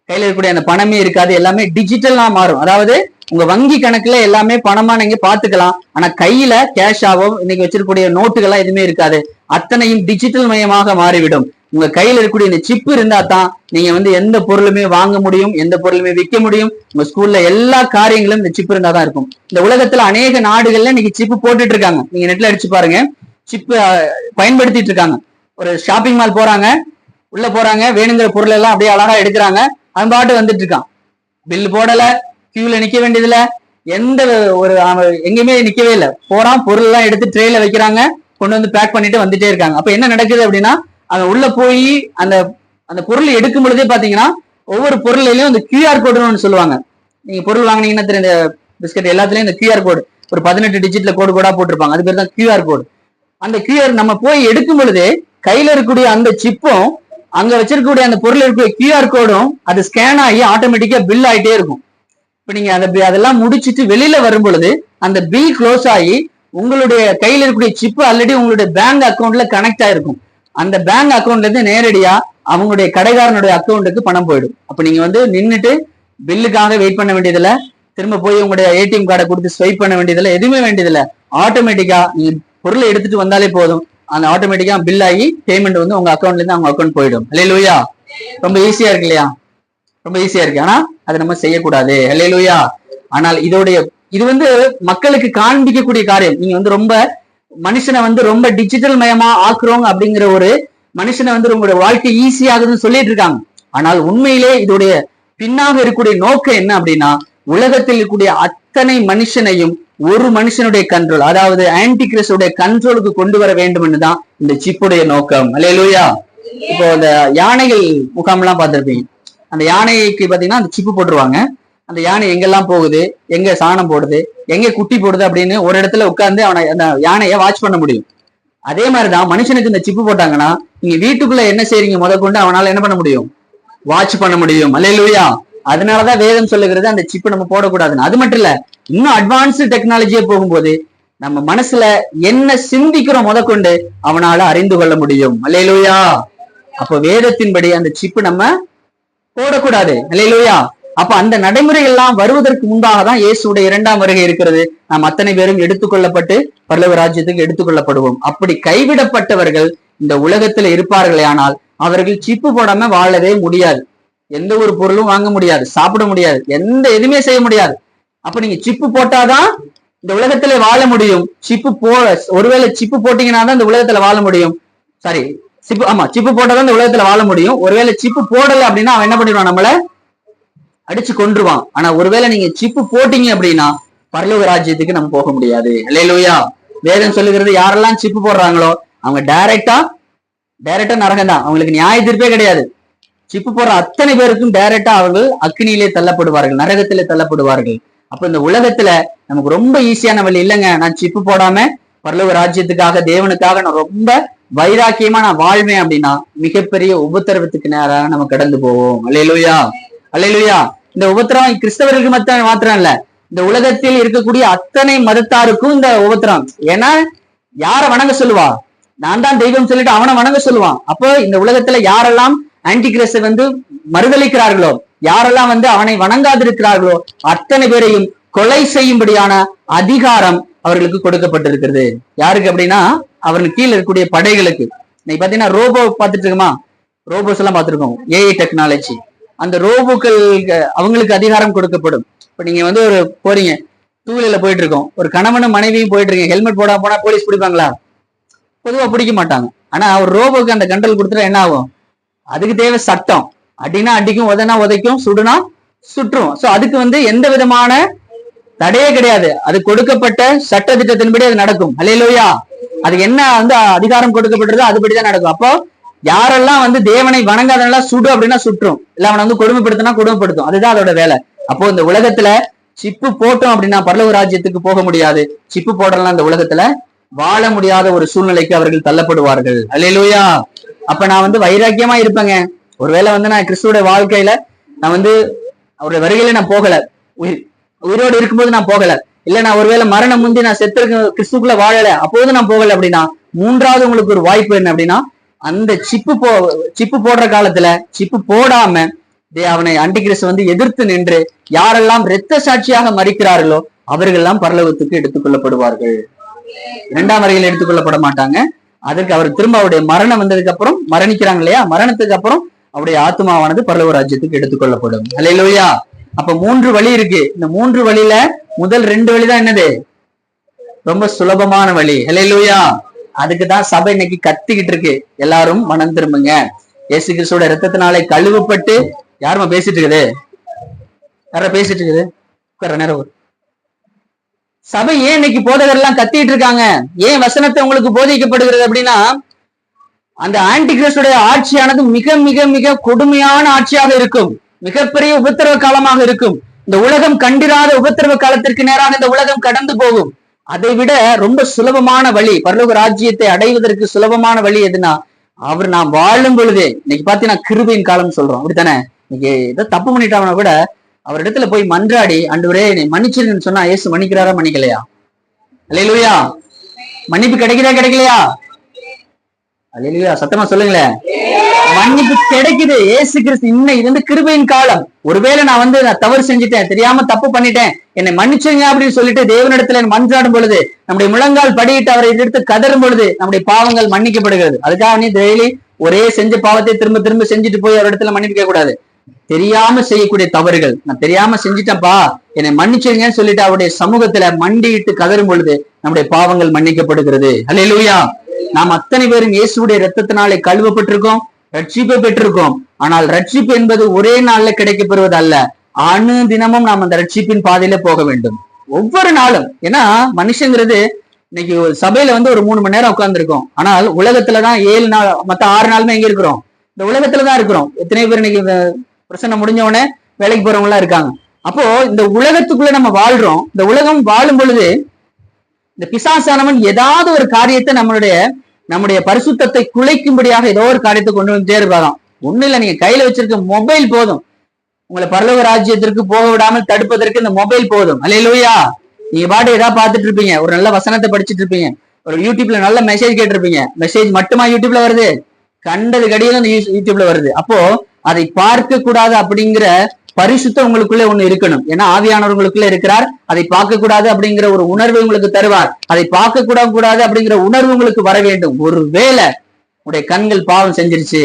[SPEAKER 1] இருக்கக்கூடிய அந்த பணமே இருக்காது, எல்லாமே டிஜிட்டலா மாறும். அதாவது உங்க வங்கி கணக்குல எல்லாமே பணமா நீங்க பாத்துக்கலாம், ஆனா கையில கேஷாவோ இன்னைக்கு வச்சிருக்கக்கூடிய நோட்டுகளா எதுவுமே இருக்காது, அத்தனையும் டிஜிட்டல் மயமாக மாறிவிடும். உங்க கையில இருக்கக்கூடிய இந்த சிப்பு இருந்தா தான் நீங்க வந்து எந்த பொருளுமே வாங்க முடியும், எந்த பொருளுமே விற்க முடியும். உங்க ஸ்கூல்ல எல்லா காரியங்களும் இந்த சிப்பு இருந்தா தான் இருக்கும். இந்த உலகத்துல அநேக நாடுகள்ல இன்னைக்கு சிப்பு போட்டுட்டு இருக்காங்க, நீங்க நெட்ல அடிச்சு பாருங்க, சிப்பு பயன்படுத்திட்டு இருக்காங்க. ஒரு ஷாப்பிங் மால் போறாங்க, உள்ள போறாங்க, வேணுங்கிற பொருள் எல்லாம் அப்படியே அழகா எடுக்கிறாங்க, அது பாட்டு வந்துட்டு இருக்கான், பில்லு போடல, கியூல நிக்க வேண்டியதுல, எந்த ஒரு எங்கேயுமே நிக்கவே இல்லை, போறான், பொருள் எல்லாம் எடுத்து ட்ரேல வைக்கிறாங்க, கொண்டு வந்து பேக் பண்ணிட்டு வந்துட்டே இருக்காங்க. அப்ப என்ன நடக்குது அப்படின்னா, அங்க உள்ள போய் அந்த பொருள் எடுக்கும் பொழுதே பாத்தீங்கன்னா ஒவ்வொரு பொருளையும் இந்த QR கோடுன்னு சொல்லுவாங்க. நீங்க பொருள் வாங்கினீங்கன்னா தெரியும், இந்த பிஸ்கட் எல்லாத்துலயும் இந்த QR கோடு ஒரு 18 டிஜிட்ல கோடா போட்டிருப்பாங்க, அது பேர் தான் QR கோடு. அந்த QR நம்ம போய் எடுக்கும் பொழுதே கையில இருக்கக்கூடிய அந்த சிப்பும் அங்க வச்சிருக்கக்கூடிய அந்த பொருள் இருக்கக்கூடிய QR கோடும் அது ஸ்கேன் ஆகி ஆட்டோமேட்டிக்கா பில் ஆயிட்டே இருக்கும். இப்ப நீங்க அதெல்லாம் முடிச்சுட்டு வெளியில வரும் பொழுது அந்த பில் க்ளோஸ் ஆகி உங்களுடைய கையில இருக்கக்கூடிய சிப்பு ஆல்ரெடி உங்களுடைய பேங்க் அக்கௌண்ட்ல கனெக்ட் ஆயிருக்கும். அந்த பேங்க் அக்கௌண்ட்ல இருந்து நேரடியா அவங்களுடைய கடைக்காரனுடைய அக்கௌண்ட்டுக்கு பணம் போயிடும். அப்ப நீங்க வந்து நின்றுட்டு பில்லுக்காக வெயிட் பண்ண வேண்டியதில்ல, திரும்ப போய் உங்களுடைய ATM கார்டை கொடுத்து ஸ்வைப் பண்ண வேண்டியதில்லை, எதுவுமே வேண்டியதில்லை. ஆட்டோமேட்டிக்கா நீங்க பொருளை எடுத்துட்டு வந்தாலே போதும், அந்த ஆட்டோமேட்டிக்கா பில் ஆகி பேமெண்ட் வந்து உங்க அக்கௌண்ட்ல இருந்து அவங்க அக்கௌண்ட் போயிடும். அல்லேலூயா. ரொம்ப ஈஸியா இருக்கு இல்லையா? ரொம்ப ஈஸியா இருக்கு. ஆனா அதை நம்ம செய்யக்கூடாது. அல்லேலூயா. ஆனால் இது வந்து மக்களுக்கு காண்பிக்கக்கூடிய காரியம். நீங்க வந்து ரொம்ப மனுஷனை வந்து ரொம்ப டிஜிட்டல் மயமா ஆக்குறோம் அப்படிங்கிற ஒரு மனுஷனை வந்து உங்களுடைய வாழ்க்கை ஈஸியாகுதுன்னு சொல்லிட்டு இருக்காங்க. ஆனால் உண்மையிலே இதோடைய பின்னாக இருக்கக்கூடிய நோக்கம் என்ன அப்படின்னா, உலகத்தில் இருக்கக்கூடிய அத்தனை மனுஷனையும் ஒரு மனுஷனுடைய கண்ட்ரோல், அதாவது ஆன்டி கிறிஸ்துடைய கண்ட்ரோலுக்கு கொண்டு வர வேண்டும் தான் இந்த சிப்புடைய நோக்கம். அல்லேலூயா. இப்போ இந்த யானைகள் முகாம் எல்லாம் பார்த்திருப்பீங்க. அந்த யானைக்கு பாத்தீங்கன்னா அந்த சிப்பு போட்டுருவாங்க. அந்த யானை எங்கெல்லாம் போகுது, எங்க சாணம் போடுது, எங்க குட்டி போடுது அப்படின்னு ஒரு இடத்துல உட்கார்ந்து அவனை அந்த யானையை வாட்ச் பண்ண முடியும். அதே மாதிரிதான் மனுஷனுக்கு இந்த சிப்பு போட்டாங்கன்னா நீங்க வீட்டுக்குள்ள என்ன செய்றீங்க முதற்கொண்டு அவனால என்ன பண்ண முடியும், வாட்ச் பண்ண முடியும். அல்லேலூயா. அதனாலதான் வேதம் சொல்லுகிறது அந்த சிப்பு நம்ம போடக்கூடாதுன்னு. அது மட்டும் இல்ல, இன்னும் அட்வான்ஸ்டு டெக்னாலஜியே போகும்போது நம்ம மனசுல என்ன சிந்திக்கிறோம் முதற்கொண்டு அவனால அறிந்து கொள்ள முடியும். அல்லேலூயா. அப்ப வேதத்தின்படி அந்த சிப்பு நம்ம போடக்கூடாது. அல்லேலூயா. அப்ப அந்த நடைமுறைகள் எல்லாம் வருவதற்கு முன்பாக தான் இயேசுடைய 2ஆம் வருகை இருக்கிறது. நாம் அத்தனை பேரும் எடுத்துக்கொள்ளப்பட்டு பரலோக ராஜ்யத்துக்கு எடுத்துக்கொள்ளப்படுவோம். அப்படி கைவிடப்பட்டவர்கள் இந்த உலகத்துல இருப்பார்களே ஆனால் அவர்கள் சிப்பு போடாம வாழவே முடியாது. எந்த ஒரு பொருளும் வாங்க முடியாது, சாப்பிட முடியாது, எதுவுமே செய்ய முடியாது. அப்ப நீங்க சிப்பு போட்டாதான் இந்த உலகத்துல வாழ முடியும். ஒருவேளை சிப்பு போட்டீங்கன்னா தான் இந்த உலகத்துல வாழ முடியும். சாரி, சிப்பு போட்டாதான் இந்த உலகத்துல வாழ முடியும். ஒருவேளை சிப்பு போடல அப்படின்னா அவன் என்ன பண்ணிடுவான், நம்மள அடிச்சு கொன்றுவான். ஆனா ஒருவேளை நீங்க சிப்பு போட்டீங்க அப்படின்னா பரலோக ராஜ்யத்துக்கு நம்ம போக முடியாது. அல்லேலூயா. வேதம் சொல்லுகிறது யாரெல்லாம் சிப்பு போடுறாங்களோ அவங்க டைரக்டா நரகம் தான். அவங்களுக்கு நியாய தீர்ப்பே கிடையாது. சிப்பு போடுற அத்தனை பேருக்கும் டைரக்டா அவர்கள் அக்னியிலே தள்ளப்படுவார்கள், நரகத்திலே தள்ளப்படுவார்கள். அப்ப இந்த உலகத்துல நமக்கு ரொம்ப ஈஸியான வழி இல்லைங்க, நான் சிப்பு போடாம பரலோக ராஜ்யத்துக்காக தேவனுக்காக நான் ரொம்ப வைராக்கியமா நான் வாழ்வேன் அப்படின்னா மிகப்பெரிய உபத்திரவத்துக்கு நேராக நம்ம கடந்து போவோம். அல்லேலூயா. அல்லேலூயா. இந்த உபத்திரம் கிறிஸ்தவர்களுக்கு மாத்திரம் இல்ல, இந்த உலகத்தில் இருக்கக்கூடிய அத்தனை மதத்தாருக்கும் இந்த உபத்திரம். ஏன்னா யார வணங்க சொல்லுவா, நான் தான் தெய்வம் சொல்லிட்டு அவனை வணங்க சொல்லுவான். அப்போ இந்த உலகத்துல யாரெல்லாம் ஆன்டி கிறிஸ்து வந்து மறுதளிக்கிறார்களோ, யாரெல்லாம் வந்து அவனை வணங்காதிருக்கிறார்களோ அத்தனை பேரையும் கொலை செய்யும்படியான அதிகாரம் அவர்களுக்கு கொடுக்கப்பட்டிருக்கிறது. யாருக்கு அப்படின்னா அவர்களுக்கு கீழே இருக்கக்கூடிய படைகளுக்கு. இன்னைக்கு பாத்தீங்கன்னா ரோபோ பார்த்துட்டு இருக்கோமா, ரோபோஸ் எல்லாம் பார்த்திருக்கோம், ஏஐ டெக்னாலஜி. அந்த ரோபோக்கள் அவங்களுக்கு அதிகாரம் கொடுக்கப்படும். இப்ப நீங்க வந்து ஒரு போறீங்க, டூ வீலர்ல போயிட்டு இருக்கோம், ஒரு கணவனும் மனைவியும் போயிட்டு இருக்கீங்க, ஹெல்மெட் போடாம போனா போலீஸ் பிடிப்பாங்களா? பொதுவா பிடிக்க மாட்டாங்க. ஆனா ஒரு ரோபோக்கு அந்த கண்ட்ரோல் கொடுத்துட்டா என்ன ஆகும், அதுக்கு தேவை சட்டம். அடினா அடிக்கும், உதனா உதைக்கும், சுடுனா சுற்றும். சோ அதுக்கு வந்து எந்த விதமான தடையே கிடையாது. அது கொடுக்கப்பட்ட சட்ட திட்டத்தின்படி அது நடக்கும். அல்லேலூயா. அதுக்கு என்ன வந்து அதிகாரம் கொடுக்கப்பட்டிருக்கோ அதுபடிதான் நடக்கும். அப்போ யாரெல்லாம் வந்து தேவனை வணங்காதெல்லாம் சுடு அப்படின்னா சுற்றும், இல்ல அவனை வந்து கொடுமைப்படுத்தினா கொடுமைப்படுத்தும். அதுதான் அதோட வேலை. அப்போ இந்த உலகத்துல சிப்பு போட்டோம் அப்படின்னா பரலோக ராஜ்யத்துக்கு போக முடியாது. சிப்பு போடலாம் இந்த உலகத்துல வாழ முடியாத ஒரு சூழ்நிலைக்கு அவர்கள் தள்ளப்படுவார்கள். அல்லேலூயா. அப்ப நான் வந்து வைராக்கியமா இருப்பேங்க. ஒருவேளை வந்து நான் கிறிஸ்துவோட வாழ்க்கையில நான் வந்து அவருடைய வருகையில நான் போகல, உயிரோடு இருக்கும்போது நான் போகல, இல்ல நான் ஒருவேளை மரணம் முந்தி நான் செத்துருக்கு கிறிஸ்துக்குள்ள வாழல, அப்போது நான் போகல அப்படின்னா, மூன்றாவது உங்களுக்கு ஒரு வாய்ப்பு என்ன அப்படின்னா, அந்த சிப்பு போடுற காலத்துல சிப்பு போடாம அவனை அண்டி கிறிஸ்து வந்து எதிர்த்து நின்று யாரெல்லாம் இரத்த சாட்சியாக மறிக்கிறார்களோ அவர்கள் எல்லாம் பரலோகத்துக்கு எடுத்துக்கொள்ளப்படுவார்கள். 2ஆம் வருகையில் எடுத்துக்கொள்ளப்பட மாட்டாங்க. அதற்கு அவர் திரும்ப அவருடைய மரணம் வந்ததுக்கு அப்புறம் மரணிக்கிறாங்க இல்லையா, மரணத்துக்கு அப்புறம் அவருடைய ஆத்மாவானது பரலோக ராஜ்யத்துக்கு எடுத்துக்கொள்ளப்படும். அல்லேலூயா. அப்ப 3 வழி இருக்கு. இந்த 3 வழியில முதல் 2 வழிதான் என்னது, ரொம்ப சுலபமான வழி. அல்லேலூயா. அதுக்குதான் சபை இன்னைக்கு கத்திக்கிட்டு இருக்கு, எல்லாரும் மனம் திரும்புங்க, இயேசு கிறிஸ்துவோட இரத்தத்தினாலே கழுவப்பட்டு. யாருமா பேசிட்டு இருக்குது, யார பேசிட்டு இருக்குது, நேரம். சபை ஏன் இன்னைக்கு போதகர் எல்லாம் கத்திட்டு இருக்காங்க, ஏன் வசனத்தை உங்களுக்கு போதிக்கப்படுகிறது அப்படின்னா, அந்த ஆன்டி கிறிஸ்துடைய ஆட்சியானது மிக மிக மிக கொடுமையான ஆட்சியாக இருக்கும், மிகப்பெரிய உபத்திரவ காலமாக இருக்கும். இந்த உலகம் கண்டிராத உபத்திரவ காலத்திற்கு நேராக இந்த உலகம் கடந்து போகும். அதை விட ரொம்ப சுலபமான வழி, பரலோக ராஜ்யத்தை அடைவதற்கு சுலபமான வழி எதுனா, அவர் நாம் வாழும் பொழுதே, இன்னைக்கு பாத்தீங்கன்னா கிருபையின் காலம் சொல்றோம், அப்படித்தானே? இன்னைக்கு ஏதோ தப்பு பண்ணிட்டாங்கன்னா கூட அவர் இடத்துல போய் மன்றாடி, ஆண்டவரே என்னை மன்னிச்சிருன்னு சொன்னா இயேசு மன்னிக்கிறாரா மன்னிக்கலையா? அல்லேலூயா. மன்னிப்பு கிடைக்கலையா? அல்லேலூயா. சத்தமா சொல்லுங்களேன். மன்னிப்பு கிடைக்குது. இயேசு கிறிஸ்து இன்னும் இது வந்து கிருபையின் காலம். ஒருவேளை நான் வந்து தவறு செஞ்சுட்டேன், தெரியாம தப்பு பண்ணிட்டேன், என்னை மன்னிச்சுங்க அப்படின்னு சொல்லிட்டு தேவனிடத்துல மன்றாடும் பொழுது, நம்முடைய முழங்கால் படியிட்டு அவரை எடுத்து கதறும் பொழுது நம்முடைய பாவங்கள் மன்னிக்கப்படுகிறது. அதுக்காக நீ டெய்லி ஒரே செஞ்ச பாவத்தை திரும்ப திரும்ப செஞ்சுட்டு போய் அவரிடத்துல மன்னிப்பு கேட்க கூடாது. தெரியாம செய்யக்கூடிய தவறுகள், நான் தெரியாம செஞ்சிட்டேன்ப்பா என்னை மன்னிச்சிருங்கன்னு சொல்லிட்டு அவருடைய சமூகத்துல மண்டியிட்டு கதறும் பொழுது நம்முடைய பாவங்கள் மன்னிக்கப்படுகிறது. அல்லேலூயா. நாம் அத்தனை பேரும் இயேசுடைய இரத்தத்தினாலே கழுவப்பட்டிருக்கோம், ரட்சிப்பை பெற்றிருக்கோம். ஆனால் ரட்சிப்பு என்பது ஒரே நாள்ல கிடைக்கப்பெறுவது அல்ல. அணு தினமும் நாம் அந்த ரட்சிப்பின் பாதையில போக வேண்டும், ஒவ்வொரு நாளும். ஏன்னா மனுஷங்கிறது இன்னைக்கு சபையில ஒரு 3 மணி நேரம் உட்கார்ந்துருக்கோம். ஆனால் உலகத்துலதான் 7 நாள், மத்த 6 நாளுமே எங்க இருக்கிறோம்? இந்த உலகத்துலதான் இருக்கிறோம். எத்தனை பேர் இன்னைக்கு பிரசன்னம் முடிஞ்ச உடனே வேலைக்கு போறவங்க எல்லாம் இருக்காங்க. அப்போ இந்த உலகத்துக்குள்ள நம்ம வாழ்றோம். இந்த உலகம் வாழும் பொழுது இந்த பிசாசானவன் ஏதாவது ஒரு காரியத்தை நம்முடைய பரிசுத்தத்தை குலைக்கும்படியாக ஏதோ ஒரு காரியத்தை கொண்டு வந்து இருப்பாராம். ஒண்ணு இல்ல, நீங்க கையில வச்சிருக்க மொபைல் போதும் உங்களை பரலோக ராஜ்யத்திற்கு போக விடாமல் தடுப்பதற்கு. இந்த மொபைல் போதும். அல்லேலூயா. நீங்க பாட்டு ஏதாவது பார்த்துட்டு இருப்பீங்க, ஒரு நல்ல வசனத்தை படிச்சுட்டு இருப்பீங்க, ஒரு யூடியூப்ல நல்ல மெசேஜ் கேட்டிருப்பீங்க. மெசேஜ் மட்டுமா யூடியூப்ல வருது? கண்டது கடியில இந்த யூடியூப்ல வருது. அப்போ அதை பார்க்க கூடாது அப்படிங்கிற பரிசுத்தம் உங்களுக்குள்ள ஒண்ணு இருக்கணும். ஏன்னா ஆவியானவர்களுக்குள்ள இருக்கிறார். அதை பார்க்க கூடாது அப்படிங்கிற ஒரு உணர்வு உங்களுக்கு தருவார். அதை பார்க்க கூடாது அப்படிங்கிற உணர்வு உங்களுக்கு வர வேண்டும். ஒருவேளை உடைய கண்கள் பாவம் செஞ்சிருச்சு,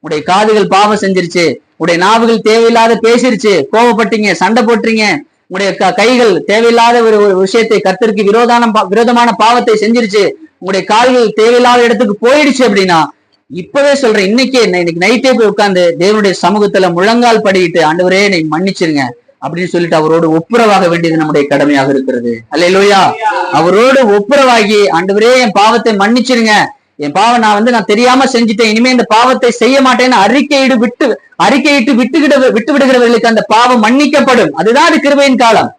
[SPEAKER 1] உடைய காதுகள் பாவம் செஞ்சிருச்சு, உடைய நாவுகள் தேவையில்லாத பேசிருச்சு, கோவப்பட்டீங்க, சண்டை போட்டுறீங்க, உங்களுடைய கைகள் தேவையில்லாத ஒரு விஷயத்தை கர்த்தருக்கு விரோதமான பாவத்தை செஞ்சிருச்சு, உங்களுடைய கால்கள் தேவையில்லாத இடத்துக்கு போயிடுச்சு அப்படின்னா இப்பவே சொல்றேன், இன்னைக்கு நைட்டே போய் உட்கார்ந்து தேவனுடைய சமூகத்துல முழங்கால் படிக்கிட்டு ஆண்டவரே என்னை மன்னிச்சிருங்க அப்படின்னு சொல்லிட்டு அவரோடு ஒப்புரவாக வேண்டியது நம்முடைய கடமையாக இருக்கிறது. அல்லேலூயா. அவரோடு ஒப்புரவாகி ஆண்டவரே என் பாவத்தை மன்னிச்சிருங்க, என் பாவம் நான் தெரியாம செஞ்சுட்டேன், இனிமே இந்த பாவத்தை செய்ய மாட்டேன்னு அறிக்கையிட்டு விட்டு விடுகிறவர்களுக்கு அந்த பாவம் மன்னிக்கப்படும். அதுதான் அது கிருபையின் காலம்.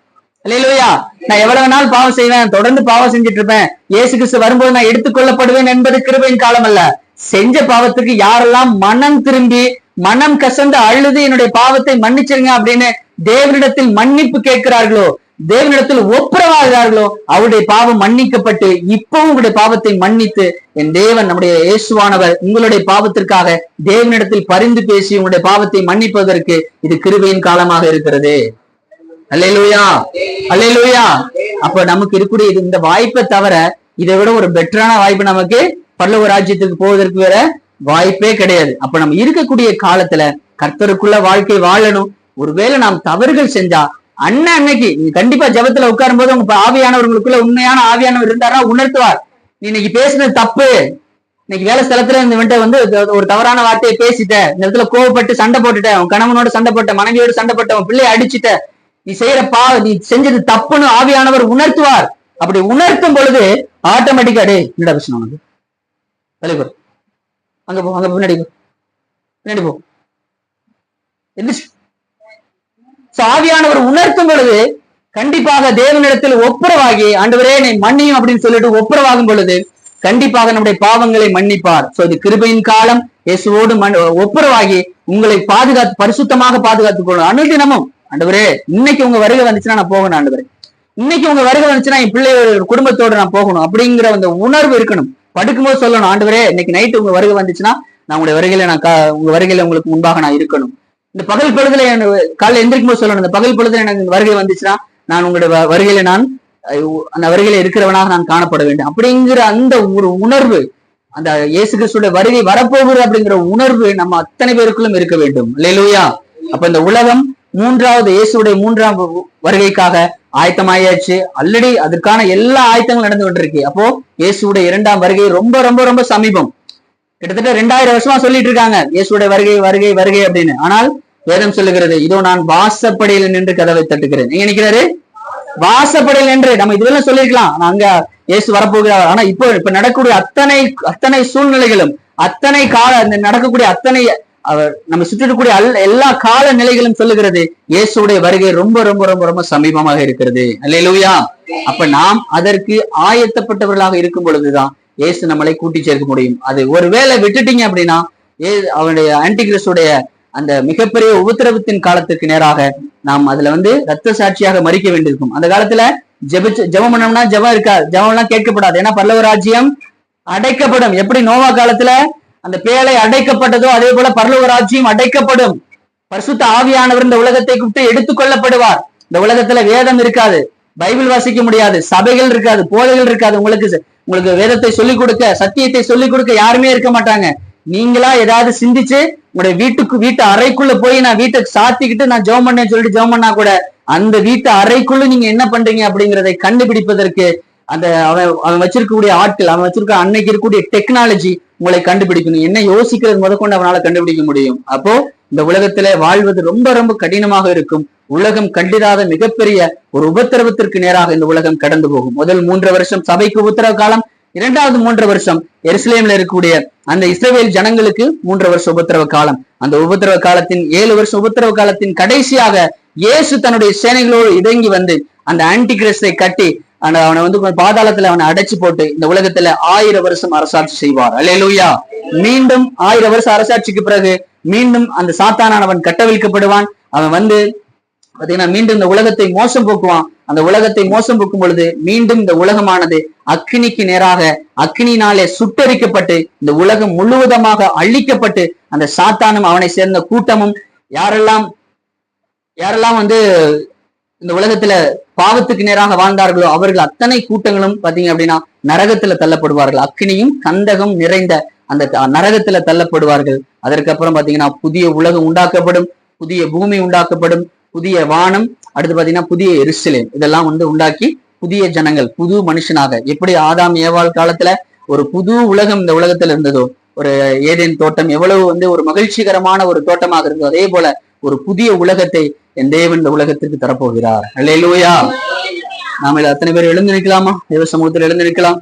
[SPEAKER 1] அல்லேலூயா. நான் எவ்வளவு நாள் பாவம் செய்வேன், தொடர்ந்து பாவம் செஞ்சுட்டு இருப்பேன், இயேசு கிறிஸ்து வரும்போது நான் எடுத்துக்கொள்ளப்படுவேன் என்பது கிருபையின் காலம் அல்ல. செஞ்ச பாவத்துக்கு யாரெல்லாம் மனம் திரும்பி மனம் கசந்து அழுது என்னுடைய பாவத்தை மன்னிச்சிருங்க அப்படின்னு தேவனிடத்தில் மன்னிப்பு கேட்கிறார்களோ, தேவனிடத்தில் ஒப்புரவாகிறார்களோ, அவருடைய பாவம் மன்னிக்கப்பட்டு இப்பவும் உங்களுடைய பாவத்தை மன்னித்து என் தேவன் நம்முடைய இயேசுவானவர் உங்களுடைய பாவத்திற்காக தேவனிடத்தில் பரிந்து பேசி உங்களுடைய பாவத்தை மன்னிப்பதற்கு இது கிருபையின் காலமாக இருக்கிறது. அல்லேலூயா. அல்லேலூயா. அப்ப நமக்கு இருக்கக்கூடிய இந்த வாய்ப்பை தவிர இதை விட ஒரு பெட்டரான வாய்ப்பு நமக்கு பரலோக ராஜ்யத்துக்கு போவதற்கு வேற வாய்ப்பே கிடையாது. அப்ப நம்ம இருக்கக்கூடிய காலத்துல கர்த்தருக்குள்ள வாழ்க்கை வாழணும். ஒருவேளை நாம் தவறுகள் செஞ்சா அன்னைக்கு நீங்க கண்டிப்பா ஜெபத்துல உட்காரும் போது உங்க ஆவியானவர்களுக்குள்ள உண்மையான ஆவியானவர் இருந்தாரா உணர்த்துவார். நீ இன்னைக்கு பேசுனது தப்பு, இன்னைக்கு வேலை ஸ்தலத்துல இந்த ஒரு தவறான வார்த்தையை பேசிட்ட, இந்த இடத்துல கோவப்பட்டு சண்டை போட்டுட்ட, உன் கணவனோட சண்டை போட்ட, மனைவியோடு சண்டை போட்ட, உன் பிள்ளையை அடிச்சுட்ட, நீ செய்யற நீ செஞ்சது தப்புன்னு ஆவியானவர் உணர்த்துவார். அப்படி உணர்த்தும் பொழுது ஆட்டோமேட்டிக்கா என்னடா பிரச்சனை உனக்கு, தலைவர் அங்க போ, அங்க பின்னாடி போ. ஆவியானவர் உணர்த்தும் பொழுது கண்டிப்பாக தேவனிடத்தில் ஒப்புரவாகி ஆண்டவரே என்னை மன்னியும் அப்படின்னு சொல்லிட்டு ஒப்புரவாகும் பொழுது கண்டிப்பாக நம்முடைய பாவங்களை மன்னிப்பார். சோ இது கிருபையின் காலம். இயேசுவோடு ஒப்புரவாகி உங்களை பரிசுத்தமாக பாதுகாத்துக் கொள்ளும். அனுதினமும் ஆண்டவரே இன்னைக்கு உங்க வருகை வந்துச்சுன்னா நான் போகணும், ஆண்டவரே இன்னைக்கு உங்க வருகை வந்துச்சுன்னா என் பிள்ளையோட குடும்பத்தோடு நான் போகணும் அப்படிங்கிற அந்த உணர்வு இருக்கணும். படுக்கும்போது சொல்லணும், ஆண்டவரே இன்னைக்கு நைட்டு உங்க வருகை வந்துச்சுன்னா நான் உங்களுடைய வருகையில உங்க வருகையில உங்களுக்கு முன்பாக நான் இருக்கணும். இந்த பகல் பொழுதுல காலைல எந்திரிக்கும் போது சொல்லணும், இந்த பகல் பொழுதுல எனக்கு வருகை வந்துச்சுன்னா நான் உங்களுடைய வருகையில அந்த வருகையில இருக்கிறவனாக நான் காணப்பட வேண்டும் அப்படிங்கிற அந்த ஒரு உணர்வு, அந்த இயேசு கிறிஸ்துடைய வருகை வரப்போகுது அப்படிங்கிற உணர்வு நம்ம அத்தனை பேருக்குள்ளும் இருக்க வேண்டும். அல்லேலூயா. அப்ப இந்த உலகம் இயேசுடைய 3ஆம் வருகைக்காக ஆயத்தமாயாச்சு. ஆல்ரெடி அதற்கான எல்லா ஆயத்தங்களும் நடந்து கொண்டிருக்கு. அப்போ இயேசுடைய 2ஆம் வருகை ரொம்ப ரொம்ப ரொம்ப சமீபம். கிட்டத்தட்ட 2000 வருஷமா சொல்லிட்டு இருக்காங்க இயேசுடைய வருகை வருகை வருகை அப்படின்னு. ஆனால் வேதம் சொல்லுகிறது, இதோ நான் வாசப்படியில் நின்று கதவை தட்டுகிறேன். எங்க நிக்கிறாரு? வாசப்படியில் நின்று. நம்ம இதுவெல்லாம் சொல்லிருக்கலாம், அங்க இயேசு வரப்போகிறார். ஆனா இப்ப நடக்கக்கூடிய அத்தனை சூழ்நிலைகளும் அத்தனை நடக்கக்கூடிய அத்தனை நம்ம சுற்றிக்கூடிய எல்லா கால நிலைகளும் சொல்லுகிறது இயேசுடைய வருகை ரொம்ப ரொம்ப ரொம்ப ரொம்ப சமீபமாக இருக்கிறது. அல்லேலூயா. அப்ப நாம் அதற்கு ஆயத்தப்பட்டவர்களாக இருக்கும் பொழுதுதான் இயேசு நம்மளை கூட்டி சேர்க்க முடியும். அது ஒருவேளை விட்டுட்டீங்க அப்படின்னா அவனுடைய ஆன்டிகிறிஸ்டுடைய அந்த மிகப்பெரிய உபத்திரவத்தின் காலத்துக்கு நேராக நாம் அதுல ரத்த சாட்சியாக மறிக்க வேண்டியிருக்கும். அந்த காலத்துல ஜெபம் பண்ணோம்னா ஜெபம் இருக்காது, ஜெபம் எல்லாம் கேட்கப்படாது. ஏன்னா பரலோக ராஜ்யம் அடைக்கப்படும். எப்படி நோவா காலத்துல அந்த பேழை அடைக்கப்பட்டதோ அதே போல பரலோக ராஜ்யம் அடைக்கப்படும். பரிசுத்த ஆவியானவர் இந்த உலகத்தை கூப்பிட்டு எடுத்துக்கொள்ளப்படுவார். இந்த உலகத்துல வேதம் இருக்காது, பைபிள் வாசிக்க முடியாது, சபைகள் இருக்காது, போதைகள் இருக்காது. உங்களுக்கு வேதத்தை சொல்லிக் கொடுக்க, சத்தியத்தை சொல்லிக் கொடுக்க யாருமே இருக்க மாட்டாங்க. நீங்களா ஏதாவது சிந்திச்சு உங்களுடைய வீட்டு அறைக்குள்ள போய் நான் வீட்டை சாத்திக்கிட்டு நான் ஜெபம் பண்ணேன்னு சொல்லிட்டு ஜெபம் பண்ணா கூட அந்த வீட்டு அறைக்குள்ள நீங்க என்ன பண்றீங்க அப்படிங்கிறதை கண்டுபிடிப்பதற்கு அந்த அவன் வச்சிருக்கக்கூடிய ஆட்கள், அவன் வச்சிருக்க அன்னைக்கு இருக்கக்கூடிய டெக்னாலஜி உங்களை கண்டுபிடிக்கணும். என்ன யோசிக்கிறது முதற்கொண்டு அவனால கண்டுபிடிக்க முடியும். அப்போ இந்த உலகத்துல வாழ்வது ரொம்ப ரொம்ப கடினமாக இருக்கும். உலகம் கண்டிராத மிகப்பெரிய ஒரு உபத்திரவத்திற்கு நேராக இந்த உலகம் கடந்து போகும். முதல் 3 வருஷம் சபைக்கு உபத்திரவ காலம், 2வது 3 வருஷம் எருசலேம்ல இருக்கக்கூடிய அந்த இஸ்ரவேல் ஜனங்களுக்கு 3 வருஷம் உபத்திரவ காலம். அந்த உபத்திரவ காலத்தின் 7 வருஷம் உபத்திரவ காலத்தின் கடைசியாக இயேசு தன்னுடைய சேனைகளோடு இறங்கி வந்து அந்த ஆன்டி கிறிஸ்தை கட்டி அவனை வந்து பாதாளத்துல அவனை அடைச்சு போட்டு இந்த உலகத்துல 1000 வருஷம் அரசாட்சி செய்வார். அல்லேலூயா. மீண்டும் 1000 வருஷம் அரசாட்சிக்கு பிறகு மீண்டும் அந்த சாத்தானவன் கட்டவிழ்க்கப்படுவான். அவன் வந்து பாத்தீங்கன்னா மீண்டும் இந்த உலகத்தை மோசம் போக்குவான். அந்த உலகத்தை மோசம் போக்கும் பொழுது மீண்டும் இந்த உலகமானது அக்கினிக்கு நேராக அக்கினினாலே சுட்டரிக்கப்பட்டு இந்த உலகம் முழுவதுமாக அழிக்கப்பட்டு அந்த சாத்தானும் அவனை சேர்ந்த கூட்டமும் யாரெல்லாம் வந்து இந்த உலகத்துல பாவத்துக்கு நேராக வாழ்ந்தார்களோ அவர்கள் அத்தனை கூட்டங்களும் பாத்தீங்க அப்படின்னா நரகத்துல தள்ளப்படுவார்கள். அக்கினியும் கந்தகம் நிறைந்த அந்த நரகத்துல தள்ளப்படுவார்கள். அதற்கப்புறம் பாத்தீங்கன்னா புதிய உலகம் உண்டாக்கப்படும், புதிய பூமி உண்டாக்கப்படும், புதிய வானம், அடுத்து பாத்தீங்கன்னா புதிய எருசலேம், இதெல்லாம் வந்து உண்டாக்கி புதிய ஜனங்கள் புது மனுஷனாக எப்படி ஆதாம் ஏவாள் காலத்துல ஒரு புது உலகம் இந்த உலகத்துல இருந்ததோ, ஒரு ஏதேன் தோட்டம் எவ்வளவு வந்து ஒரு மகிழ்ச்சிகரமான ஒரு தோட்டமாக இருந்ததோ, அதே போல ஒரு புதிய உலகத்தை என் தேவன் இந்த உலகத்திற்கு தரப்போகிறார். அல்லேலூயா. நாம அத்தனை பேர் எழுந்து நிற்கலாமா? தேவ சமூகத்தில் எழுந்து நிற்கலாம்.